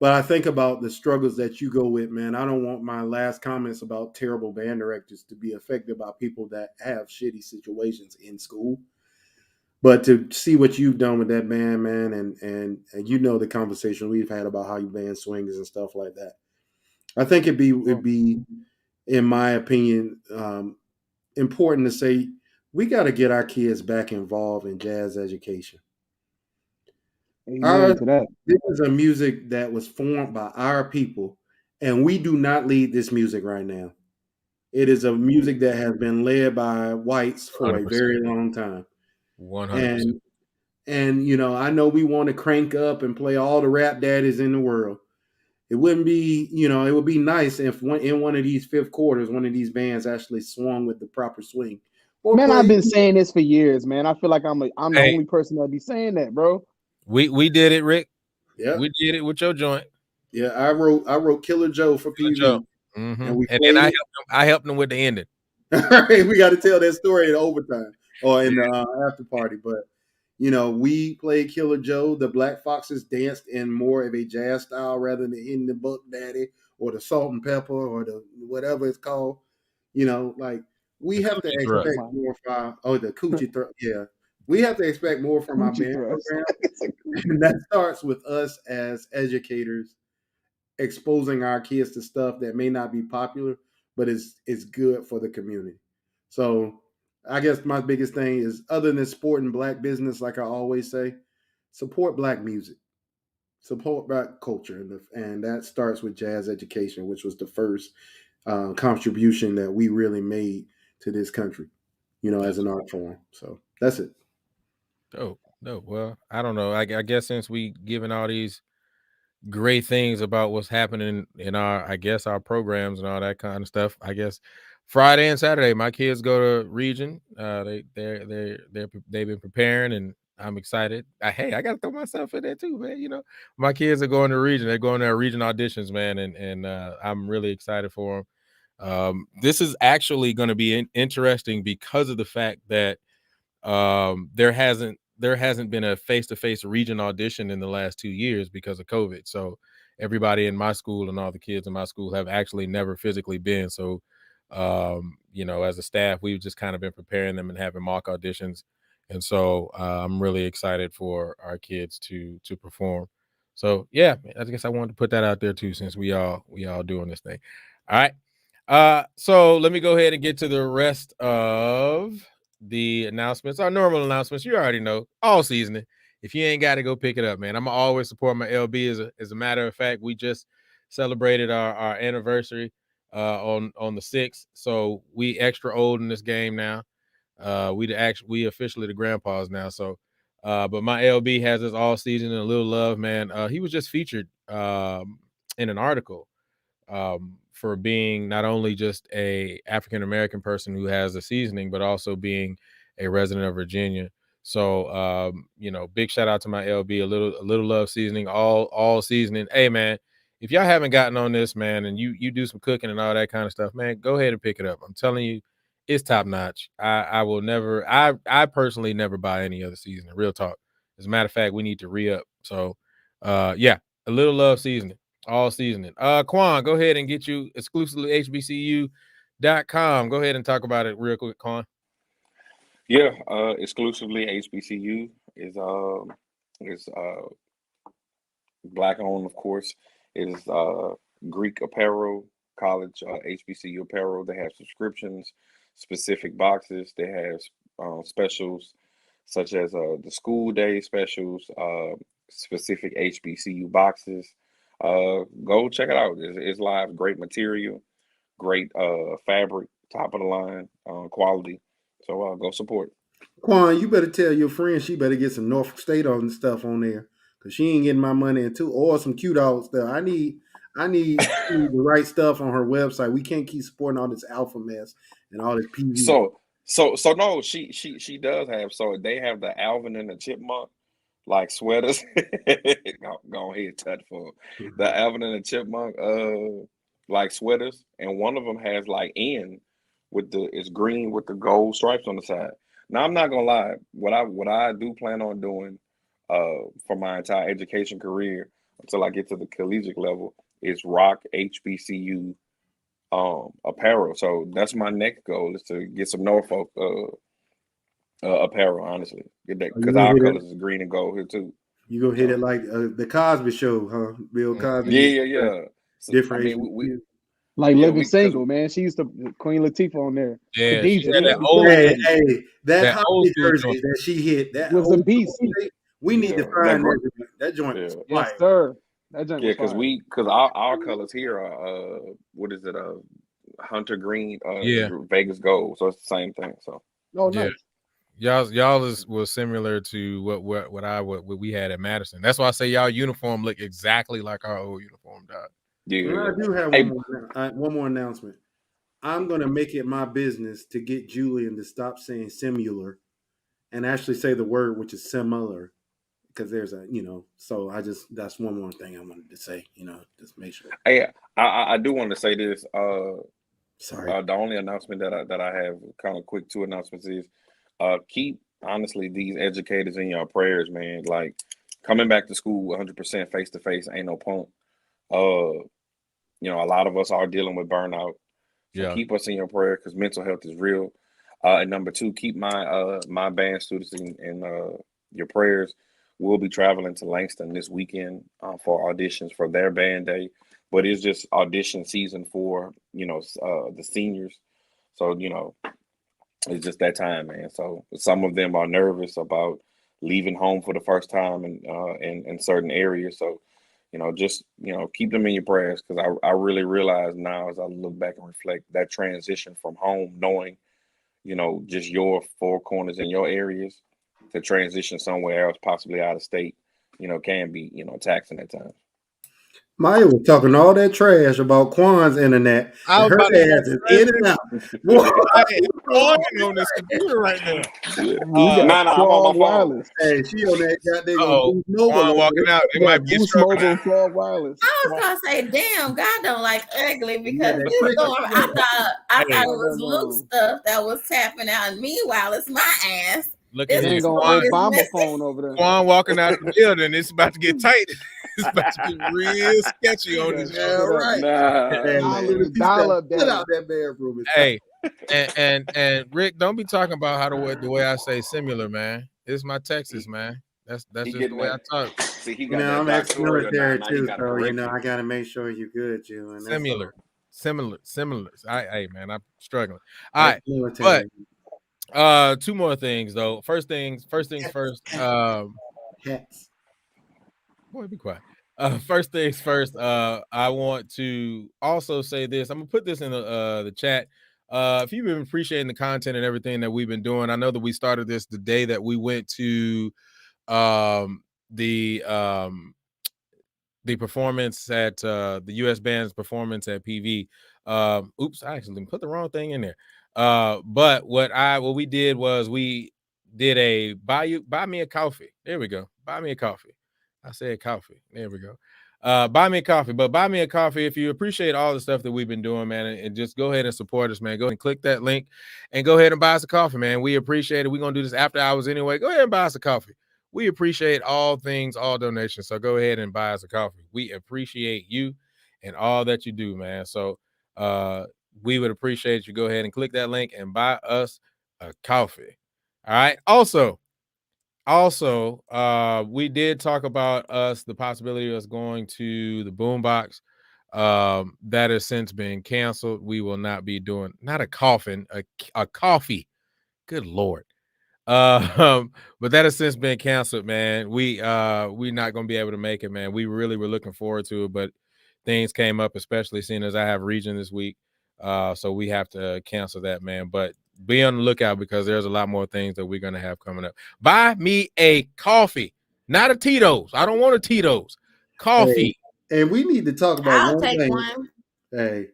But I think about the struggles that you go with, man. I don't want my last comments about terrible band directors to be affected by people that have shitty situations in school. But to see what you've done with that band, man, and the conversation we've had about how you band swings and stuff like that. I think it'd be in my opinion, important to say we got to get our kids back involved in jazz education. Amen to that. This is a music that was formed by our people, and we do not lead this music right now. It is a music that has been led by whites for a 100%. very long time. 100%. And I know we want to crank up and play all the rap daddies in the world. It wouldn't be, it would be nice if in one of these fifth quarters, one of these bands actually swung with the proper swing. Or Man, I've play. been saying this for years, man. I feel like I'm the Hey, only person that be saying that, bro. we did it, Rick. Yeah, We did it with your joint. yeah. I wrote Killer Joe for Killer Joe. PV, and we And then played. I helped him with the ending. We got to tell that story in overtime or in the after party. But we played Killer Joe. The Black Foxes danced in more of a jazz style rather than in the Buck Daddy or the Salt and Pepper or the whatever it's called. Like we The have to Coochie Thrust. expect more from the Coochie Thrust. Yeah, we have to expect more from our Coochie band thrust. program, and that starts with us as educators exposing our kids to stuff that may not be popular, but it's good for the community. So I guess my biggest thing is, other than supporting black business, like I always say, support black music, support black culture, and that starts with jazz education, which was the first contribution that we really made to this country, as an art form. So that's it. Dope. Well, I don't know. I guess since we given all these great things about what's happening in our programs and all that kind of stuff. I guess Friday and Saturday, my kids go to Region. They've been preparing, and I'm excited. I got to throw myself in there too, man. My kids are going to Region. They're going to Region auditions, man, and I'm really excited for them. This is actually going to be interesting because of the fact that there hasn't been a face-to-face Region audition in the last 2 years because of COVID. So everybody in my school and all the kids in my school have actually never physically been. So, as a staff, we've just kind of been preparing them and having mock auditions. And so I'm really excited for our kids to perform. So yeah, I guess I wanted to put that out there too, since we all doing this thing. All right. So let me go ahead and get to the rest of the announcements, our normal announcements. You already know, all seasoning. If you ain't got to go pick it up, man, I'm always support my LB. As a matter of fact, we just celebrated our anniversary on the 6th, so we extra old in this game now. We officially the grandpas now. So, but my LB has us all season and a little love, man. He was just featured in an article for being not only just a African American person who has a seasoning, but also being a resident of Virginia. So big shout out to my LB, a little love seasoning, all seasoning. Hey man, if y'all haven't gotten on this, man, and you do some cooking and all that kind of stuff, man, go ahead and pick it up. I'm telling you, it's top notch. I will never, I personally never buy any other seasoning. Real talk. As a matter of fact, we need to re-up. So a little love seasoning. All seasoning. Quan, go ahead and get you exclusively HBCU.com. Go ahead and talk about it real quick, Quan. Yeah, exclusively HBCU is Black owned, of course. It is Greek apparel, college HBCU apparel. They have subscriptions, specific boxes. They have specials such as the school day specials, specific HBCU boxes. Go check it out. It's live. Great material, great fabric, top of the line quality. So go support. Quan, you better tell your friend she better get some Norfolk State on stuff on there, because she ain't getting my money into, or some cute dog stuff. I need the right stuff on her website. We can't keep supporting all this alpha mess and all this PV. So no, she does have. So they have the Alvin and the Chipmunk like sweaters. go ahead, touch for the Alvin and the Chipmunk like sweaters, and one of them has like it's green with the gold stripes on the side. Now I'm not gonna lie, what I do plan on doing for my entire education career until I get to the collegiate level is rock HBCU apparel. So that's my next goal, is to get some Norfolk apparel, honestly. Get that, because our colors is green and gold here too. You gonna hit it like the Cosby Show, huh? Bill Cosby. Yeah. So, different. we like Living Single, man. She used to Queen Latifah on there. Yeah, that Holiday jersey that she hit, that was a beast. We need to find that joint. Yeah. Yes, sir. That joint was because our colors here are what is it? Hunter green, Vegas gold. So it's the same thing. So nice. Y'all was similar to what we had at Madison. That's why I say y'all uniform look exactly like our old uniform, dog. Yeah. I do have one more announcement. I'm going to make it my business to get Julian to stop saying similar and actually say the word, which is similar, because there's so that's one more thing I wanted to say, just make sure. Hey, I do want to say this. Sorry. The only announcement that I have, kind of quick, 2 announcements, is keep, honestly, these educators in your prayers, man. Like, coming back to school 100% face-to-face ain't no point. A lot of us are dealing with burnout. So keep us in your prayer, because mental health is real. And number 2, keep my band students in your prayers. We'll be traveling to Langston this weekend for auditions for their band day. But it's just audition season for, the seniors. So, it's just that time, man. So some of them are nervous about leaving home for the first time in certain areas. So, keep them in your prayers, because I really realize now, as I look back and reflect, that transition from home, knowing, just your 4 corners in your areas, to transition somewhere else, possibly out of state, can be, taxing at times. Maya was talking all that trash about Quan's internet. I was her about ass is in and out. I'm on this computer right now. I'm on my wireless. Hey, she on that goddamn Boost Mobile walking out. It might be Boost Mobile Frog Wireless. I was gonna say, damn, God don't like ugly, because I thought it was Luke's stuff that was tapping out, and meanwhile, it's my ass. Look at this Obama phone over there. Quan walking out the building. It's about to get tight. It's about to get real sketchy on this show. Right. Dial up Get out that bedroom. Hey, and Rick, don't be talking about the way I say similar, man. It's my Texas, man. That's just the way I talk. See, he got I'm ex-military too, so I gotta make sure you're good, June. Similar. Hey, man, I'm struggling. All right, but 2 more things though. First things first. Hats. Boy, be quiet. First things first. I want to also say this. I'm gonna put this in the chat. If you've been appreciating the content and everything that we've been doing, I know that we started this the day that we went to the the performance at the U.S. band's performance at PV. Oops, I actually put the wrong thing in there. But what we did was we did a buy me a coffee. There we go. Buy me a coffee. I said coffee. There we go. Buy me a coffee, but buy me a coffee if you appreciate all the stuff that we've been doing, man, and just go ahead and support us, man. Go ahead and click that link and go ahead and buy us a coffee, man. We appreciate it. We're gonna do this after hours anyway. Go ahead and buy us a coffee. We appreciate all things, all donations. So go ahead and buy us a coffee. We appreciate you and all that you do, man. So we would appreciate you. Go ahead and click that link and buy us a coffee. All right. Also, we did talk about the possibility of us going to the Boombox. That has since been canceled. We will not be doing not a coffin, a coffee. Good Lord. But that has since been canceled, man. We're not gonna be able to make it, man. We really were looking forward to it, but things came up, especially seeing as I have region this week. So we have to cancel that, man. But be on the lookout because there's a lot more things that we're gonna have coming up. Buy me a coffee, not a Tito's. I don't want a Tito's. Coffee. Hey, and we need to talk about I'll one take thing. one. Hey,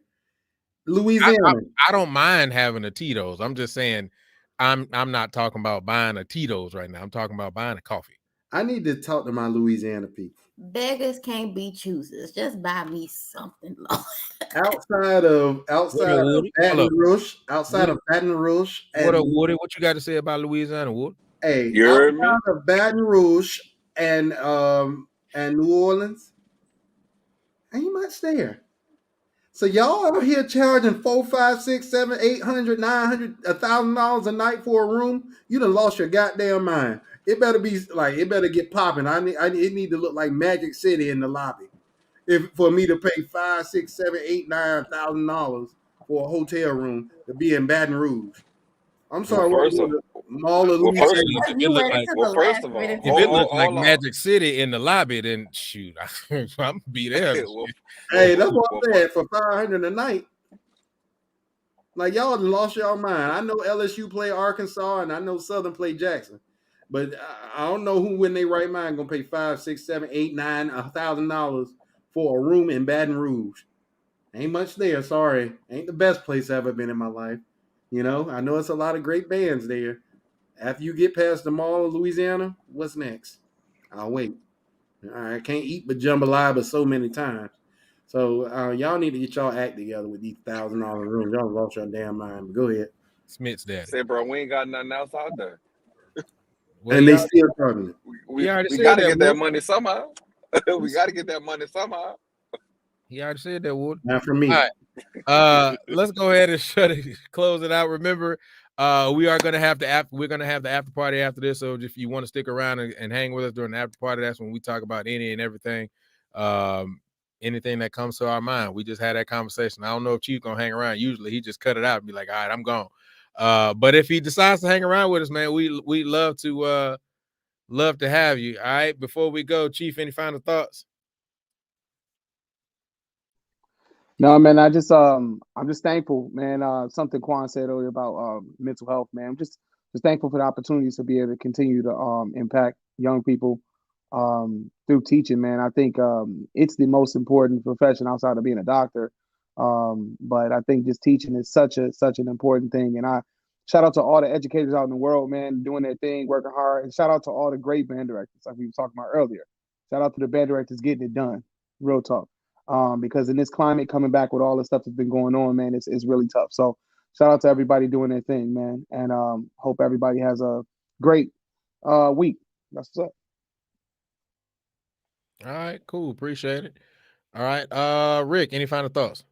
Louisiana. I don't mind having a Tito's. I'm just saying I'm not talking about buying a Tito's right now. I'm talking about buying a coffee. I need to talk to my Louisiana people. Beggars can't be choosers. Just buy me something, Lord. Outside of Baton Rouge, What up, Woody? What you got to say about Louisiana, Woody? Hey, outside of Baton Rouge and New Orleans, ain't much there. So y'all out here charging $400, $500, $600, $700, $800, $900, $1,000 a night for a room? You done lost your goddamn mind. It better be like it better get popping. It need to look like Magic City in the lobby. For me to pay $500, $600, $700, $800, $9,000 for a hotel room to be in Baton Rouge. I'm sorry. First of if it looks like Magic City in the lobby, then shoot, I'm gonna be there. Hey, that's what I said for $500 a night. Like y'all lost y'all mind. I know LSU play Arkansas, and I know Southern play Jackson, but I don't know who in their right mind gonna pay $500, $600, $700, $800, $900, $1,000 for a room in Baton Rouge. Ain't much there. Sorry, ain't the best place I've ever been in my life. You know, I know it's a lot of great bands there. After you get past the Mall of Louisiana, what's next? I'll wait. I can't eat but jambalaya so many times. So y'all need to get y'all act together with these $1,000 rooms. Y'all lost your damn mind. But go ahead. Smith's daddy. Say, bro, we ain't got nothing else out there. Well, and they still struggling. We got to get that money somehow. We got to get that money somehow. He already said that, Wood. Not for me. All right. Let's go ahead and close it out. Remember, we are going to have we're going to have the after party after this. So if you want to stick around and hang with us during the after party, that's when we talk about any and everything. Anything that comes to our mind. We just had that conversation. I don't know if Chief gonna hang around. Usually he just cut it out and be like, all right, I'm gone. But if he decides to hang around with us, man, we love to have you. All right. Before we go, Chief, any final thoughts? No, man, I'm just thankful, man. Something Quan said earlier about mental health, man. I'm just thankful for the opportunities to be able to continue to impact young people through teaching, man. I think it's the most important profession outside of being a doctor. But I think just teaching is such an important thing. And I shout out to all the educators out in the world, man, doing their thing, working hard. And shout out to all the great band directors, like we were talking about earlier. Shout out to the band directors getting it done. Real talk. Because in this climate, coming back with all the stuff that's been going on, man, it's really tough. So shout out to everybody doing their thing, man. And hope everybody has a great week. That's what's up. All right, cool. Appreciate it. All right. Rick, any final thoughts?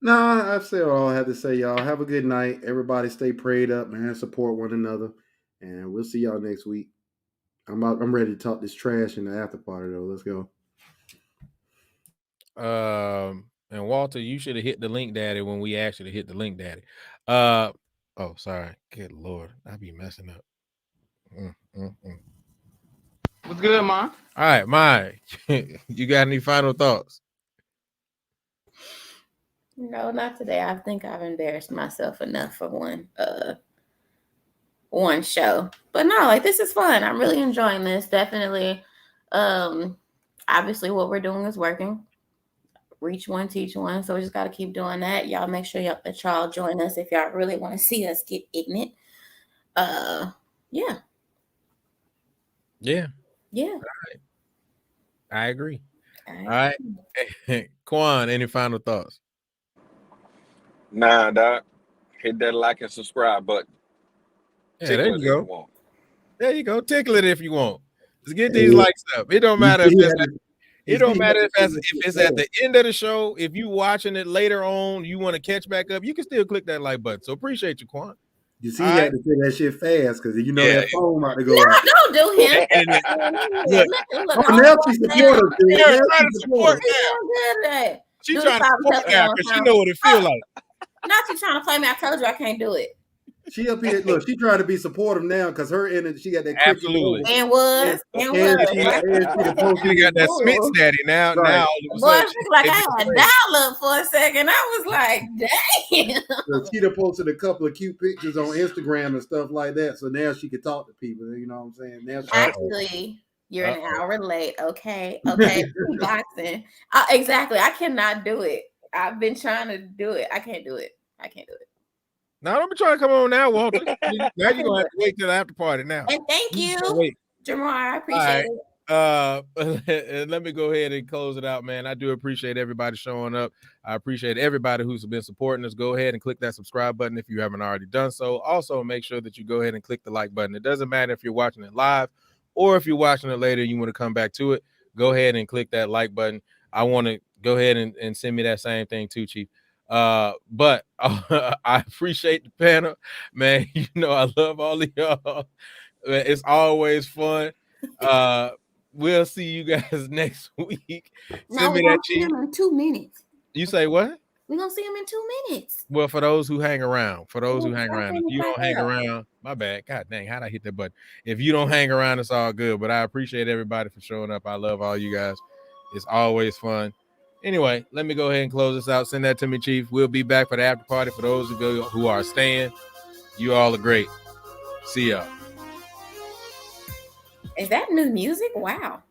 No, I've said all I had to say, y'all. Have a good night. Everybody stay prayed up, man. Support one another. And we'll see y'all next week. I'm ready to talk this trash in the after party, though. Let's go. And Walter, you should have hit the link daddy when we actually hit the link daddy. Oh, sorry. Good Lord. I be messing up. What's good, man? All right, Mike. You got any final thoughts? No, not today. I think I've embarrassed myself enough for one show. But no, like this is fun. I'm really enjoying this. Definitely Obviously what we're doing is working. Reach one, teach one. So we just got to keep doing that. Y'all make sure that y'all join us if y'all really want to see us get ignorant. Yeah. Yeah. Yeah. All right. I agree. All right. Quan, any final thoughts? Nah, dog. Hit that like and subscribe button. Yeah, there you go. Want. There you go. Tickle it if you want. Let's get these likes up. It don't matter if it's at the end of the show. If you watching it later on, you want to catch back up, you can still click that like button. So appreciate you, Quan. You see, he had to say that shit fast because you know that phone about to go. No, don't do him. Now she's supportive. She's trying to support now because she know what it feel like. Not you trying to play me. I told you I can't do it. She up here, look, she trying to be supportive now because her energy, she got that. Absolutely. And was. She got that Smith's daddy now. Right. Now, boy, like I had dial up for a second. I was like, damn. So she done posted a couple of cute pictures on Instagram and stuff like that. So now she can talk to people. You know what I'm saying? Now actually, you're an hour late. Okay. Boxing. Exactly. I cannot do it. I've been trying to do it. I can't do it. Now don't be trying to come on now, Walter. Now you're gonna have to wait till the after party now. And thank you, Jamar. I appreciate it. Let me go ahead and close it out, man. I do appreciate everybody showing up. I appreciate everybody who's been supporting us. Go ahead and click that subscribe button if you haven't already done so. Also, make sure that you go ahead and click the like button. It doesn't matter if you're watching it live or if you're watching it later and you want to come back to it. Go ahead and click that like button. I want to go ahead and send me that same thing too, Chief. But I appreciate the panel, man. You know, I love all of y'all. It's always fun. We'll see you guys next week. No, we're gonna see him in 2 minutes. You say what? We're gonna see him in 2 minutes. Well, for those who hang around, if you don't hang around, my bad. God dang, how'd I hit that button? If you don't hang around, it's all good. But I appreciate everybody for showing up. I love all you guys. It's always fun. Anyway, let me go ahead and close this out. Send that to me, Chief. We'll be back for the after party. For those who are staying, you all are great. See y'all. Is that new music? Wow.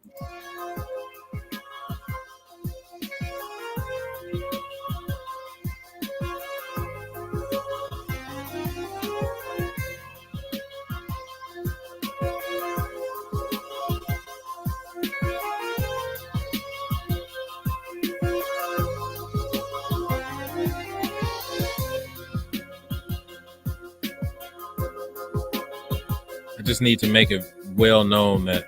I just need to make it well known that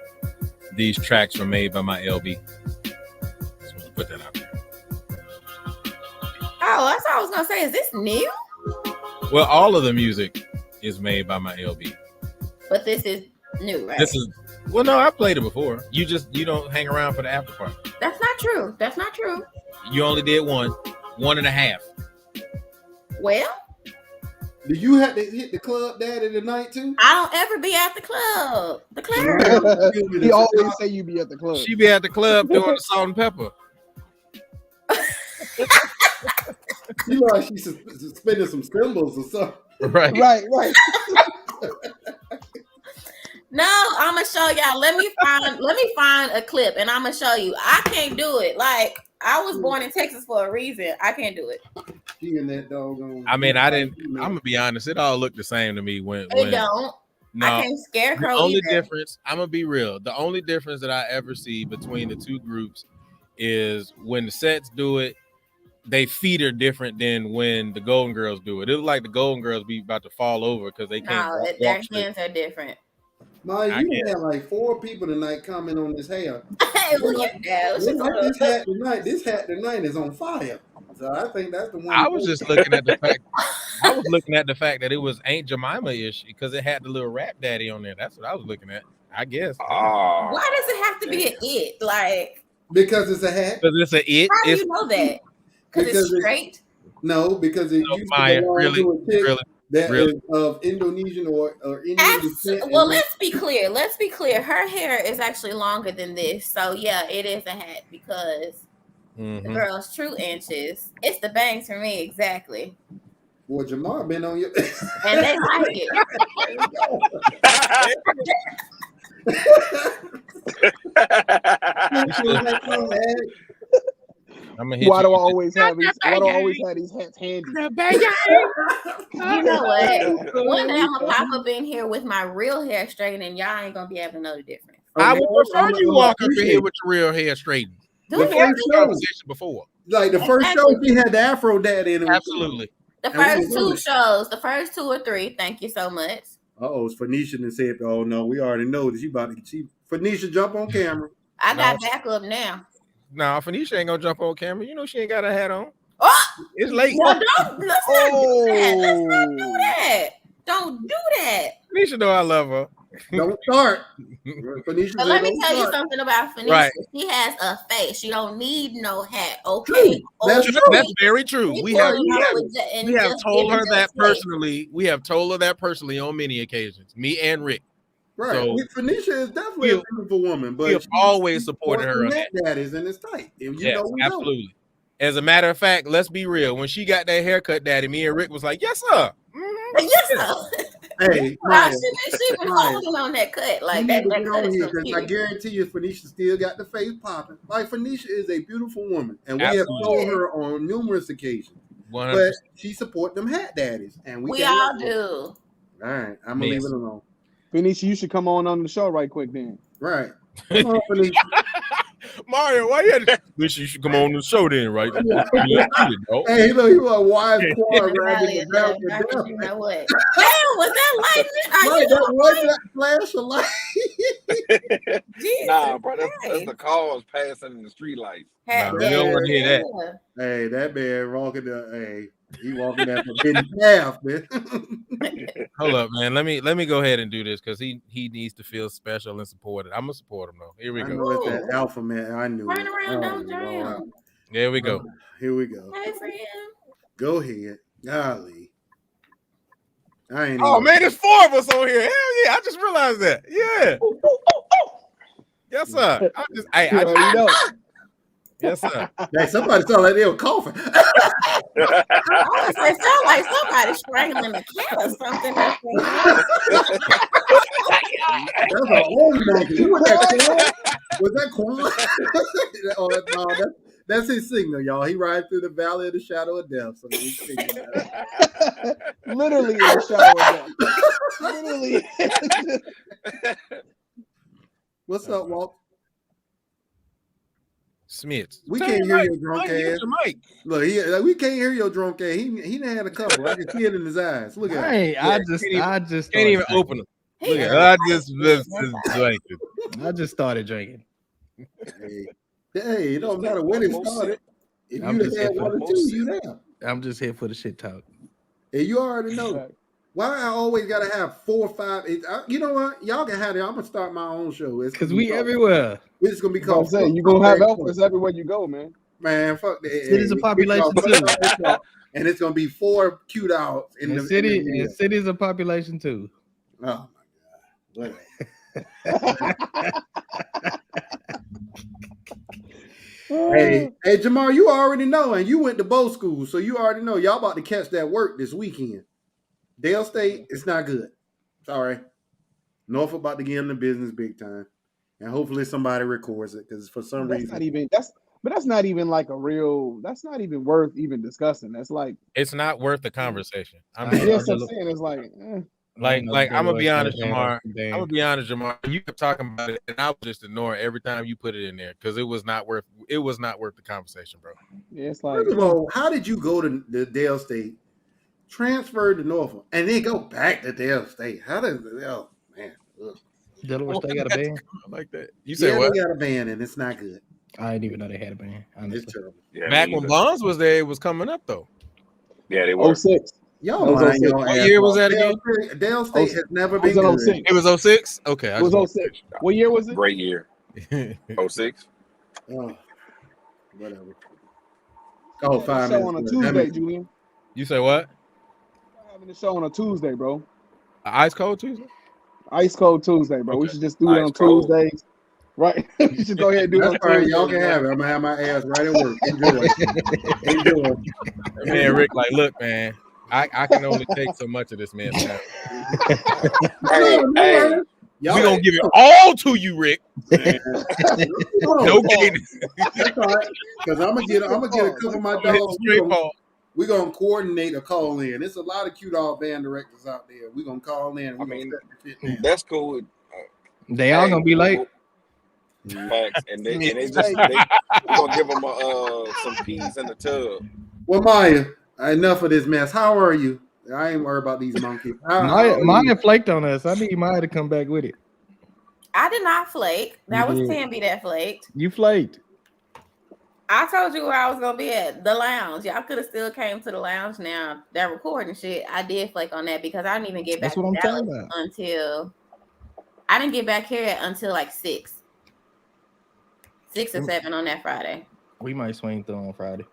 these tracks were made by my LB. Just want to put that out there. Oh, that's all I was gonna say. Is this new? Well, all of the music is made by my LB. But this is new, right? Well, no, I played it before. You don't hang around for the after party. That's not true. You only did one and a half. Well, do you have to hit the club daddy tonight too? I don't ever be at the club. The club. He always say you be at the club. She be at the club doing the salt and pepper. You know, she's suspending some symbols or something. Right. No, I'm gonna show y'all. Let me find a clip, and I'm gonna show you. I can't do it. Like, I was born in Texas for a reason. I can't do it. She in that doggone. I mean, I'm gonna be honest. It all looked the same to me when don't. No, I can't scarecrow. The only difference, I'm gonna be real. The only difference that I ever see between the two groups is when the sets do it, they feet are different than when the Golden Girls do it. It looks like the Golden Girls be about to fall over because they can't. No, their hands are different. Ma, you had like 4 people tonight comment on this hair. Hey, look at that. This hat tonight is on fire. So I think that's the one. I was just looking at the fact. I was looking at the fact that it was Aunt Jemima-ish because it had the little rap daddy on there. That's what I was looking at. I guess. Why does it have to be an it? Like, because it's a hat. Because it's an it. How do you know that? Because it's straight. No, because it used to belong to a chick that is of Indonesian or Indian descent. Well, let's be clear. Her hair is actually longer than this. So yeah, it is a hat because the girl's true inches. It's the bangs for me, exactly. Well, Jamar been on your and they like it. I'm gonna hit Why you. do I always have these? Why do I always have these hats handy? You know what? One day I'm gonna pop up in here with my real hair straightened, and y'all ain't gonna be able to know the difference. I would prefer you walk up in here with your real hair straightened. The first conversation before, like the first show, she had the Afro Daddy in it. Absolutely. The first two shows, the first 2 or 3. Thank you so much. It's Phoenicia and said, "Oh no, we already know that she about to." Phoenicia, jump on camera. I got backup now. No, Phoenicia ain't gonna jump on camera. You know she ain't got a hat on. Oh, it's late. Well, let's not do that. Don't do that. Phoenicia know I love her. Don't start. Phoenicia, but let me tell you something about Phoenicia. Right. She has a face. She don't need no hat. Okay. That's very true. We have told her that personally. We have told her that personally on many occasions. Me and Rick. Right. So, Phoenicia is definitely a beautiful woman, but we've always supported her on that. Daddies and it's tight. Yes, absolutely. As a matter of fact, let's be real. When she got that haircut, Daddy, me and Rick was like, "Yes, sir." Mm-hmm. Yes, sir. Hey, she been holding on that cut like that. I guarantee you, Phoenicia still got the face popping. Like Phoenicia is a beautiful woman, and we have told her on numerous occasions. 100%. But she support them hat daddies, and we all do. All right, I'm gonna leave it alone. Phoenicia, you should come on the show right quick then. Right. Come on, Phoenicia. Mario, why you had to? You should come on the show then, right? Hey, look, you a wise quad rabbit. You know what? Damn, was that lightning? That was that flash of light. Nah, bro, that's the cars passing in the street lights. You don't want to hear that. Hey, that man walking he walking that forbidden path, man. Hold up, man. Let me go ahead and do this because he needs to feel special and supported. I'm gonna support him though. Here we go. I know it's that alpha man. I knew Turn around, don't drown. There we go. Here we go. Hey, friend. Go ahead. Golly. Man, it's 4 of us on here. Hell yeah! I just realized that. Yeah. Yes, sir. I know. Yes, sir. Hey, somebody sounded like they were coughing. It sounded like somebody strangling a cat or something. That's an old monkey. Was that Quan? No, that's his signal, y'all. He rides through the valley of the shadow of death. So literally in the shadow of death. Literally. What's up, Walt? Smiths. We can't hear your drunk ass. Look, we can't hear your drunk ass. He done had a couple. I can see it in his eyes. Look at it. I just can't even open them. Look at I just started drinking. Hey, it don't matter when it started. If you had 1 or 2, you there. I'm just here for the shit talk. And you already know. Why I always gotta have 4 or 5? You know what? Y'all can have it. I'm gonna start my own show. Because we everywhere. It's gonna be called. You're gonna have Elvis everywhere you go, man. Man, fuck that. City's a population too. And it's gonna be 4 cute outs in the city. And city's a population too. Oh my God. Hey, Jamar, you already know, and you went to both schools, so you already know y'all about to catch that work this weekend. Dale State, it's not good. Sorry. Norfolk about to get in the business big time. And hopefully somebody records it because for some reason. That's not even like a real, that's not even worth even discussing. That's like. It's not worth the conversation. I'm saying it's like. I'm gonna be honest, Jamar. You kept talking about it, and I was just ignoring every time you put it in there because it was not worth the conversation, bro. Yeah, it's like. First of all, how did you go to the Dale State, transfer to Norfolk, and then go back to Dale State? How does man? Delaware State got a band like that. You said what? They got a band, and it's not good. I didn't even know they had a band. Honestly. It's terrible. Yeah, back when Bonds was there, it was coming up though. Yeah, they were. 06. Y'all, what year was that again? Dale State has never been good. It was 06? Okay. It was 06. What year was it? Great year. 06? Oh, whatever. Oh, 5 minutes. On a Tuesday, Julian. You say what? We're having the show on a Tuesday, bro. Ice cold Tuesday? Ice cold Tuesday, bro. Okay. We should just do it on Tuesdays. Right. We should go ahead and do it on Tuesday. Y'all can have it. I'm going to have my ass right at work. Enjoy. Man, Rick, like, look, man. I can only take so much of this man's time. Y'all We gonna give it all to you, Rick. No gain. That's all right. Because I'm gonna get a couple of my dogs. We're gonna coordinate a call in. There's a lot of cute dog band directors out there. We're gonna call in. I mean, that's cool. They all gonna be late. Facts, and they we're gonna give them some peas in the tub. Well, Maya, enough of this mess. How are you? I ain't worried about these monkeys. Maya flaked on us. I need Maya to come back with it. I did not flake. That was Tammy that flaked. You flaked. I told you where I was gonna be at the lounge. Y'all could have still came to the lounge. Now that recording shit, I did flake on that because I didn't even get back to Dallas until I didn't get back here until like 6 or 7 on that Friday. We might swing through on Friday.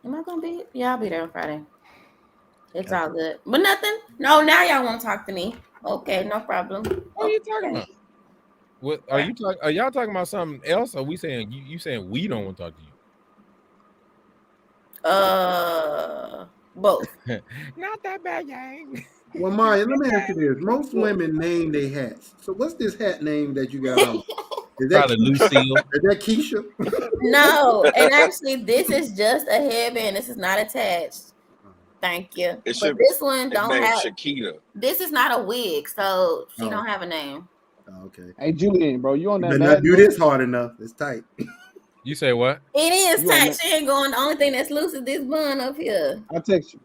Am I gonna be? Yeah, I'll be there on Friday. It's all good. But nothing. No, now y'all want to talk to me. Okay, no problem. What are you talking about? What are you talking? Are y'all talking about something else? Or are we saying you saying we don't want to talk to you? Both. Not that bad, gang. Well, Maya, let me ask you this. Most women name their hats. So what's this hat name that you got on? Is that probably Lucille? Is that Keisha? No, and actually this is just a headband. This is not attached. Thank you. This one don't have Shakita. This is not a wig, so she don't have a name. Oh, okay. Hey Julian, bro, you on that? You better not do this hard enough. It's tight. You say what? It is tight. She ain't going. The only thing that's loose is this bun up here. I'll text you.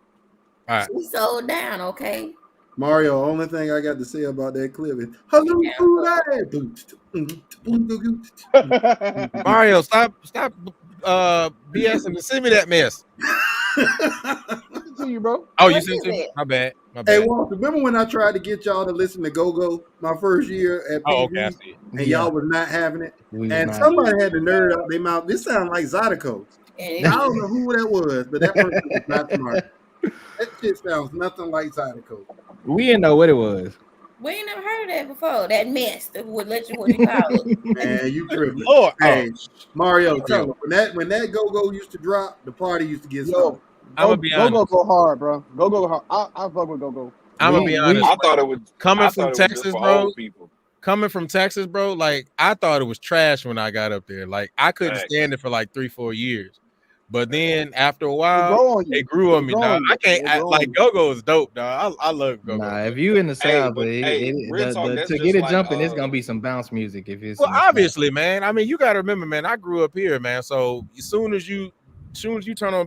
All right. She sold down, okay. Mario, only thing I got to say about that clip is hello. Mario, stop BSing to send me that mess. To you, bro. Oh, you sent it to me? My bad. Hey, Walter, remember when I tried to get y'all to listen to Go-Go my first year at PV? Okay, I see it. And y'all was not having it? And somebody had the nerd out their mouth. This sounds like Zydeco. I don't know who that was, but that person was not smart. That shit sounds nothing like Zydeco. We didn't know what it was. We ain't never heard of that before. That mess that would let you what you call it. Man, you tripping. Lord, hey, Mario, tell them, when that Go-Go used to drop, the party used to get started. I'm gonna be honest. Go hard, bro. Go hard. I fuck with Go. I'm gonna be honest. I thought it was coming from Texas, bro. Coming from Texas, bro. Like I thought it was trash when I got up there. Like I couldn't stand it for like 3-4 years. But then after a while, it grew on me, dog. I can't like Go-Go is dope, dog. I love Go-Go. Nah, if you in the South, to get it jumping, it's gonna be some bounce music. If it's obviously, man. I mean, you gotta remember, man. I grew up here, man. So as soon as you turn on, you just like,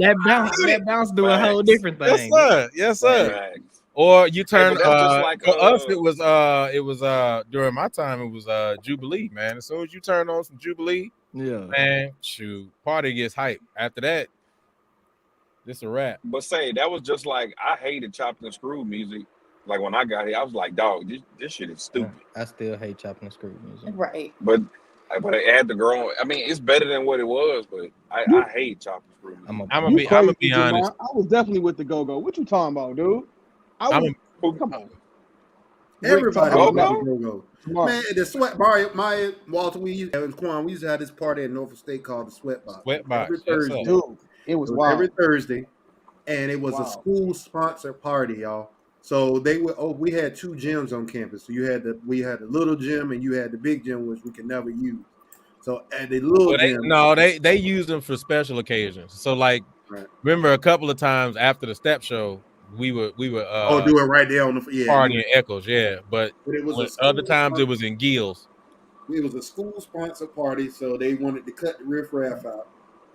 that bounce do a whole different thing. Yes, sir. Or you turn for us, it was during my time, it was Jubilee, man. As soon as you turn on some Jubilee, man, shoot, party gets hype. After that, it's a wrap. But say that was just like I hated chopped and screwed music. Like when I got here, I was like, dog, this shit is stupid. I still hate chopping and screwed music. Right. But it had to grow. I mean, it's better than what it was, but I hate chopping and screwed music. I'm gonna be honest. I was definitely with the Go-Go. What you talking about, dude? Come on. Everybody Go-Go. Man, the sweat Maya, Walter, we used to have this party at Norfolk State called the Sweat Box. Every Thursday. Dude, it was wild. Every Thursday. And it was a school sponsored party, y'all. So we had 2 gyms on campus. So we had the little gym and you had the big gym, which we could never use. So at the little gym, they use them for special occasions. So like remember a couple of times after the step show, we would do it right there on the party in Echoes, but it was other times it was in Gills. It was a school sponsored party, so they wanted to cut the riffraff out.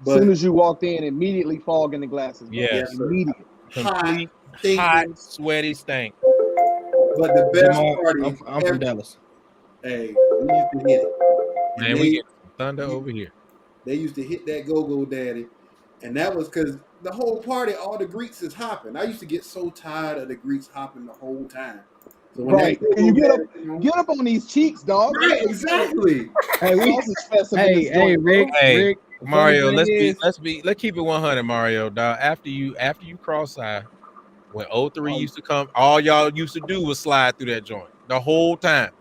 As soon as you walked in, immediately fog in the glasses. Yeah, immediately. Hot, sweaty stink. But the best party. I'm from Dallas. Hey, we used to hit it. Man, we get thunder over here. They used to hit that Go-Go daddy, and that was because the whole party, all the Greeks is hopping. I used to get so tired of the Greeks hopping the whole time. So when you get up on these cheeks, dog. Right, exactly. Hey, Rick, Mario, let's keep it 100, Mario, dog. After you cross-eye, when 03 used to come, all y'all used to do was slide through that joint the whole time.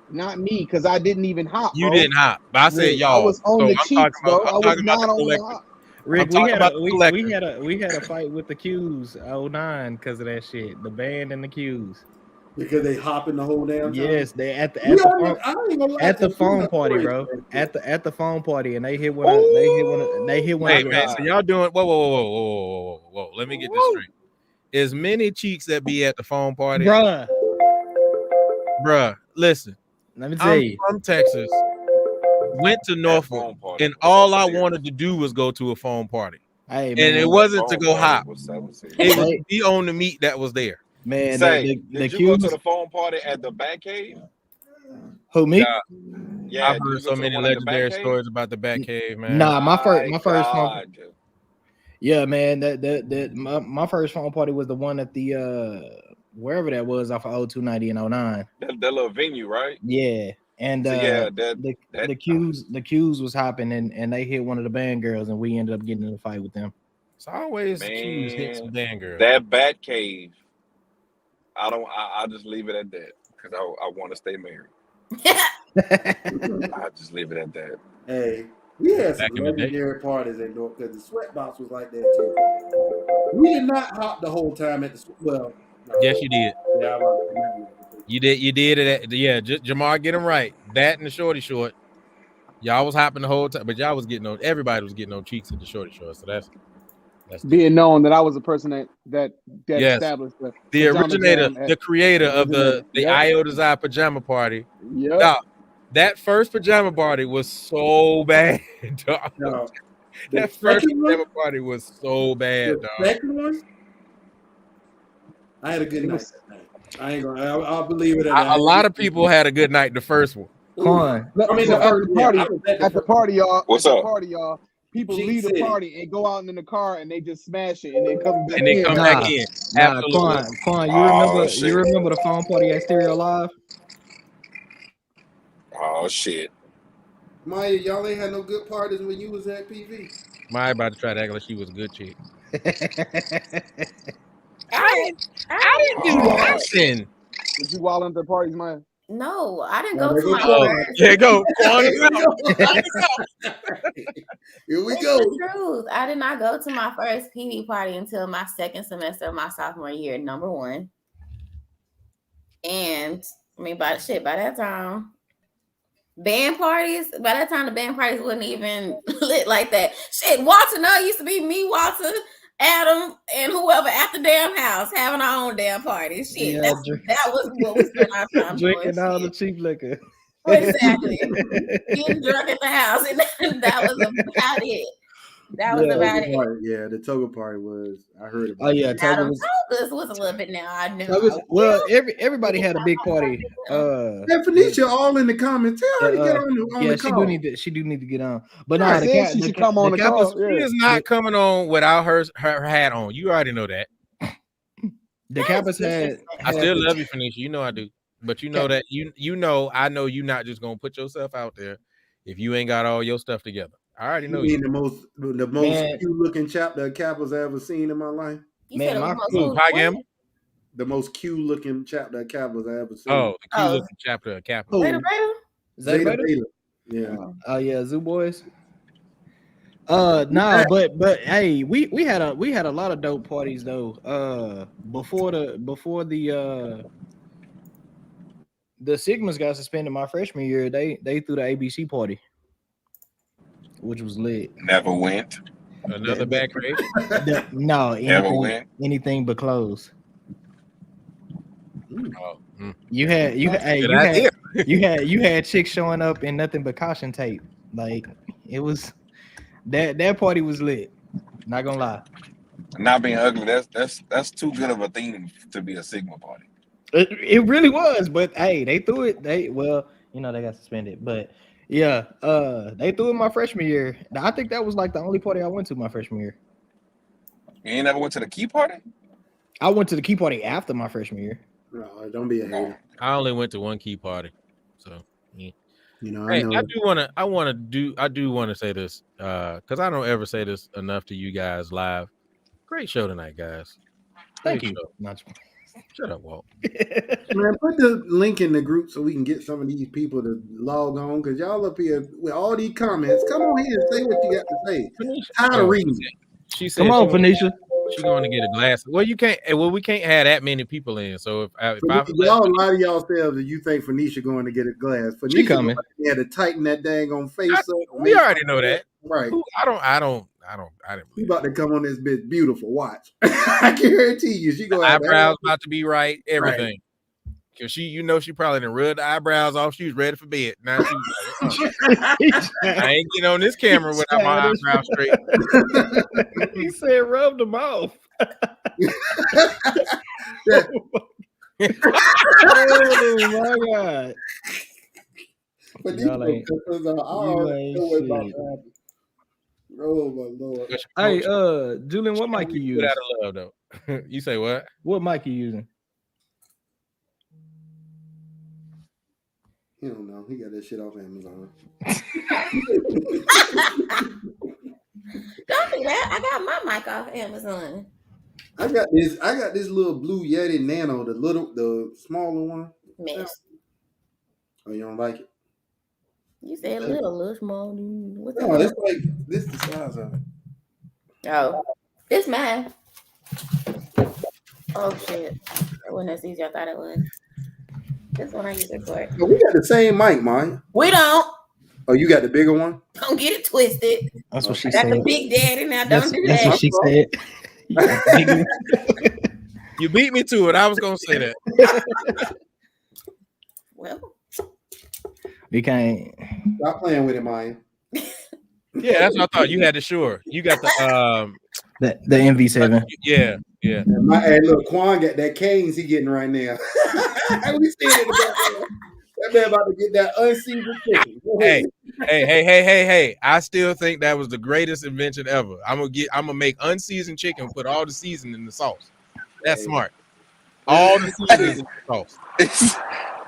Not me, because I didn't even hop. You didn't hop, but I said y'all. I was on the cheeks, bro. I was not on the hop. Rick, we had a fight with the Qs 09 because of that shit. The band and the Qs. Because they hopping the whole damn time. Yes, they at the phone party, bro. At the phone party, and they hit one. They hit one. Hey man, so y'all doing? Whoa! Let me get this straight. As many cheeks that be at the phone party, bruh. Listen, let me tell you, I'm from Texas. Went to Norfolk, and all I wanted to do was go to a phone party. Hey, man, and it wasn't to go hop. It was to be on the meat that was there. Man, did you go to the phone party at the Batcave? Who, me? Yeah, I've heard so many legendary stories about the Batcave, man. Nah, my first phone. Yeah, man, my first phone party was the one at the wherever that was off of 0290 and 09. That little venue, right? Yeah. And so the Qs was hopping and they hit one of the band girls and we ended up getting in a fight with them. It's always Qs hit some band girls. That Batcave, I'll just leave it at that because I want to stay married. I'll just leave it at that. Hey, we had some legendary parties at North because the Sweatbox was like that too. We did not hop the whole time at the Yes, you did. Yeah, You did it. Jamar, get him right. That and the shorty short. Y'all was hopping the whole time, but y'all was getting on. Everybody was getting on cheeks at the shorty short. So that's being known that I was a person that established the originator, the creator of the Iota's Eye pajama party. Yeah. Now, that first pajama party was so bad, dog. No. That first pajama party was so bad, dog. The second one, I had a good night that night. I ain't gonna. I'll believe it. A lot of people had a good night the first one. I mean, at the party, y'all. What's up? Party, y'all. People leave the party and go out in the car and they just smash it and they come back. Back in. Quan, you remember the phone party at Stereo Live? Oh shit. Maya, y'all ain't had no good parties when you was at PV. Maya about to try to act like she was a good chick. I didn't do nothing. Did you wild into parties, Maya? No, I didn't go to my first. Here we go. Here we go. The truth. I did not go to my first PV party until my second semester of my sophomore year, number one. And I mean, by that time, by that time, the band parties wasn't even lit like that. Shit, Walter used to be me, Walter, Adam, and whoever at the damn house having our own damn party. Shit, yeah, that was what we spent our time drinking doing. all the cheap liquor. Exactly. Getting drunk at the house, and that was about it. That was about it. Yeah, the Toga party was. I heard about. Oh yeah, Toga was a little bit now. I know. Well, everybody had a big party. Phoenicia all in the comments. Tell her to get on the call. She do need to get on. But she should come on the call. She is not coming on without her hat on. You already know that. The Kappas had. I still love you, Phoenicia. You know I do. But you know that I know you're not just gonna put yourself out there if you ain't got all your stuff together. I already know you. The most cute looking chapter of Kappas I ever seen in my life. The most cute looking chapter of Kappas I ever seen. Oh, the cute looking chapter of Kappas. Zeta Beta. Yeah. Oh yeah, Zoo Boys. Nah, but hey, we had a lot of dope parties though. Before the Sigmas got suspended my freshman year, they threw the ABC party, which was lit. Never went. Another bad creation? No, anything but clothes. Oh, you had chicks showing up in nothing but caution tape. Like it was that party was lit. Not gonna lie. Not being ugly, that's too good of a theme to be a Sigma party. It really was, but hey, they threw it. They got suspended, but yeah, they threw it my freshman year. I think that was like the only party I went to my freshman year. You ain't never went to the key party? I went to the key party after my freshman year. No, don't be a hater. I only went to one key party, so yeah. I do want to say this because I don't ever say this enough to you guys live. Great show tonight, guys. Thank you. Shut up, Walt. Man, put the link in the group so we can get some of these people to log on because y'all up here with all these comments. Come on here and say what you got to say. Tired of reading. She said, Come on, Phoenicia. She going to get a glass. Well, you can't. Well, we can't have that many people in. So if I y'all lie to yourselves if you think Phoenicia going to get a glass. Phoenicia coming. had to tighten that dang on face up. We already know that, right? I didn't. She about to come on this bitch beautiful. Watch, I guarantee you, she gonna have eyebrows about to be right. Everything. Right. Cause she probably done rubbed the eyebrows off. She was ready for bed. Now she's like, I ain't getting on this camera without my eyebrows straight. He said, rub them off. Oh my God. But these oh my Lord. Hey, Julian, what mic you use? Out of love, though. You say what? What mic you using? He don't know. He got that shit off Amazon. Don't do that. I got my mic off Amazon. I got this little blue Yeti Nano, the smaller one. Miss. Oh, you don't like it? You said little small. What's no, it's like this is the size of it. Oh, this mine. Oh shit! It wasn't as easy as I thought it was. This one I use it for. But we got the same mic, man. We don't. Oh, you got the bigger one? Don't get it twisted. That's what she said. That's the big daddy now. Don't do that. That's what she said. You beat me to it. I was gonna say that. Well, we can't. Stop playing with it, man. Yeah, that's what I thought. You had the Shure. You got the MV7. Yeah. Hey, look, Quan got that canes he getting right now. We see it in the background. That man about to get that unseasoned chicken. Hey. I still think that was the greatest invention ever. I'm gonna make unseasoned chicken, put all the seasoning in the sauce. That's smart. All the seasoning in the sauce.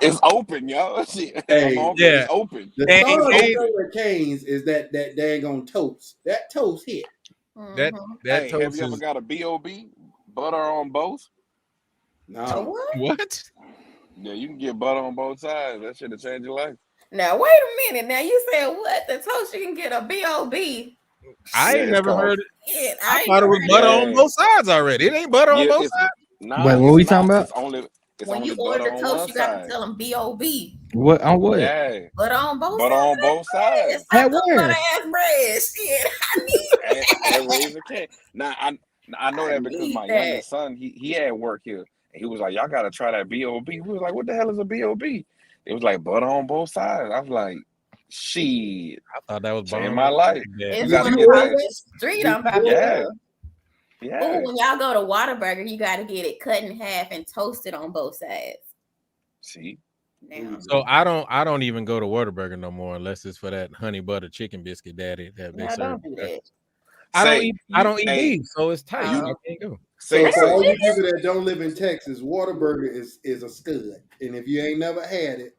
It's open, y'all. Hey, it's open. The thing with canes is that daggone toast. That toast hit. That toast. Have you ever got a B.O.B. butter on both? No. What? Yeah, you can get butter on both sides. That should have changed your life. Now wait a minute. Now you said what? The toast you can get a B.O.B. I ain't never heard it. Yeah, I thought it was butter on both sides already. It ain't butter on both sides. Nah, wait, what we talking about? When you order the toast, you got to tell them B.O.B. What on what? Yeah. Butter on both sides. Butter on both sides. I love butter ass bread. Shit, I need that Razor cane. Now I know that because my youngest son, he had work here. And he was like, y'all got to try that B.O.B. We was like, what the hell is a B.O.B.? It was like butter on both sides. I was like, shit. I thought that was changed my life. It's one across the street. I'm about to Yeah. Ooh, when y'all go to Whataburger, you got to get it cut in half and toasted on both sides. See? Now. So I don't even go to Whataburger no more unless it's for that honey butter chicken biscuit daddy that they serve. Don't do that. I don't eat beef, so it's tight. I can't go. So for all you people that don't live in Texas, Whataburger is a stud. And if you ain't never had it,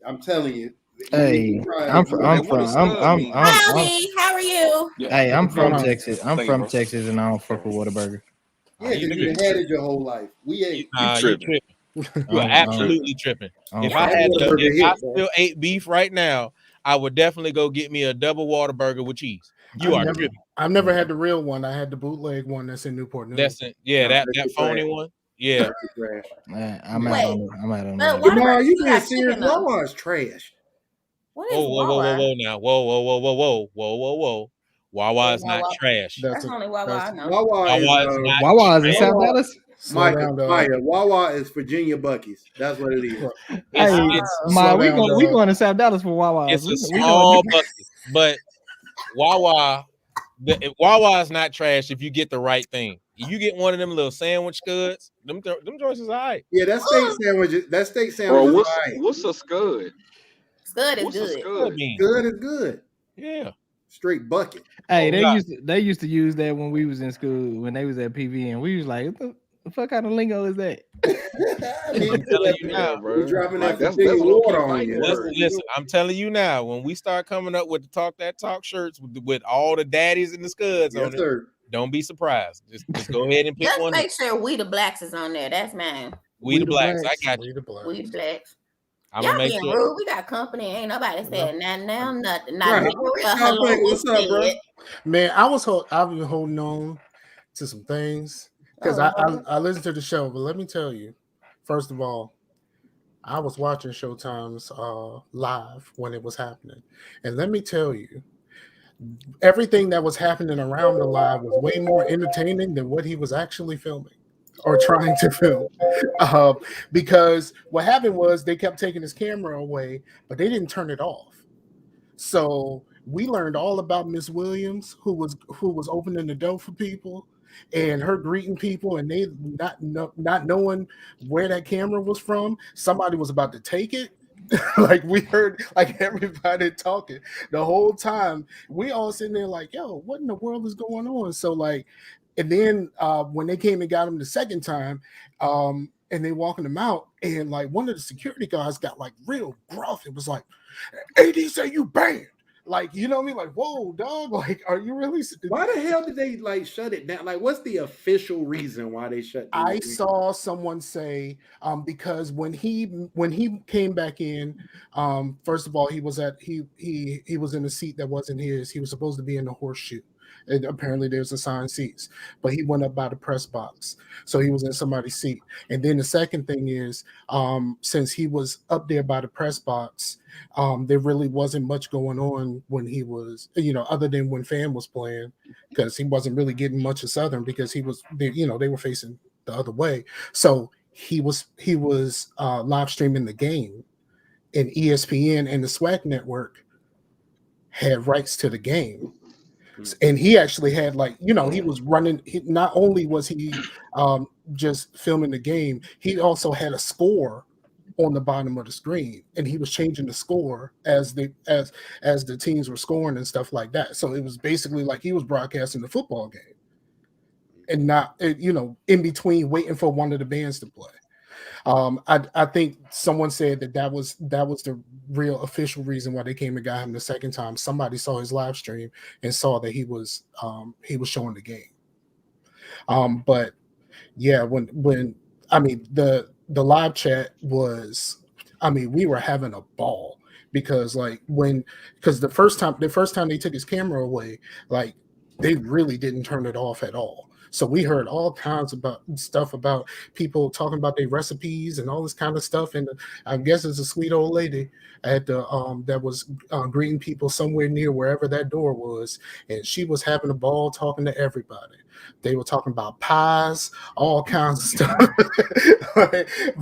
I'm telling you. Hey, I'm from. Howdy, how are you? Hey, I'm from Texas. I'm from Texas, and I don't fuck with Whataburger. Yeah, because you had it your whole life. We ain't. You tripping. You are absolutely tripping. If I still ate beef right now, I would definitely go get me a double Whataburger with cheese. Tripping. I've never had the real one. I had the bootleg one that's in Newport News. That's it. Yeah, that phony one. Yeah. I'm out on that. Tomorrow, you being serious? Wawa's trash. What is Wawa? Whoa. Wawa is not trash. That's only Wawa I know. Wawa is in South Dallas. Maya, Wawa is Virginia Buc-ee's. That's what it is. We going to South Dallas for Wawa. It's a small Buc-ee's, but Wawa is not trash if you get the right thing. You get one of them little sandwich scuds. Them joints is all right. Yeah, that steak sandwich. Bro, what's a scud? Scud is good. Scud is good. Yeah. Straight bucket. Hey, they used to use that when we was in school, when they was at PV, and we was like, what the fuck kind of lingo is that? I'm telling you now, bro. Dropping that water on you. Listen, I'm telling you now, when we start coming up with the talk shirts with all the daddies and the scuds on it, don't be surprised. Just go ahead and pick Just one. make sure We the Blacks is on there. That's mine. We the Blacks. I got We you. the Blacks. We the Blacks. I'm Y'all gonna make being sure. rude. We got company. Ain't nobody said nothing now. Nothing. Not Right. even a real Y'all hello think, was what's up, bro? said. Man, I've been holding on to some things because I listened to the show, but let me tell you, first of all, I was watching Showtime's live when it was happening, and let me tell you, everything that was happening around the live was way more entertaining than what he was actually filming or trying to film. Because what happened was they kept taking his camera away, but they didn't turn it off. So we learned all about Miss Williams, who was opening the door for people, and her greeting people, and they not knowing where that camera was from. Somebody was about to take it. Like we heard like everybody talking the whole time. We all sitting there like, yo, what in the world is going on? So like, and then when they came and got him the second time, and they walking him out, and like one of the security guys got like real gruff. It was like, AD say you banned. Like, you know what I mean? Like, whoa, dog. Like, are you really? Why the hell did they like shut it down? Like, what's the official reason why they shut? I saw someone say because when he came back in, first of all, he was in a seat that wasn't his. He was supposed to be in the horseshoe. And apparently there's assigned seats, but he went up by the press box, so he was in somebody's seat. And then the second thing is, since he was up there by the press box, there really wasn't much going on when he was, other than when Fam was playing, because he wasn't really getting much of Southern because they were facing the other way. So he was live streaming the game, and ESPN and the SWAC network had rights to the game. And he actually had he was running. Not only was he just filming the game, he also had a score on the bottom of the screen, and he was changing the score as the teams were scoring and stuff like that. So it was basically like he was broadcasting the football game, and not in between waiting for one of the bands to play. I think someone said that was the real official reason why they came and got him the second time. Somebody saw his live stream and saw that he was showing the game. But yeah, when I mean the live chat was, we were having a ball because the first time they took his camera away, like they really didn't turn it off at all. So we heard all kinds about stuff about people talking about their recipes and all this kind of stuff. And I guess it's a sweet old lady at the that was greeting people somewhere near wherever that door was, and she was having a ball talking to everybody. They were talking about pies, all kinds of stuff.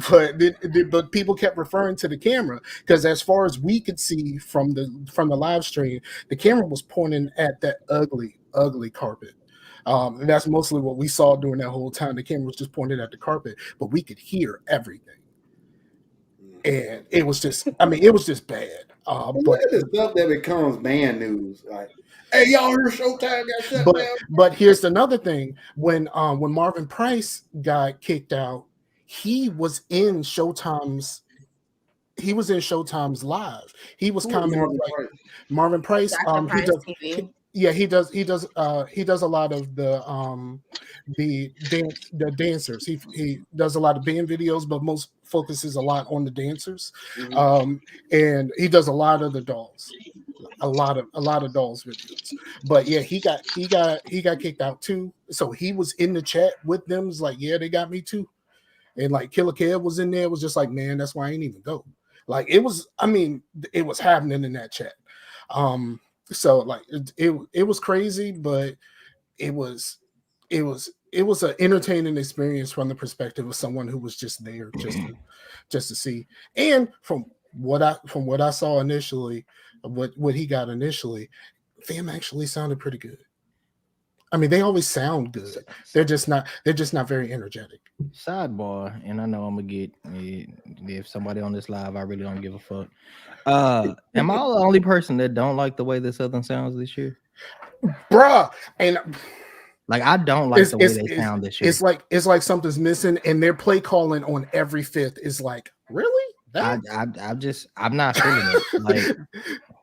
but people kept referring to the camera because, as far as we could see from the live stream, the camera was pointing at that ugly carpet. And that's mostly what we saw during that whole time. The camera was just pointed at the carpet, but we could hear everything. And it was just, it was just bad. But look at the stuff that becomes band news. Like, hey, y'all heard Showtime got shut down? But here's another thing. When Marvin Price got kicked out, he was in Showtime's live. He was commenting Marvin Price. He does a lot of the dancers. He does a lot of band videos, but most focuses a lot on the dancers. And he does a lot of the dolls. A lot of dolls videos. But yeah, he got kicked out too. So he was in the chat with them. It's like, yeah, they got me too. And like Killer Kev was in there. It was just like, man, that's why I ain't even go. Like it was, it was happening in that chat. So like it was crazy, but it was an entertaining experience from the perspective of someone who was just there just to see. And from what I saw initially, what he got initially, Fam actually sounded pretty good. They always sound good. They're just not very energetic. Sidebar, and I know I'm gonna get if somebody on this live, I really don't give a fuck. Am I the only person that don't like the way the Southern sounds this year? Bruh, and like I don't like the way they sound this year. It's like something's missing, and their play calling on every fifth is like, really? I'm not feeling it. Like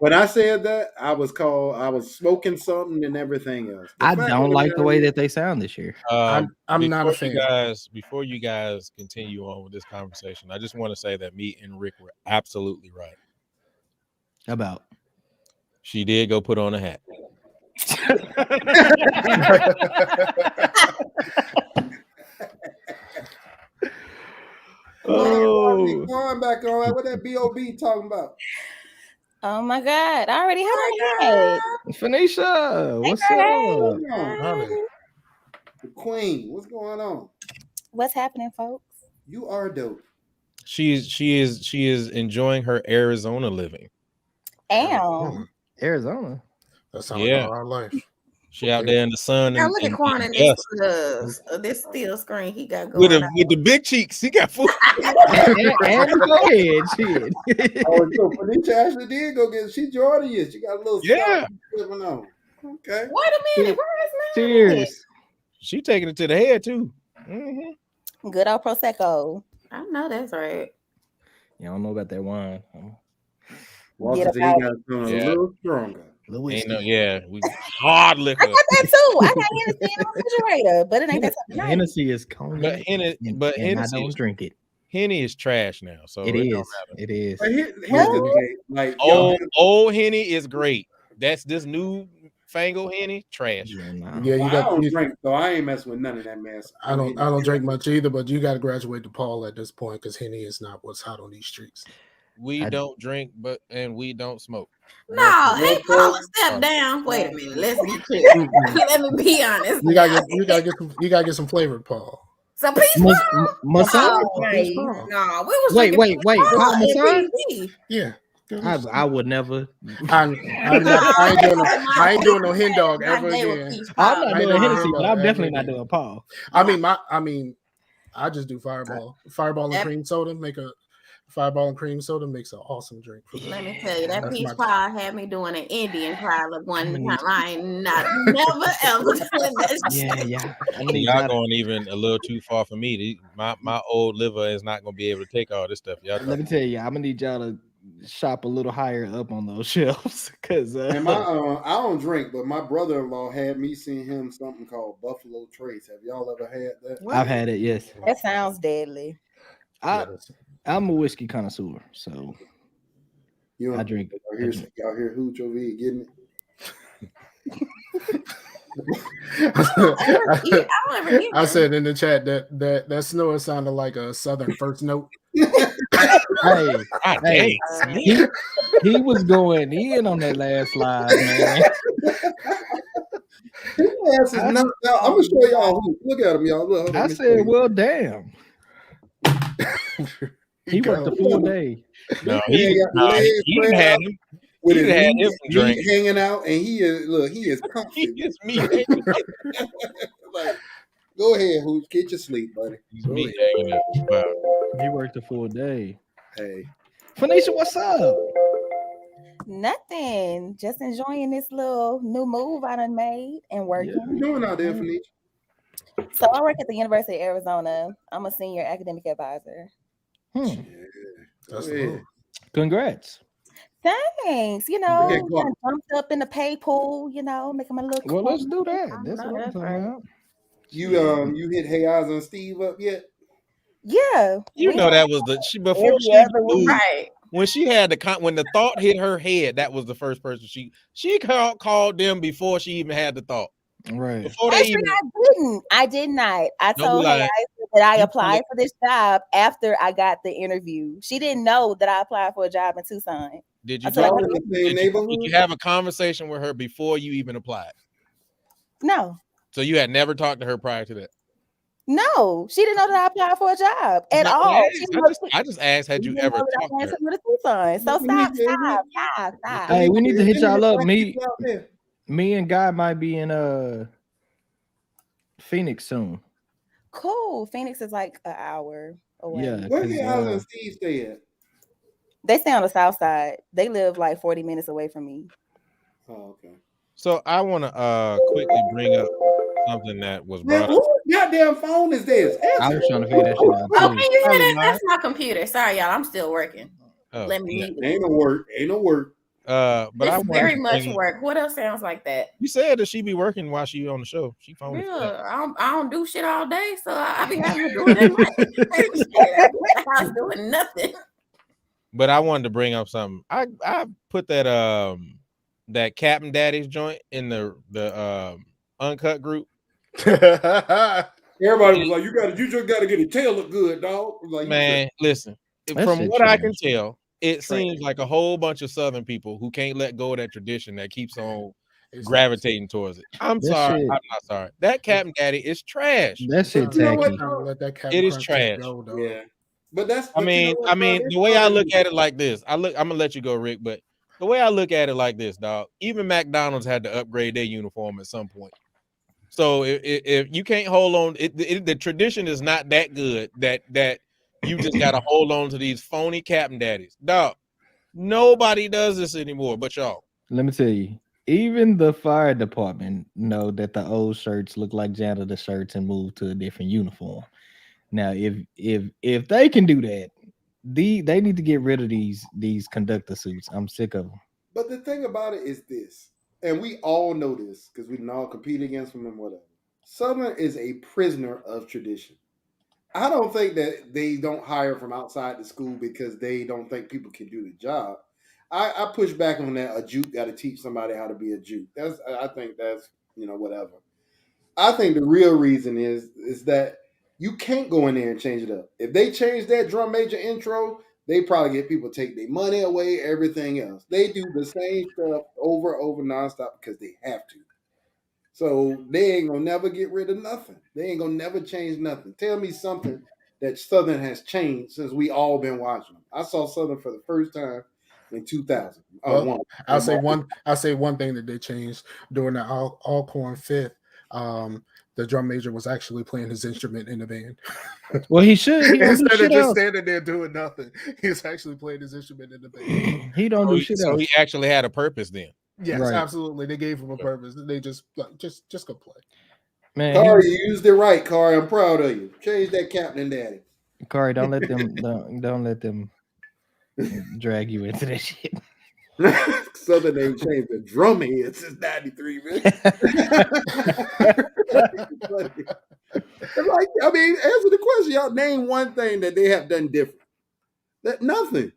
When I said that, I was smoking something and everything else. I don't like the way that they sound this year. I'm not a fan. Before you guys continue on with this conversation, I just want to say that me and Rick were absolutely right. About she did go put on a hat. Oh, going back on what that B.O.B. talking about? Oh my God! I already have a head. Phoenicia, what's up? The Queen, what's going on? What's happening, folks? You are dope. She is enjoying her Arizona living. Arizona. That sounds like our life. She out there in the sun. Now look at Quan in this steel screen he got going with the big cheeks. He got food. and go ahead, shit. Oh, so Phoenicia actually did go get. She joined you. She got a little something on. Okay. Wait a minute. Where is my Cheers. She taking it to the head too. Mm-hmm. Good old Prosecco. I know that's right. You don't know about that wine. Walter said he got something a little stronger. We hard liquor. I got that too. I got Hennessy in the refrigerator, but it ain't that something nice. Hennessy is cognac, but and I don't drink it. Henny is trash now, so it is. It is. Like old Henny is great. That's this new fangled Henny trash. Yeah, I don't drink, so I ain't messing with none of that mess. I don't drink much either, but you got to graduate to Paul at this point because Henny is not what's hot on these streets. We don't drink, and we don't smoke. No, hey, Paul, step down. Wait a minute. Let's be clear. Let me be honest. You gotta get some flavored Paul. So peach Masson? No, we was wait. Paul Masson? Yeah. I would never. I ain't doing no hen dog ever again. I'm not doing Hennessy, but I'm definitely not doing Paul. I just do Fireball. Fireball and cream soda Fireball and cream soda makes an awesome drink. Let me tell you, that peach pie had me doing an Indian pie one time. I ain't never ever doing that. Yeah. Y'all going even a little too far for me. My old liver is not gonna be able to take all this stuff. Let me tell you, I'm gonna need y'all to shop a little higher up on those shelves because I don't drink, but my brother-in-law had me seen him something called Buffalo Trace. Have y'all ever had that? I've had it, yes. That sounds deadly. I'm a whiskey connoisseur, so I drink. Y'all hear Hooch over here getting it? I said in the chat that snore sounded like a Southern first note. Hey, he was going in on that last slide, man. I'm gonna show y'all. Look at him, y'all. Look, I said, well, damn. He worked a full day. No, he had him. With his meat hanging out, and he is comfy. He is meat. Like, go ahead, Hooch, get your sleep, buddy. He's meat hanging out. Wow. He worked a full day. Hey, Phoenicia, what's up? Nothing. Just enjoying this little new move I done made and working. What you doing out there, Phoenicia? So I work at the University of Arizona. I'm a senior academic advisor. Yeah, that's Congrats. Thanks. Kind of jumped up in the pay pool, making my little. Well, let's do that. That's what I'm talking about. You hit Hey Eyes on Steve up yet? Yeah. That was before she right. When she had when the thought hit her head, that was the first person she called them before she even had the thought. Right. I did not. I told her that I applied for this job after I got the interview. She didn't know that I applied for a job in Tucson. Did you have a conversation with her before you even applied? No. So you had never talked to her prior to that? No, she didn't know that I applied for a job at all. I just asked, had you ever talked to her? Tucson. So stop. Hey, we need to hit y'all up. Me and Guy might be in Phoenix soon. Cool. Phoenix is like an hour away. Yeah. Where did Alan and Steve stay at? They stay on the south side. They live like 40 minutes away from me. Oh, okay. So I want to quickly bring up something that was brought up. Whose goddamn phone is this? I was trying to figure that shit out. Oh, can you hear that? That's my computer. Sorry, y'all. I'm still working. Oh, Let me. Ain't no work. But This I is wanted very to much bring. work. What else sounds like that? You said that she be working while she on the show. She phoned it. Yeah, I don't do shit all day, so I be having to do it at night. Shit, I be at the house doing nothing. But I wanted to bring up something. I put that Captain Daddy's joint in the uncut group. Everybody was like, you just gotta get a tail look good, dog. Like, Man, listen. That From shit what I trash. can tell, it Trash. seems like a whole bunch of Southern people who can't let go of that tradition that keeps on It's gravitating towards it. I'm That sorry. shit- I'm not sorry. That Captain Daddy is trash. That shit You know what, tacky. time to let that Captain It is Crunch tape trash. go, dog. Yeah. But that's I but you know mean, what, dog? It's the way I Southern look music. at it like this, I'm gonna let you go, Rick. But the way I look at it like this, dog. Even McDonald's had to upgrade their uniform at some point. So if you can't hold on, the tradition is not that good that you just gotta hold on to these phony Captain Daddies, dog. Nobody does this anymore, but y'all. Let me tell you, even the fire department know that the old shirts look like janitor shirts and move to a different uniform. Now, if they can do that, they need to get rid of these conductor suits. I'm sick of them. But the thing about it is this, and we all know this because we can all compete against them and whatever. Southern is a prisoner of tradition. I don't think that they don't hire from outside the school because they don't think people can do the job. I push back on that. A juke got to teach somebody how to be a juke. I think that's whatever. I think the real reason is that you can't go in there and change it up. If they change that drum major intro, they probably get people to take their money away, everything else. They do the same stuff over and over nonstop because they have to. So they ain't gonna never get rid of nothing. They ain't gonna never change nothing. Tell me something that Southern has changed since we all been watching them. I saw Southern for the first time in 2000. Well, I'll say one thing that they changed during the Alcorn Fifth. The drum major was actually playing his instrument in the band. Well, he should. He don't do Instead of shit just else. standing there doing nothing, he's actually playing his instrument in the band. He don't do shit So else. he actually had a purpose then. Yes, Right. absolutely. They gave him a purpose. They just go play. Man, Corey, you used it right, Corey. I'm proud of you. Change that Captain Daddy. Corey, don't let them don't let them drag you into that shit. Southern ain't changed the drum head since '93, man. Like, I mean, answer the question. Y'all name one thing that they have done different. That nothing.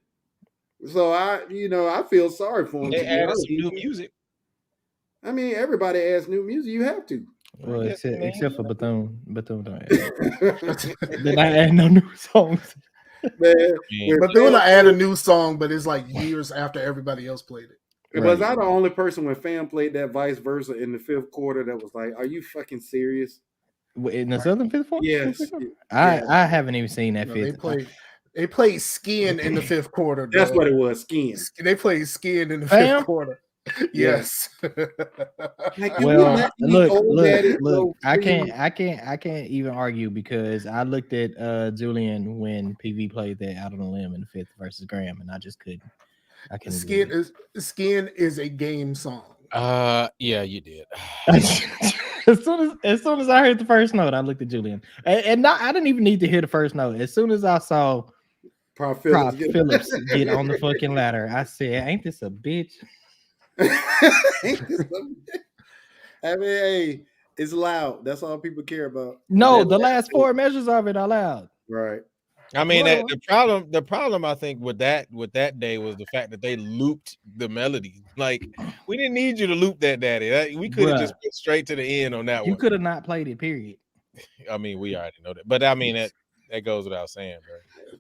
So I feel sorry for them. They added some new music. I mean, everybody adds new music. You have to. Well, except for Bethune. Bethune don't add. Then I add no new songs. Man, But they want to add a new song, but it's like years after everybody else played it. Was I the only person when Fam played that vice versa in the fifth quarter that was like, "Are you fucking serious?" In the Southern Fifth Quarter? Yes. I haven't even seen that fifth. They played Skin in the fifth quarter. That's what it was, Skin. They played Skin in the Fam? fifth quarter. Yes. Well, look. I can't even argue because I looked at Julian when PV played that Out on a Limb in the fifth versus Graham, and I just couldn't. Skin is a game song. Yeah, you did. As soon as I heard the first note, I looked at Julian, and I didn't even need to hear the first note. As soon as I saw Prof Phillips get on the fucking ladder, I said, "Ain't this a bitch?" Ain't this a bitch? I mean, hey, it's loud. That's all people care about. No, the last four measures of it are loud. Right. I mean, the problem I think with that day was the fact that they looped the melody. Like, we didn't need you to loop that, Daddy. We could have just went straight to the end on that one. You could have not played it, period. I mean, we already know that, but I mean that goes without saying,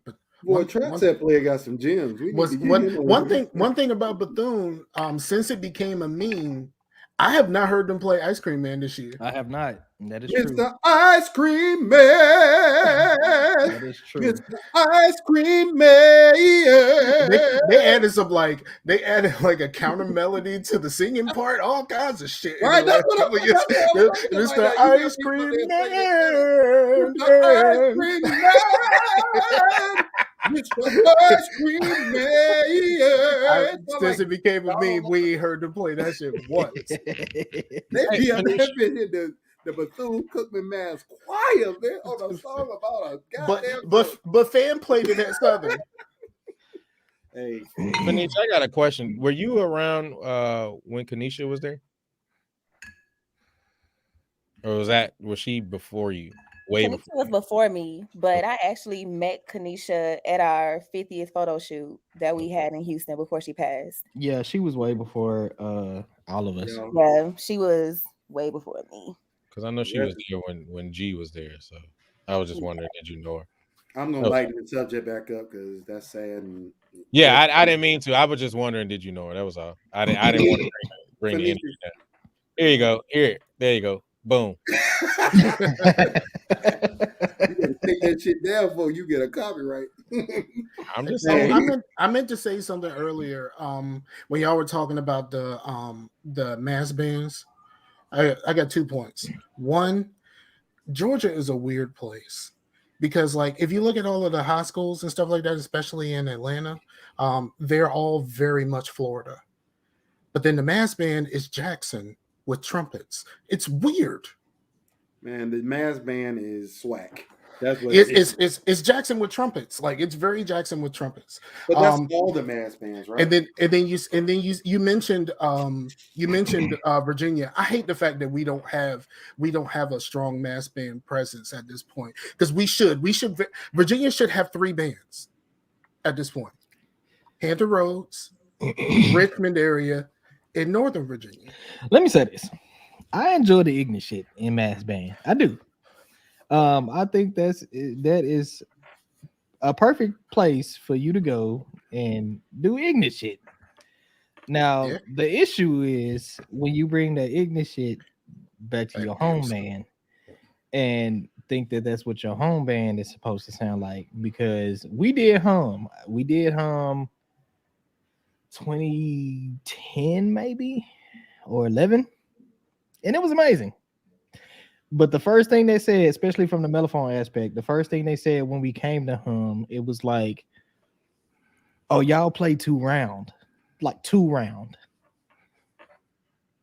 bro. Boy, Trap Set player got some gems. One thing about Bethune, since it became a meme, I have not heard them play Ice Cream Man this year. I have not. That is Mr. true. Ice Cream Man. That is true. Mr. Ice Cream Man. They added a counter melody to the singing part, all kinds of shit. Right, that's what I'm Mr. Ice Cream Man. Mr. Ice Cream Man. Mr. Ice Cream Man. Since it became a meme, we ain't heard them play that shit once. They be up there the Bethune-Cookman Man's choir, man, on a song about a goddamn. But Fan played it at Southern. Hey, Kanisha, I got a question. Were you around when Kanisha was there? Or was she before you? Way Kanisha before was you? before me, but Okay. I actually met Kanisha at our 50th photo shoot that we Okay. had in Houston before she passed. Yeah, she was way before all of us. yo, Yeah, she was way before me. Because I know she was rest- there when G was there. So I was just wondering, did you know her? I'm gonna That was- lighten the subject back up because that's sad. And yeah, I didn't mean to. I was just wondering, did you know her? That was all. I didn't want to bring the energy Phoenicia. down. Here you go. There you go. Boom. You gotta take that shit down before you get a copyright. I'm just So saying. I meant to say something earlier. When y'all were talking about the mass bands, I got 2 points. One, Georgia is a weird place because, like, if you look at all of the high schools and stuff like that, especially in Atlanta, they're all very much Florida. But then the mass band is Jackson with trumpets. It's weird. Man, the mass band is swag. That's what it is. It's Jackson with trumpets. Like, it's very Jackson with trumpets. But that's all the mass bands, right? And then you mentioned Virginia. I hate the fact that we don't have a strong mass band presence at this point, because Virginia should have 3 bands at this point: Hampton Roads, Richmond area, and Northern Virginia. Let me say this. I enjoy the Ignis shit in mass band. I do. I think that is a perfect place for you to go and do Ignis shit. Now, the issue is when you bring that Ignis shit back to your home band and think that that's what your home band is supposed to sound like, because we did hum 2010 maybe or 11, and it was amazing. But the first thing they said, especially from the mellophone aspect, the first thing they said when we came to hum, it was like, "Oh, y'all play 2 round, like 2 round."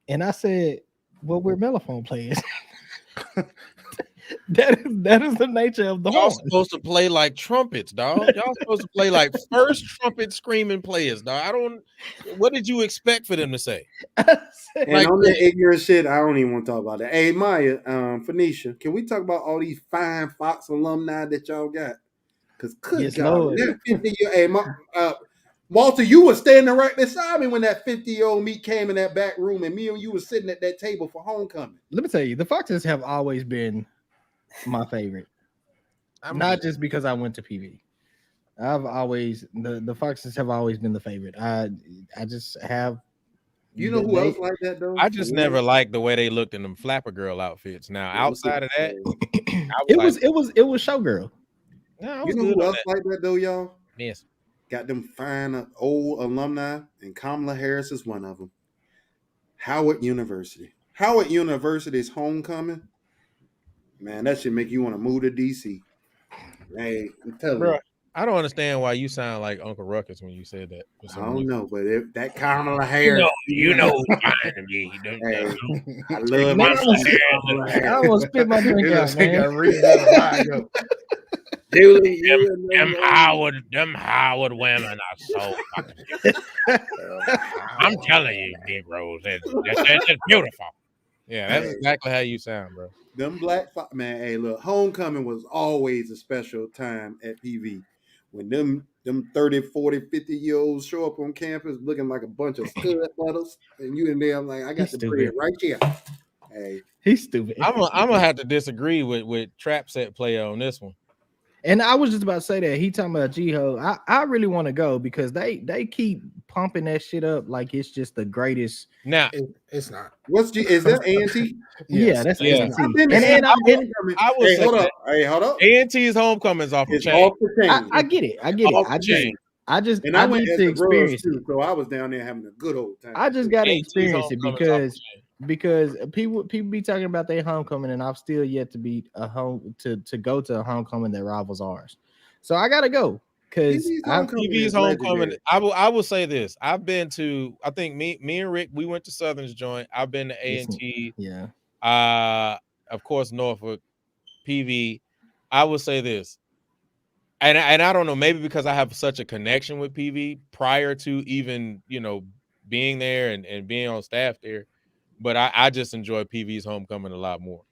And I said, "Well, we're mellophone players." that is the nature of the Y'all horn. supposed to play like trumpets, dog. Y'all supposed to play like first trumpet screaming players, dog. What did you expect for them to say? And Like, on that ignorant shit, I don't even want to talk about that. Hey, Maya, Phoenicia, can we talk about all these fine Fox alumni that y'all got? Because good Yes, God, Lord. that 50-year, hey, Walter, you were standing right beside me when that 50-year-old me came in that back room, and me and you were sitting at that table for homecoming. Let me tell you, the Foxes have always been my favorite. Not just because I went to PV. The Foxes have always been the favorite. I just have. You know who else like that though? I just never liked the way they looked in them flapper girl outfits. Now, outside of that, it was showgirl. No, you know who else like that though, y'all? Yes. Got them fine old alumni, and Kamala Harris is one of them. Howard University. Howard University's homecoming. Man, that should make you want to move to DC. Hey, I'm telling you. I don't understand why you sound like Uncle Ruckus when you said that. I don't know, but that Kamala Harris, you know who's fine to me. Hey, I love Man, Kamala Harris. I almost spit my drink out, man. Julie, them Howard women are so fucking I'm telling you, Negroes, that's just beautiful. Yeah, that's exactly how you sound, bro. Them man, hey, look, homecoming was always a special time at PV. When them 30, 40, 50-year-olds show up on campus looking like a bunch of stud butters, and you in there, I'm like, I got the bread right here. Hey, he's stupid. I'm gonna have to disagree with Trap Set Player on this one. And I was just about to say that he talking about G-Ho. I really want to go because they keep pumping that shit up like it's just the greatest. Now it's not. Is that A&T? Yeah, that's A&T. I will say hold up. Hey, hold up. A&T's homecoming's off the chain. Off the chain. I get it. I just and I went to experience too, so I was down there having a good old time. I just got to experience it because people be talking about their homecoming, and I've still yet to be to go to a homecoming that rivals ours. So I gotta go because PV's homecoming. I will say this: I've been to. I think me and Rick we went to Southern's joint. I've been to A&T. Yeah. Of course Norfolk, PV. I will say this: And I don't know, maybe because I have such a connection with PV prior to even, being there and being on staff there. But I just enjoy PV's homecoming a lot more.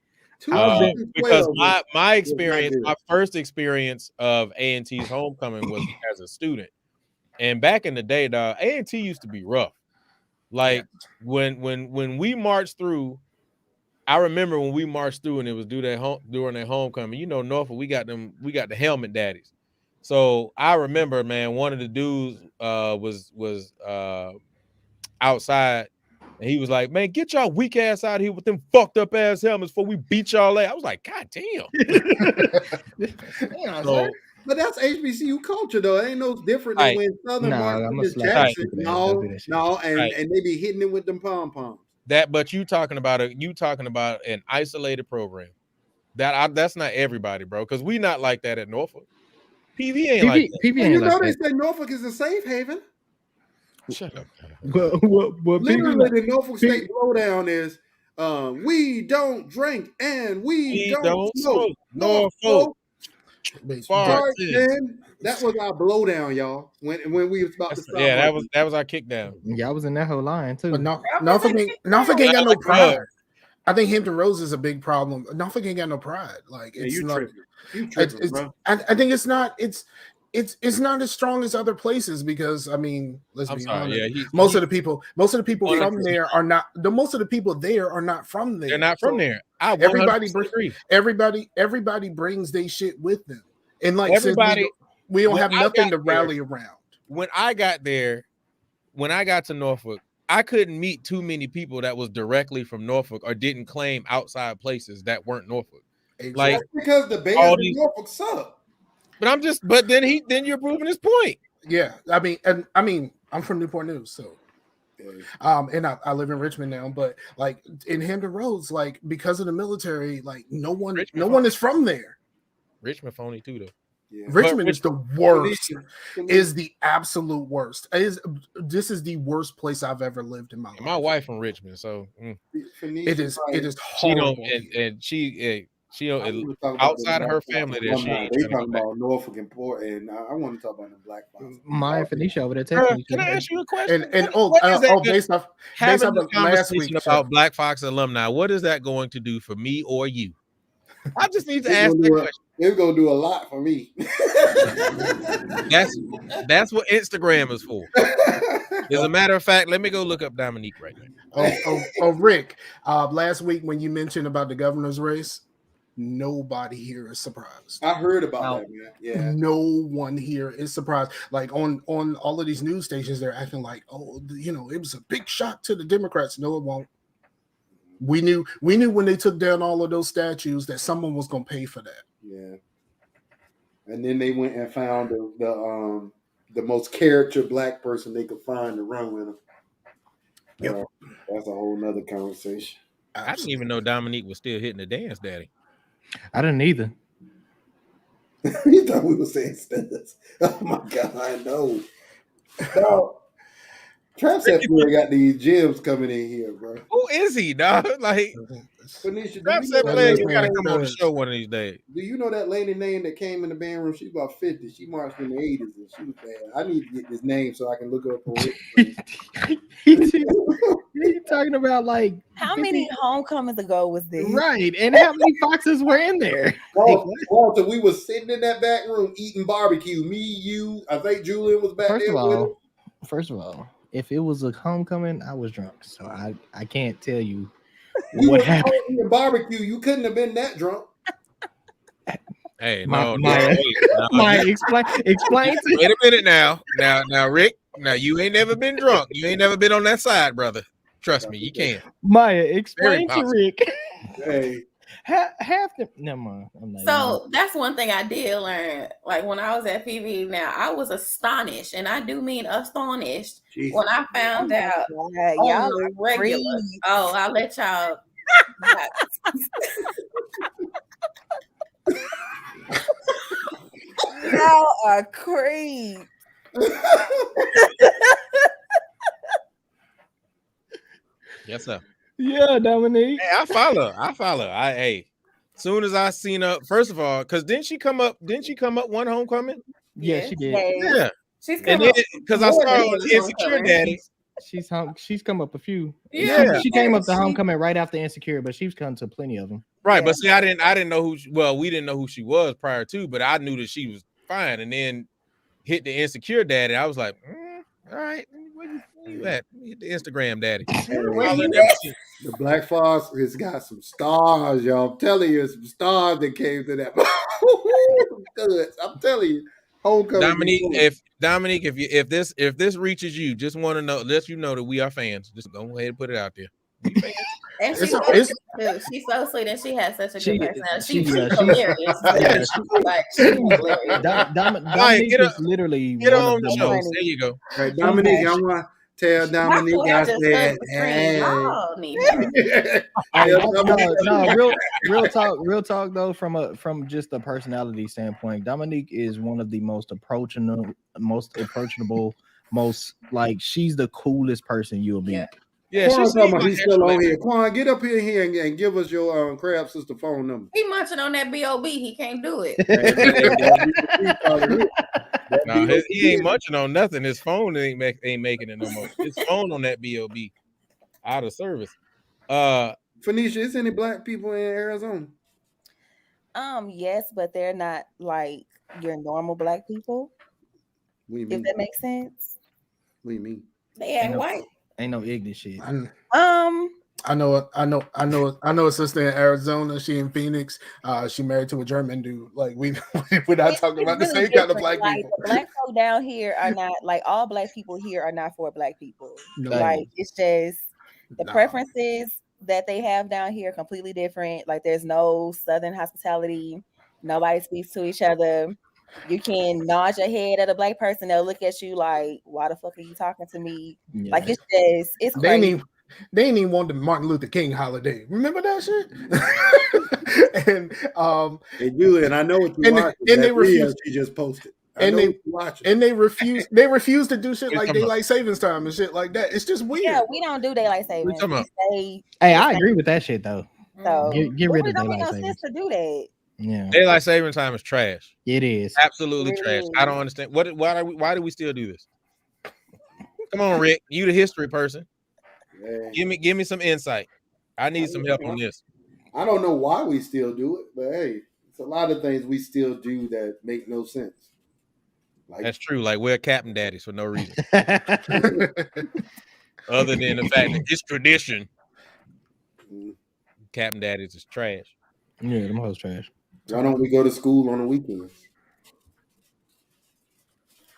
Because 2012 my was not experience, good. my first experience of A&T's homecoming was as a student. And back in the day, dog, A&T used to be rough. Like when we marched through, I remember when we marched through and it was during their homecoming. Norfolk, we got the helmet daddies. So I remember, man, one of the dudes was outside, and he was like, "Man, get y'all weak ass out of here with them fucked up ass helmets before we beat y'all." I was like, "God damn!" So, but that's HBCU culture, though. It ain't no different than Right. when Southern Nah, Martin I'ma Luther slap Jackson. you, man. Don't do that shit. And they be hitting it with them pom poms. But you talking about an isolated program. That's not everybody, bro. Because we not like that at Norfolk. PV ain't like that. PV And ain't like they that. say Norfolk is a safe haven. Shut up. Well, Literally, the Norfolk State blowdown is we don't drink and we don't smoke. Norfolk. Sorry, man. That was our blowdown, y'all. When we was about to stop. Yeah, that was our kickdown. Y'all was in that whole line too. But Norfolk ain't got no pride. I think Hampton Roads is a big problem. Norfolk ain't got no pride. Like it's not. You tripping, bro. I think it's not. It's not as strong as other places because I mean, let's be honest. Yeah, most of the people from there are not. Most of the people there are not from there. They're not from there. Everybody brings their shit with them, and like everybody, we don't have nothing to rally around. When I got there, when I got to Norfolk, I couldn't meet too many people that was directly from Norfolk or didn't claim outside places that weren't Norfolk. Exactly. Like because the Bears in Norfolk suck. But then you're proving his point. Yeah, I mean, I'm from Newport News, so and I live in Richmond now. But like in Hampton Roads, like because of the military, like no one is from there. Richmond phony too, though. Yeah. Richmond is the worst. Is the absolute worst. This is the worst place I've ever lived in my life. My wife from Richmond, so it is horrible. She don't outside of her family there. They talking about Norfolk and Port, and I want to talk about the Black Fox. Maya Phoenicia over there texting me. Can I ask you a question? Based off last week about Black Fox alumni, what is that going to do for me or you? I just need to ask that question. It's gonna do a lot for me. That's what Instagram is for. As a matter of fact, let me go look up Dominique right now. Rick, last week when you mentioned about the governor's race, nobody here is surprised. I heard about that, man. Yeah, no one here is surprised. Like on all of these news stations, they're acting like, it was a big shock to the Democrats. No, it won't. We knew when they took down all of those statues that someone was going to pay for that. Yeah, and then they went and found the most character Black person they could find to run with them. Yep. That's a whole nother conversation. I didn't even know Dominique was still hitting the dance, daddy. I didn't either. You thought we were saying studs. Oh my God, no. Trap Set got these gyms coming in here, bro. Who is he, dog? Like, Trap Set player, you gotta come on the show one of these days. Do you know that lady name that came in the band room? She's about 50. She marched in the 80s and she was bad. I need to get this name so I can look up for it. You're talking about like how many homecomings ago was this? Right, and how many foxes were in there? Walter, we was sitting in that back room eating barbecue. Me, you, I think Julian was back there with him. First of all, if it was a homecoming, I was drunk, so I can't tell you what what happened. Eating barbecue, you couldn't have been that drunk. Hey, Maya, explain. Wait a minute now, Rick. Now you ain't never been drunk. You ain't never been on that side, brother. Trust me, you can't. Maya, explain to Rick. Hey. Half the never mind. So that's one thing I did learn. Like when I was at PV, now I was astonished, and I do mean astonished, when I found out y'all are regular. Oh, I'll let y'all. Y'all are creep. Yes, sir. Yeah, Dominique. Hey, I follow. soon as I seen her, first of all, because didn't she come up one homecoming? Yeah, she did. Yeah. She's And come then up because I more saw than her one on Insecure homecoming. Daddy. She's come up a few. Yeah. She came up to homecoming right after Insecure, but she's come to plenty of them. Right, but see, I didn't know who. We didn't know who she was prior to, but I knew that she was fine. And then hit the Insecure Daddy. I was like, all right, where you at? Hit the Instagram Daddy. The Black Fox has got some stars, y'all. I'm telling you, some stars that came to that. I'm telling you, homecoming. Dominique, if this reaches you, just want to know, let you know that we are fans. Just go ahead and put it out there. We fans. And she's so sweet, and she has such a good personality. She's hilarious. Dominique is literally get one on of the the show. most. There you go. Right, Dominique, I want to tell Dominique I said, real talk though, from just a personality standpoint, Dominique is one of the most approachable, most like she's the coolest person you'll meet. Yeah, Quan talking about he's still on here. Quan, get up here and give us your Crab Sister phone number. He munching on that BOB. He can't do it. He ain't munching on nothing. His phone ain't making it no more. His phone on that BOB out of service. Phoenicia, is any black people in Arizona? Yes, but they're not like your normal black people. What do you mean? If that makes sense. What do you mean? They act white. Ain't no ignorant shit. I know a sister in Arizona. She in Phoenix. She married to a German dude. Like we're not talking about the same kind of black people. The black folk down here are not like all black people here are not for black people. No. Like it's just the preferences that they have down here are completely different. Like there's no Southern hospitality. Nobody speaks to each other. You can nod your head at a black person, they'll look at you like, why the fuck are you talking to me? Yeah. Like it's crazy. They ain't even want the Martin Luther King holiday. Remember that shit? And and I know what you watch. And they refuse. She just posted. And they refuse to do shit like daylight savings time and shit like that. It's just weird. Yeah, we don't do daylight savings. Hey, I agree with that shit though. So get rid of daylight savings. To do that. Yeah, daylight saving time is trash. It is absolutely trash. I don't understand why do we still do this? Come on, Rick, you the history person. Yeah. Give me some insight. I need some help on this. I don't know why we still do it, but hey, it's a lot of things we still do that make no sense. Like, that's true. Like we're Captain Daddies for no reason, other than the fact that it's tradition. Captain Daddies is trash. Yeah, the most trash. Why don't we go to school on the weekends?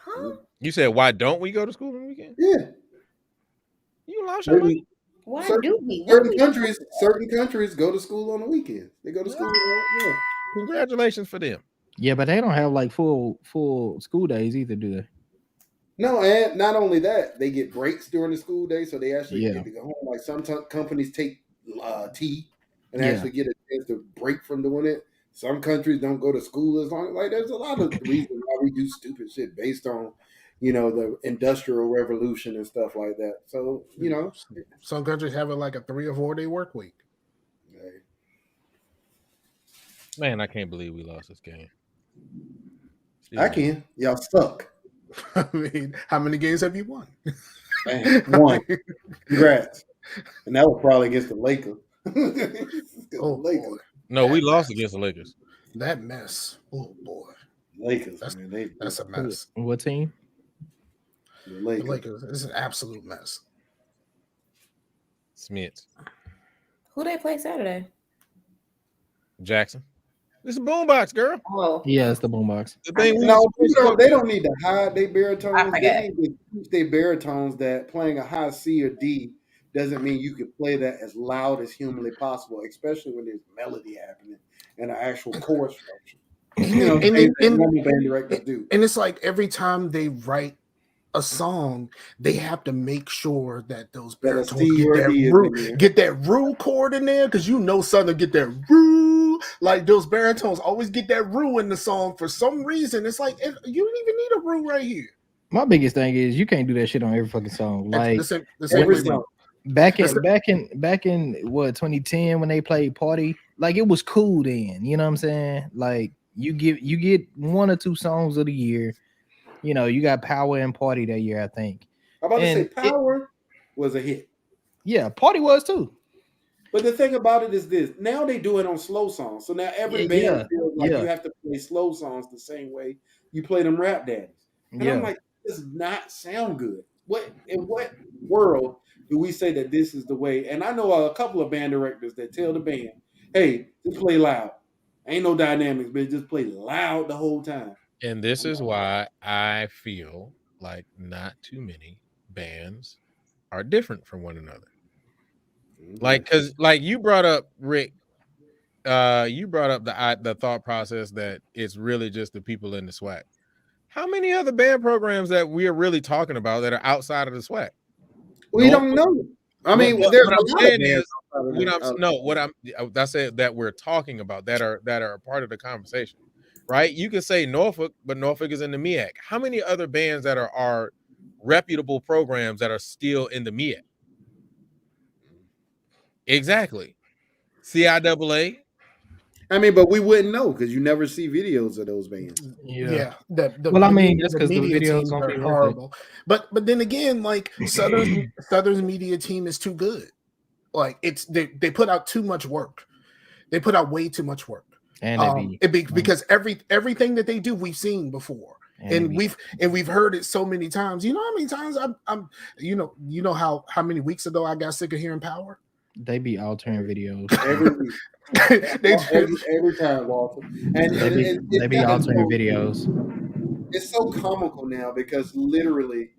Huh? You said why don't we go to school on the weekend? Yeah. You lost your money. Why do we? Certain countries go to school on the weekend. They go to school. Yeah. Congratulations for them. Yeah, but they don't have like full school days either, do they? No, and not only that, they get breaks during the school day, so they actually get to go home. Like some companies take tea and actually get a chance to break from doing it. Some countries don't go to school as long. Like there's a lot of reasons why we do stupid shit based on, the Industrial Revolution and stuff like that. So, some countries have it like a 3 or 4 day work week. Man, I can't believe we lost this game. I can. Y'all suck. I mean, how many games have you won? Man, 1. Congrats. And that was probably against the Lakers. Lakers. Boy. No, we lost against the Lakers. That mess. Oh boy. Lakers. That's a mess. What team? The Lakers. This is an absolute mess. Smiths. Who they play Saturday? Jackson. It's a boombox, girl. Oh, yeah, it's the boombox. They don't need to hide their baritones. They need to teach their baritones that playing a high C or D doesn't mean you can play that as loud as humanly possible, especially when there's melody happening and an actual chord structure. Band directors do. And it's like every time they write a song, they have to make sure that those baritones get that root chord in there, because Southern get that root. Like those baritones always get that root in the song for some reason. It's like you don't even need a root right here. My biggest thing is you can't do that shit on every fucking song. Like every song. Back in what 2010 when they played Party like it was cool then. You know what I'm saying? Like you get 1 or 2 songs of the year. You know, you got Power and Party that year, I think. I'm about to say And Power was a hit. Yeah, Party was too. But the thing about it is this: now they do it on slow songs. So now every band feels like you have to play slow songs the same way you play them rap daddies. And I'm like, this does not sound good. In what world do we say that this is the way? And I know a couple of band directors that tell the band, "Hey, just play loud. Ain't no dynamics, but just play loud the whole time." And this is why I feel like not too many bands are different from one another. Like, because like you brought up, Rick, you brought up the thought process that it's really just the people in the SWAC. How many other band programs that we are really talking about that are outside of the SWAC? We don't know. I mean, what there's I'm saying is, I said that we're talking about that are a part of the conversation, right? You can say Norfolk, but Norfolk is in the MEAC. How many other bands that are reputable programs that are still in the MEAC? Exactly. CIAA. I mean, but we wouldn't know because you never see videos of those bands. Yeah. That's because the media videos teams don't are be horrible. But then again, like Southern's media team is too good. Like they put out too much work. They put out way too much work. And because everything that they do we've seen before. And we've heard it so many times. You know how many times I'm you know how many weeks ago I got sick of hearing Power? They be altering videos every week. every time, Walter. And they be altering videos. It's so comical now because literally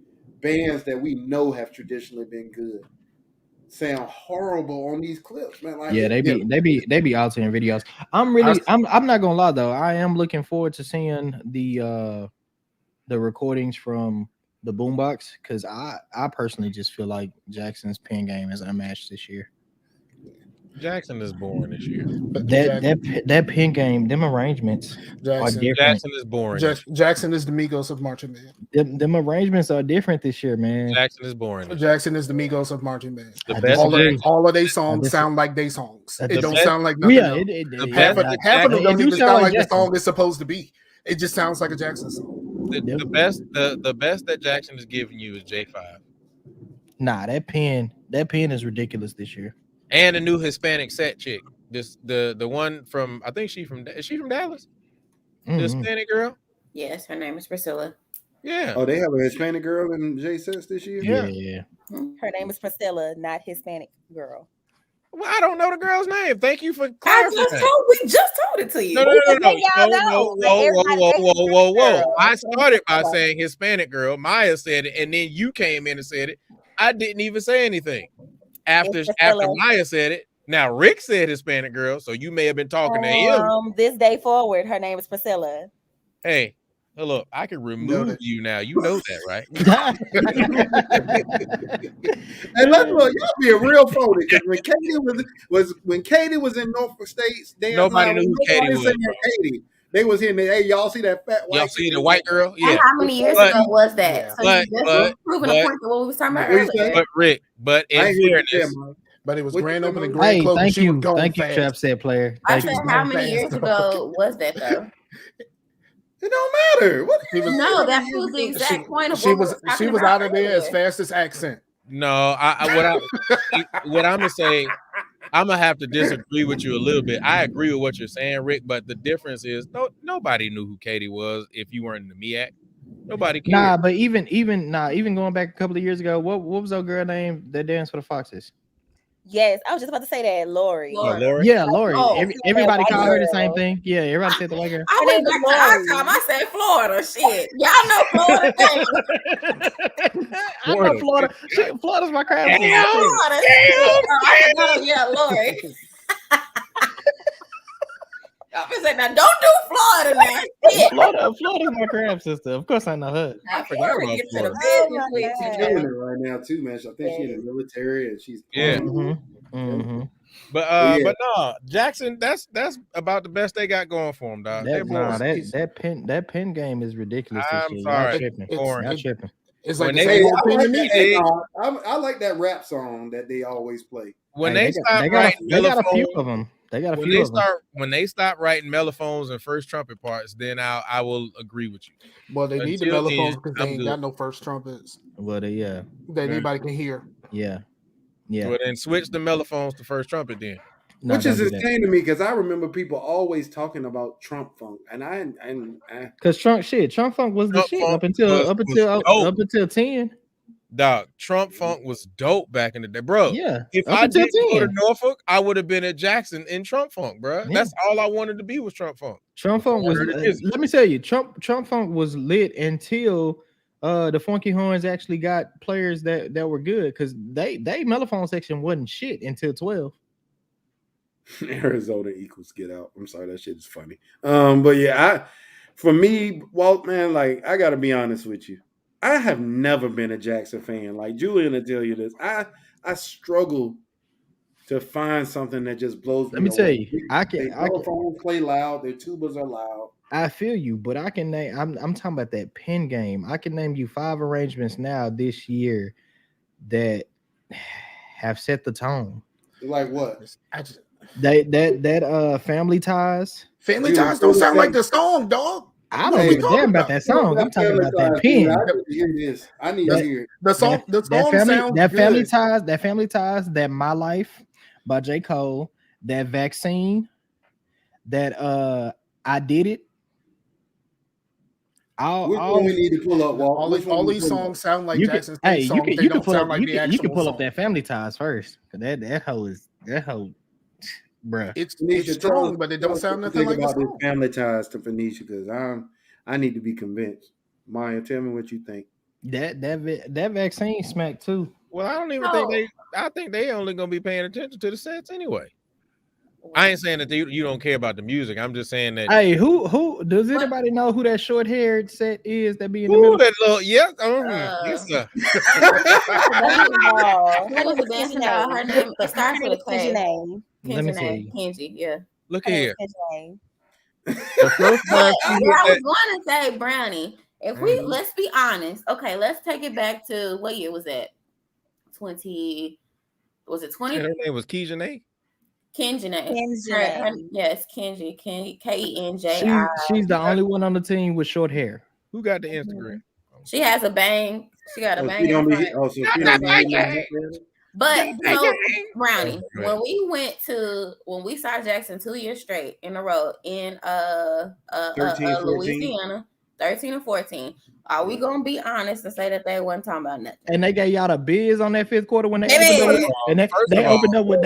bands that we know have traditionally been good sound horrible on these clips, man. Like, they be altering videos. I'm not gonna lie though. I am looking forward to seeing the recordings from the boombox because I personally just feel like Jackson's pen game is unmatched this year. Jackson is boring this year. That pen game, them arrangements are different. Jackson is boring. Jackson is the Migos of marching band. Them arrangements are different this year, man. Jackson is boring. Jackson is the Migos of marching band. The best all of their songs sound like they songs. It don't sound like nothing else. Half of them don't even sound like the song is supposed to be. It just sounds like a Jackson song. The best that Jackson is giving you is J5. Nah, that pen is ridiculous this year. And a new Hispanic set chick. The one from, I think is she from Dallas? The Hispanic girl? Yes, her name is Priscilla. Yeah. Oh, they have a Hispanic girl in J sets this year? Yeah. Her name is Priscilla, not Hispanic girl. Well, I don't know the girl's name. Thank you for clarifying. We just told it to you. No. Whoa. I started by saying Hispanic girl. Maya said it, and then you came in and said it. I didn't even say anything after Maya said it. Now Rick said Hispanic girl, so you may have been talking to him. This day forward, her name is Priscilla. Hey, look, I can remove you now. You know that, right? And look, y'all be a real phony because when Katie was in Norfolk State, nobody knew who Katie was. They was here. Hey, y'all see that fat white? Y'all see the white girl? Yeah. And how many years ago was that? Yeah. So you just proving a point to what we was talking about earlier. But Rick, in fairness. But it was grand opening, grand closing. Thank you, Trap Set Player. I said, how many years ago was that though? It don't matter. No, that was the exact point of she was out of there as fast as accent. No, what I'm gonna say, I'm gonna have to disagree with you a little bit. I agree with what you're saying, Rick, but the difference is nobody knew who Katie was if you weren't in the MEAC. Nobody cared. Nah, but even going back a couple of years ago, what was that girl name that danced for the Foxes? Yes, I was just about to say that, Lori. Lori? Yeah, Lori. Everybody called her the same thing. Yeah, everybody said the white girl. I went back to our time. I said Florida. Shit, y'all know Florida. I know Florida. Florida's my crowd. Yeah, Lori. I'm gonna say now, don't do Florida now. Florida's my crab sister. Of course, I know her. I forgot about Florida. She's doing it right now too, man. So I think she's in the military and she's But no, Jackson. That's about the best they got going for them, dog. That pen game is ridiculous. I'm sorry, Not tripping. It's like I like that rap song that they always play. They got a few of them. They got a when few they of them. when they stop writing mellophones and first trumpet parts, then I will agree with you. Well, they need the Until mellophones then, because they I'm ain't good. got no first trumpets Well, that anybody can hear. Yeah. Well, then switch the mellophones to first trumpet then. No, Which is don't do that. insane to me because I remember people always talking about Trump funk, and I Because Trump funk was the Trump shit funk up until was dope. 10. Dog, Trump funk was dope back in the day, bro. Yeah, If up I until didn't go to 10. Norfolk, I would have been at Jackson in Trump funk, bro. Yeah. That's all I wanted to be was Trump funk. Trump funk was. heard it is. Let me tell you, Trump funk was lit until the Funky Horns actually got players that were good because they mellophone section wasn't shit until 12. Arizona equals Get Out. I'm sorry, that shit is funny. But yeah, for me, Walt, man, like I gotta be honest with you. I have never been a Jackson fan. Like Julian will tell you this. I struggle to find something that just blows me Let me tell away. you, Their telephones play loud, their tubas are loud. I feel you, but I can name. I'm talking about that pen game. I can name you 5 arrangements now this year that have set the tone. Like what? That family ties. Family ties don't sound like the song, dog. I don't give a damn about that song. I'm talking about that pen. I need to hear this. I need to hear it. The song sounds that good. family ties, that My Life by J. Cole, that Vaccine, that I Did It. Which one we need to pull up, Walt? All these songs sound like Jackson's Hey, songs. They don't sound like the actual you can pull up song. that family ties first. That hoe, bruh. It's strong, but it don't sound nothing like the about this song. family ties to Phoenicia because I need to be convinced. Maya, tell me what you think. That Vaccine smack too. Well, I don't even think I think they only gonna be paying attention to the sets anyway. I ain't saying that you don't care about the music. I'm just saying that. Hey, who does anybody know who that short haired set is that be in the middle? That little yes, yes, What was the dancing doll? Her name starts with a K. Let me see. Kenji, yeah. Look here. I was going to say Brownie. If we let's be honest, okay, let's take it back to what year was that? 20? Was it 20? Her name was Kenji. Yes, Kenji. Kenji. She's the only one on the team with short hair. Who got the Instagram? She has a bang. She got a bang. But so Brownie, when we saw Jackson 2 years straight in a row in 13, Louisiana, 13 and 14, are we gonna be honest and say that they wasn't talking about nothing? And they got y'all the biz on that 5th quarter when they opened up with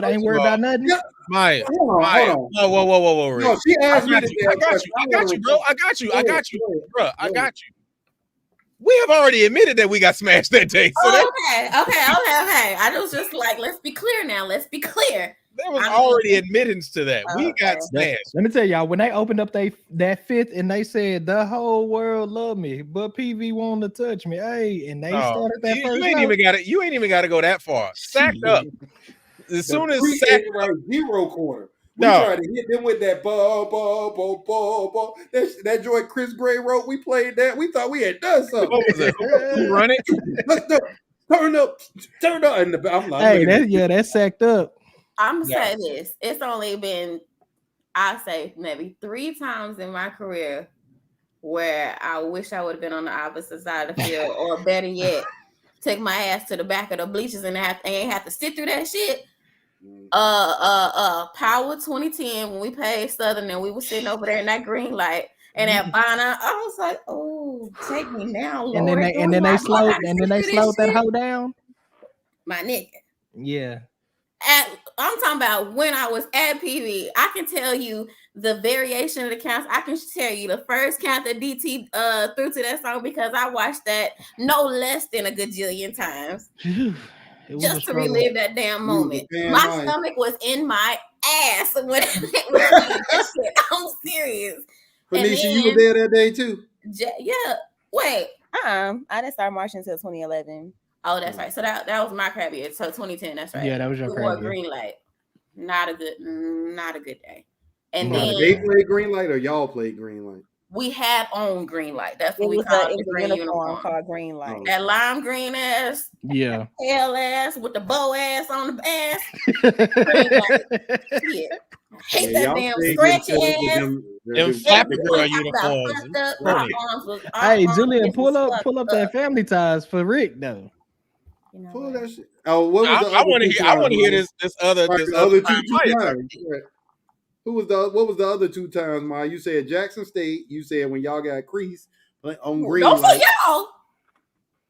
ain't worried about nothing. Maya, whoa. No, she asked me I got you, bro. I got you, bro. I got you. We have already admitted that we got smashed that day. So okay. I was just like, let's be clear now. Let's be clear. There was already admittance to that. We got smashed. Let me tell y'all, when they opened up that 5th and they said the whole world loved me, but PV wanted to touch me. Hey, and they started that first. You ain't even got to go that far. Sacked up. As soon as sacked up, zero quarter. We tried to hit them with that that joint Chris Gray wrote. We played that. We thought we had done something. What was it? Who run it? Turn up. And I'm like, hey, that's sacked up. I'm gonna say this. It's only been, I say maybe 3 times in my career where I wish I would have been on the opposite side of the field, or better yet, take my ass to the back of the bleachers and ain't have to sit through that shit. Power 2010 when we played Southern and we were sitting over there in that green light and at Bonner, I was like, oh, take me now, Lord. And then they slowed that hoe down. My nigga. Yeah. I'm talking about when I was at PV. I can tell you the variation of the counts. I can tell you the first count that DT threw to that song because I watched that no less than a gajillion times. Just to relive that damn moment. My stomach was in my ass when that shit. I'm serious. Phoenicia, you were there that day too? Yeah. Wait. I didn't start marching until 2011. Oh, that's right. So that was my crab year. So 2010, that's right. Yeah, that was your crab year. Green light. Not a good day. And then they played green light or y'all played green light? we had on green light. That's what It we was called a the green uniform. called green light. Oh. That lime green ass, Yeah. pale ass with the bow ass on the ass. Green light. Shit. Hate that damn scratchy ass. Them Flappy Girl uniforms. Hey, Julian, pull up that family ties for Rick though. Pull that shit. Oh, what was the I want to hear this other right, this the other other time. two times. Right. What was the other 2 times, Ma? You said Jackson State. You said when y'all got creased on green Don't light. say y'all.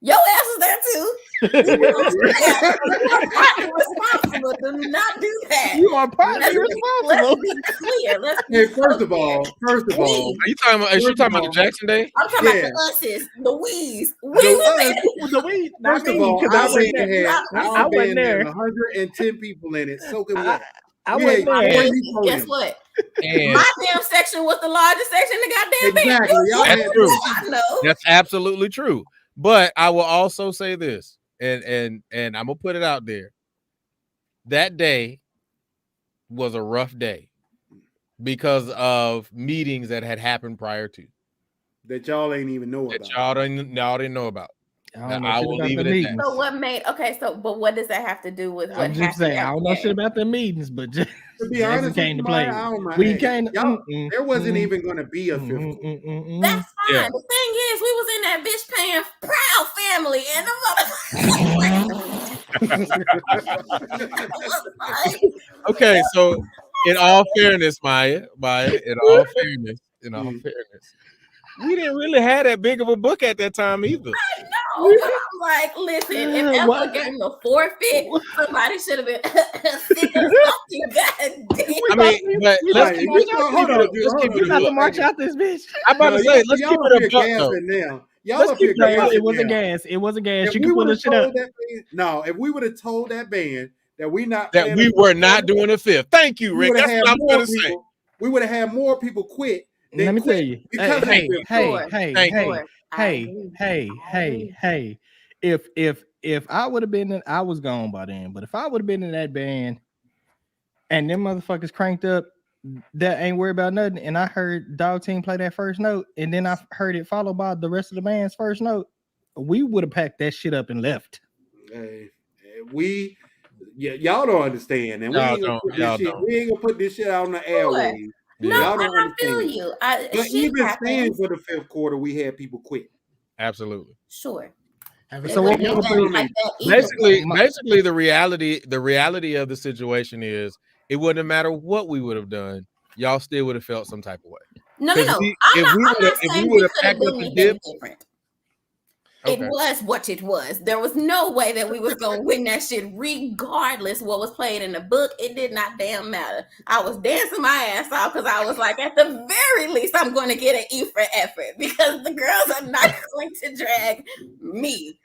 Your ass was there too. You are partly responsible. Do not do that. You are partly responsible. Let's be clear. Let's be Hey, first of all, Are you talking about? Are you talking about the Jackson Day? I'm talking about the us's, the we's. We was The weed. First of all, I our wasn't band there. had 110 people in it, soaking wet. I wasn't there. Guess what? My damn section was the largest section in the goddamn band. Exactly. Y'all That's had true. I know. That's absolutely true. But I will also say this, and I'm gonna put it out there. That day was a rough day because of meetings that had happened prior to that y'all ain't even know about. Y'all didn't know about. I will leave it at that. So what made but what does that have to do with what I'm just saying, I don't know shit about the meetings, but just to be honest, came to play. We came. There wasn't even going to be a 5th quarter. That's fine. Yeah. The thing is, we was in that bitch paying proud family and the Okay, so in all fairness, Maya, in all fairness, we didn't really have that big of a book at that time either. I know, but I'm like, listen, if Ella gave him a forfeit, somebody should have been sick of something. Goddamn. I mean, but let's keep it about to march out this bitch. I'm about to say, let's keep it a buck though. Y'all it was a gas. It was a gas. You can pull this shit up. No, if we would have told that band that we were not doing a 5th. Thank you, Rick. That's what I'm going to say. We would have had more people quit. Let me tell you. Hey. If I would have been I was gone by then, but if I would have been in that band and them motherfuckers cranked up, that ain't worried about nothing. And I heard Dog Team play that first note, and then I heard it followed by the rest of the band's first note, we would have packed that shit up and left. Y'all don't understand, and we ain't gonna put this shit out on the airwaves. No, I feel you. But even staying for the 5th quarter, we had people quit. Absolutely. Sure. So basically the reality of the situation is it wouldn't matter what we would have done, y'all still would have felt some type of way. No. If we would have packed up the dip, different. Okay. It was what it was. There was no way that we was gonna win that shit, regardless what was played in the book. It did not damn matter. I was dancing my ass off because I was like, at the very least, I'm going to get an E for effort because the girls are not going to drag me.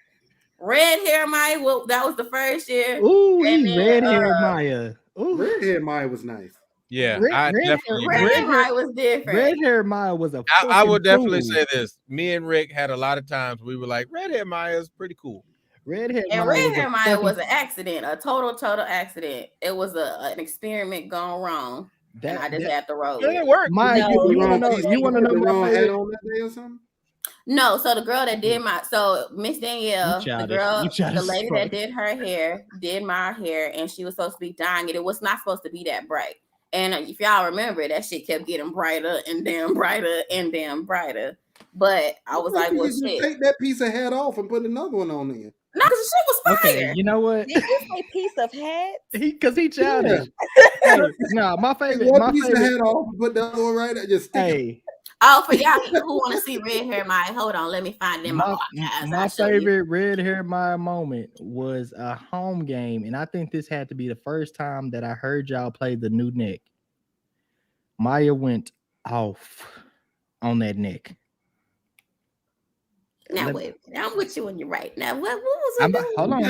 Red hair Maya, that was the first year. Ooh, red hair Maya. Ooh, red hair Maya was nice. Yeah, red hair Maya was different. Red hair Maya was a. I would definitely say this. Me and Rick had a lot of times we were like, red hair Maya is pretty cool. Red hair Maya was an accident, a total accident. It was an experiment gone wrong, and I just had to roll. It worked. Maya, you want to know my head on that day or something? No, so the girl that did Miss Danielle, the lady that did her hair, did my hair, and she was supposed to be dyeing it. It was not supposed to be that bright. And if y'all remember, that shit kept getting brighter and damn brighter and damn brighter. But I was like, well, shit. Take that piece of hat off and put another one on there. No, because the shit was fire. Okay, you know what? Did you say piece of hat? Because he childish. Hey, no, my favorite. Piece of hat off and put the other one right there. Just stick it. Oh, for y'all who want to see red hair Maya, hold on, let me find them. My favorite red hair Maya moment was a home game, and I think this had to be the first time that I heard y'all play the new neck. Maya went off on that neck. Now wait, I'm with you when you're right. Now what was I doing? Hold on,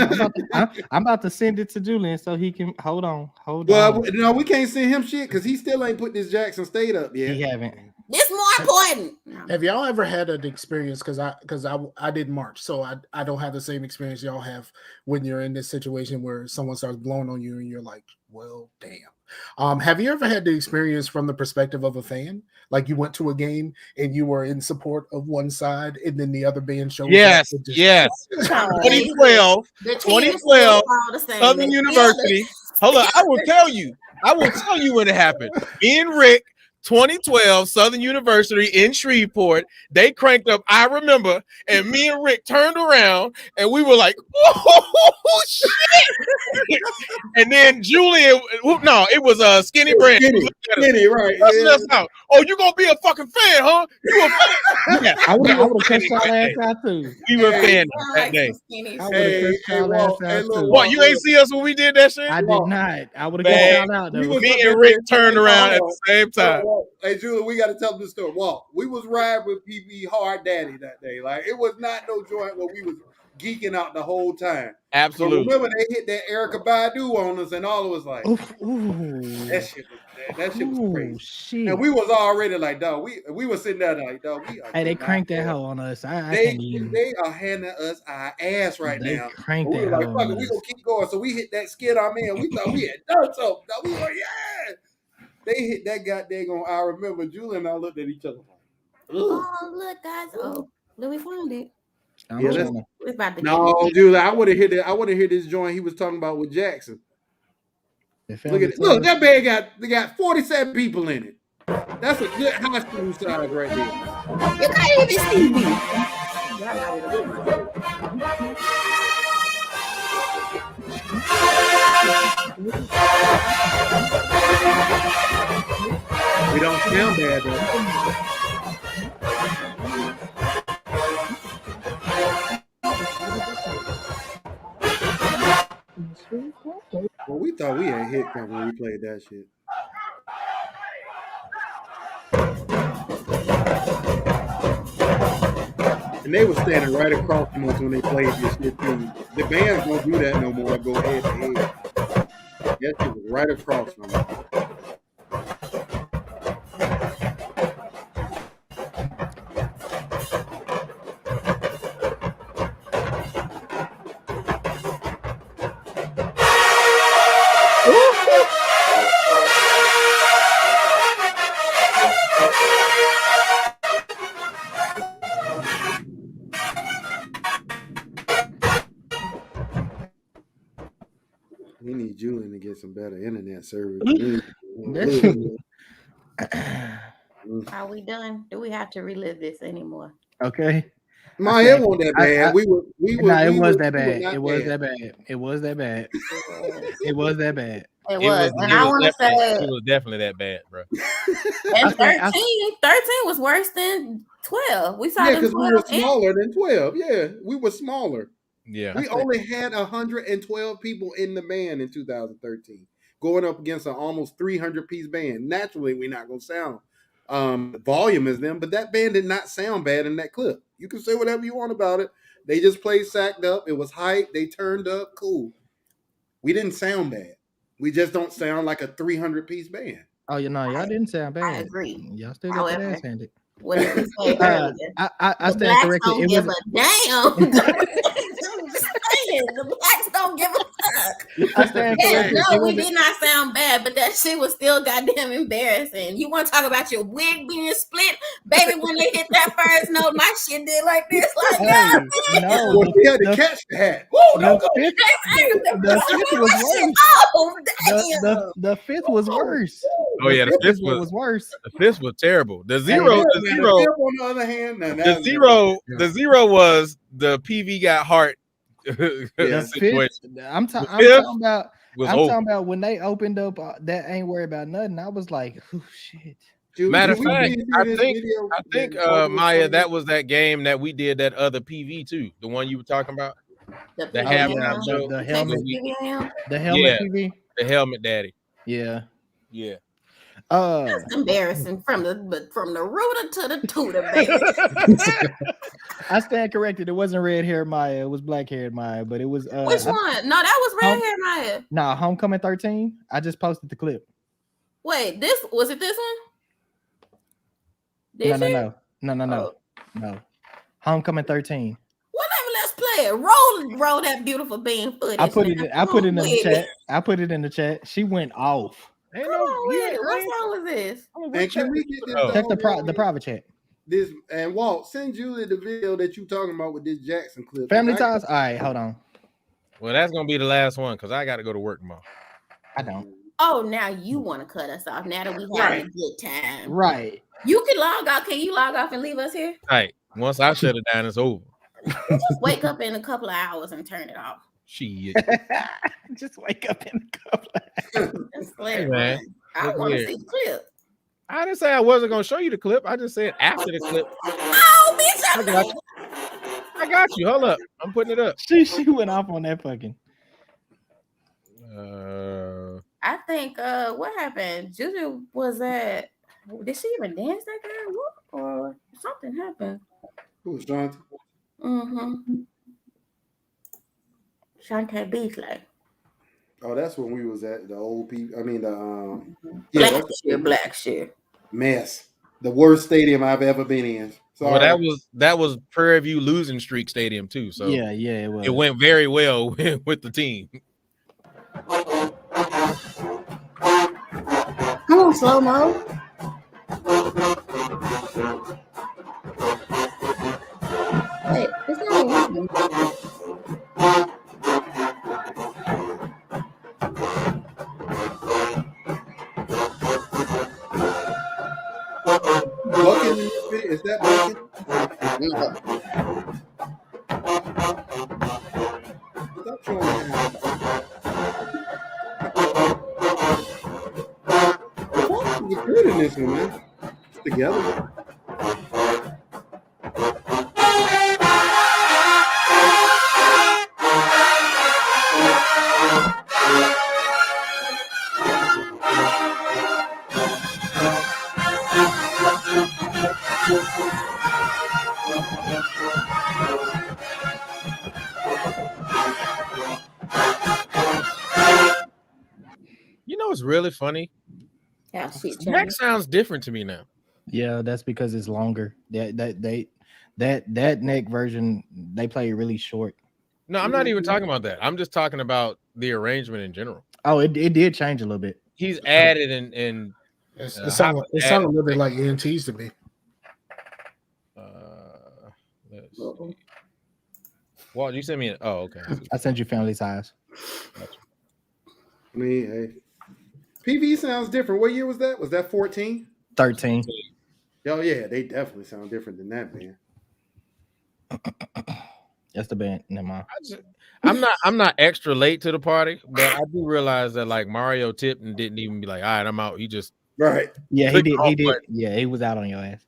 I'm about to send it to Julian so he can hold on. No, we can't send him shit because he still ain't put this Jackson State up yet. He haven't. This more important. Have y'all ever had an experience? Because I didn't march, so I don't have the same experience y'all have when you're in this situation where someone starts blowing on you and you're like, well, damn. Have you ever had the experience from the perspective of a fan? Like you went to a game and you were in support of one side, and then the other band shows Yes, up. Just... yes. 2012, The 2012, Southern Southern University. Hold on, I will tell you when it happened. Me and Rick, 2012, Southern University in Shreveport. They cranked up I Remember, and me and Rick turned around and we were like, oh, shit. And then Julian, no, it was Skinny Brand. Skinny, right. Yeah. Out. Oh, you gonna be a fucking fan, huh? You a fan? Yeah, I would have cussed y'all ass out too. We were fans that day. I would have cussed y'all ass out too. What, you ain't see us when we did that shit? I did not. I would have cussed y'all out though. Me and Rick turned around at the same time. Hey, Julie, we got to tell this story. Walt, we was riding with PB Hard Daddy that day. Like, it was not no joint where we was geeking out the whole time. Absolutely. But remember, they hit that Erykah Badu on us, and all of us like, that shit was crazy. Shit. And we was already like, dog, we were sitting there like, dog, hey, they cranked that hoe on us. They are handing us our ass right now. Cranked that like, hoe fuck it, we gonna keep going. So we hit that skid on me, and we thought we had done something. We were like, yeah. They hit that goddamn on I Remember. Julie and I looked at each other like, oh, look, guys. Oh, Louis found it. No, Julie, I would have hit it. I would have hit this joint he was talking about with Jackson. Look at it. Look, that band got 47 people in it. That's a good high school size right there. You can't even see me. We don't sound bad though. Well, we thought we had hit that when we played that shit. And they were standing right across from us when they played this shit too. The bands don't do that no more. Go head to head. That shit was right across from us. We need Julian to get some better internet service. Are we done? Do we have to relive this anymore? Okay. My it wasn't that bad. It was that bad. It was that bad. It was that bad. It was that bad. It was. And I want to say it was definitely that bad, bro. And 13 was worse than 12. We saw because we were smaller than 12. Yeah, we were smaller. Yeah. We only had 112 people in the band in 2013, going up against an almost 300-piece band. Naturally, we're not going to sound volume as them, but that band did not sound bad in that clip. You can say whatever you want about it. They just played sacked up. It was hype. They turned up. Cool. We didn't sound bad. We just don't sound like a 300-piece band. Oh, y'all didn't sound bad. I agree. Y'all still got that ass handed. What did we say earlier? I stand corrected. It was a damn. The blacks don't give a fuck. I stand corrected. No, we did not sound bad, but that shit was still goddamn embarrassing. You want to talk about your wig being split, baby? When they hit that first note, my shit did like this, like no. We had to catch the hat. The fifth was worse. Oh yeah, the fifth was worse. The fifth was terrible. The zero. On the other hand, the zero was the PV got heart. I'm talking about when they opened up that Ain't Worried About Nothing. I was like, oh shit. Matter of fact, I think Maya, that was that game that we did that other PV too, the one you were talking about. The helmet PV, the helmet daddy. Yeah. That's embarrassing from the rooter to the tutor, baby. I stand corrected. It wasn't red hair Maya. It was black haired Maya. But it was which one? No, that was red hair Maya. Nah, Homecoming 13. I just posted the clip. Wait, this was it? This one? No. Homecoming 13. Well, let's play it. Roll that beautiful bean footage. I put it in the chat. She went off. Ain't Come no, on you with ain't. it. What song was this? And can we get this? Oh. Check the private chat. This and Walt, send Julie the video that you talking about with this Jackson clip. Family Ties. All right, hold on. Well, that's gonna be the last one because I got to go to work tomorrow. I don't. Oh, now you want to cut us off? Now that we having a good time, right? You can log off. Can you log off and leave us here? Right. Once I shut it down, it's over. Just wake up in a couple of hours and turn it off. Shit. Just wake up in a couple of hours. Just let it run. I want to see the clip. I didn't say I wasn't gonna show you the clip. I just said after the clip. Oh, bitch! I got you. Hold up. I'm putting it up. She went off on that fucking. I think what happened? Juju was at. Did she even dance that girl? Or something happened? Who was Shantae? Mm-hmm. Shantae Beasley. Oh, that's when we was at the old people. I mean, the Black shit. Mess. The worst stadium I've ever been in. Sorry. Well, that was Prairie View losing streak stadium too. So yeah, it was. It went very well with the team. Come on, slow mo. Wait, it's not working. Bucket, is that bucket? Stop showing that. You're good in this one, man. It's together. You know what's really funny? Yeah, Neck sounds different to me now. Yeah, that's because it's longer. That neck version they play really short. No, I'm not even talking about that. I'm just talking about the arrangement in general. Oh, it did change a little bit. He's added and it sounded a little bit like ENTs to me. Let's see. Walt, you sent me an, oh, okay. I sent you Family Ties. I mean, hey. PV sounds different. What year was that? Was that 14? 13. Oh yeah, they definitely sound different than that, man. That's the band. Never mind. I'm not extra late to the party, but I do realize that like Mario tipped and didn't even be like, all right, I'm out. He just right. Yeah, he did. He did. Yeah, he was out on your ass.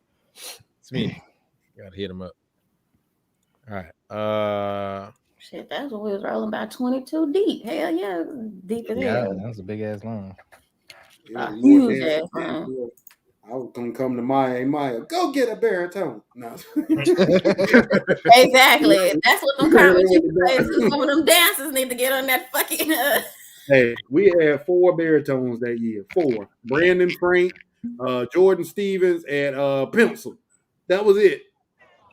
It's me. Gotta hit him up. All right. Shit, that's when we was rolling about 22 deep. Hell yeah, deep in Yeah, there. that was a big ass line. Yeah, Huge ass line. I was gonna come to Maya. Go get a baritone. No. Exactly. That's what them conversations. Some of them dancers need to get on that fucking. Hey, we had 4 baritones that year. 4. Brandon Frank, Jordan Stevens, and Pencil. That was it.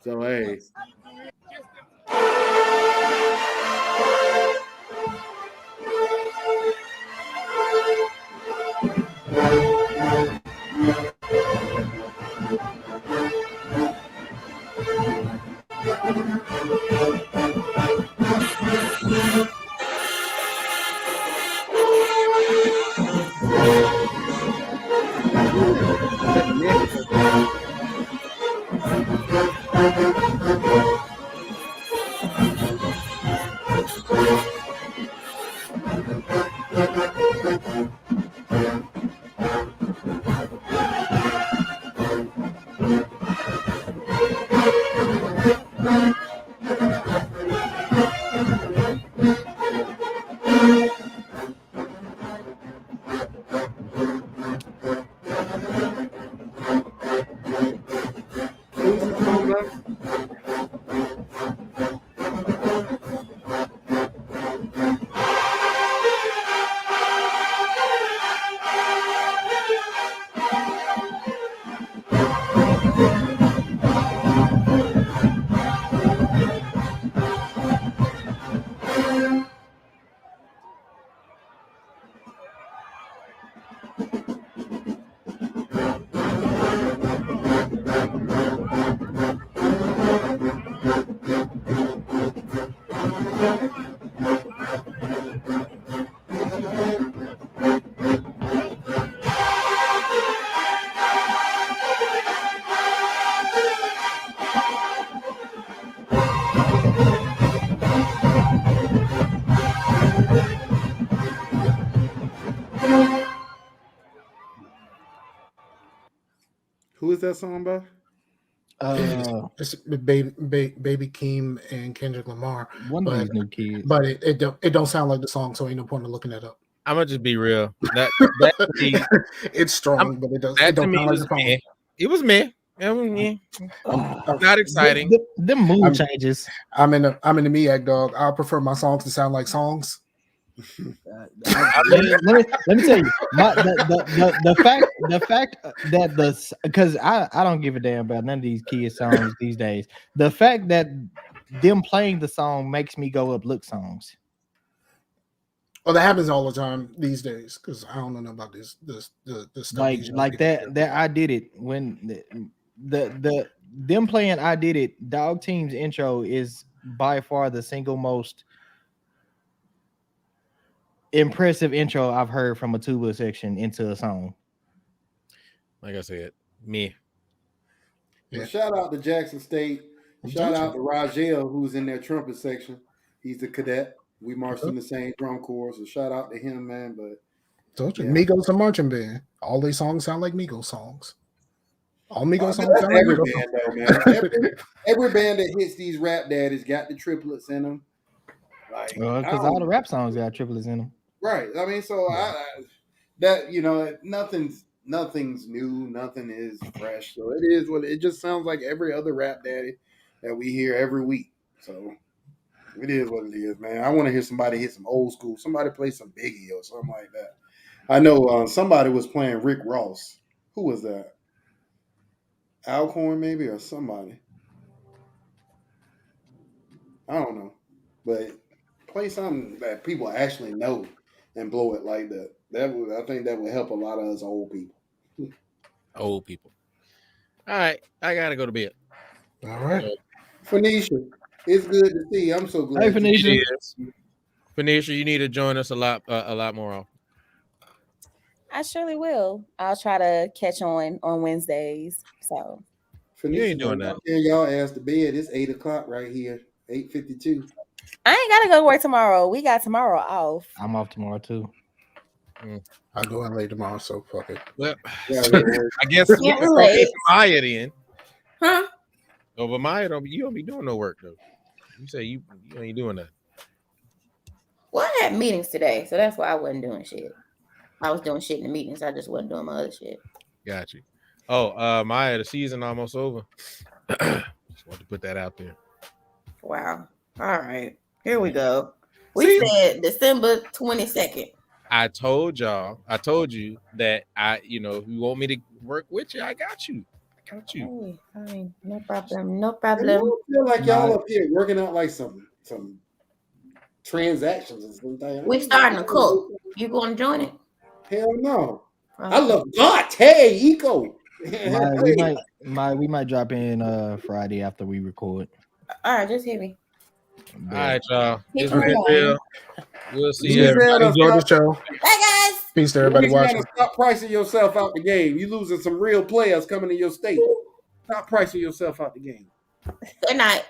So hey. Who is that song by? It's Baby Keem and Kendrick Lamar. One of these new kids. But it don't sound like the song, so ain't no point in looking that up. I'm gonna just be real. That to me, it's strong, but it don't that to sound me like was the song. meh. It was meh. Not exciting. The mood changes. I'm in the MEAC, dog. I prefer my songs to sound like songs. let me tell you, the fact that because I don't give a damn about none of these kids songs these days. The fact that them playing the song makes me go up look songs. Well, that happens all the time these days because I don't know about this stuff. Like that I did it when the them playing I Did It. Dog Team's intro is by far the single most impressive intro I've heard from a tuba section into a song. Like I said, me. Yeah. Well, shout out to Jackson State. Shout out to Rajel, who's in their trumpet section. He's a cadet. We marched in the same drum corps, so shout out to him, man. But told you, Migos a marching band. All these songs sound like Migos songs. All Migos songs sound like every Migos band, though, man. Every band that hits these rap daddies got the triplets in them. Like, because all the rap songs got triplets in them. Right. I mean, so that nothing's new, nothing is fresh. So it is what it just sounds like every other rap daddy that we hear every week. So it is what it is, man. I want to hear somebody hit some old school, somebody play some Biggie or something like that. I know somebody was playing Rick Ross. Who was that? Alcorn maybe or somebody. I don't know, but play something that people actually know and blow it like that. I think that would help a lot of us old people. Old people. All right, I gotta go to bed. All right, Phoenicia, it's good to see you. I'm so glad. Hey, Phoenicia. Phoenicia, you need to join us a lot more often. I surely will. I'll try to catch on Wednesdays. So Phoenicia, you ain't doing that. Y'all ass to bed. It's 8:00 right here. 8:52. I ain't gotta go to work tomorrow. We got tomorrow off. I'm off tomorrow too. I'll go in late tomorrow, so fuck it. Well, I guess we can relate. Maya then. Huh? Oh, but Maya you don't be doing no work though. You say you ain't doing that. Well, I had meetings today, so that's why I wasn't doing shit. I was doing shit in the meetings. I just wasn't doing my other shit. Got you. Oh, Maya, the season almost over. Just want to put that out there. Wow. All right. Here we go. We said December 22nd. I told you that if you want me to work with you, I got you. Hey, fine. No problem. No I problem. don't feel like y'all up here working out like some transactions and something. We starting a cult. You going to join it? Hell no. I love God. Hey, Eco. We might drop in Friday after we record. All right, just hit me. All right, y'all. It's real. We'll see you. Enjoy the show. Bye, guys. Peace to everybody watching. Stop pricing yourself out the game. You losing some real players coming to your state. Stop pricing yourself out the game. Good night.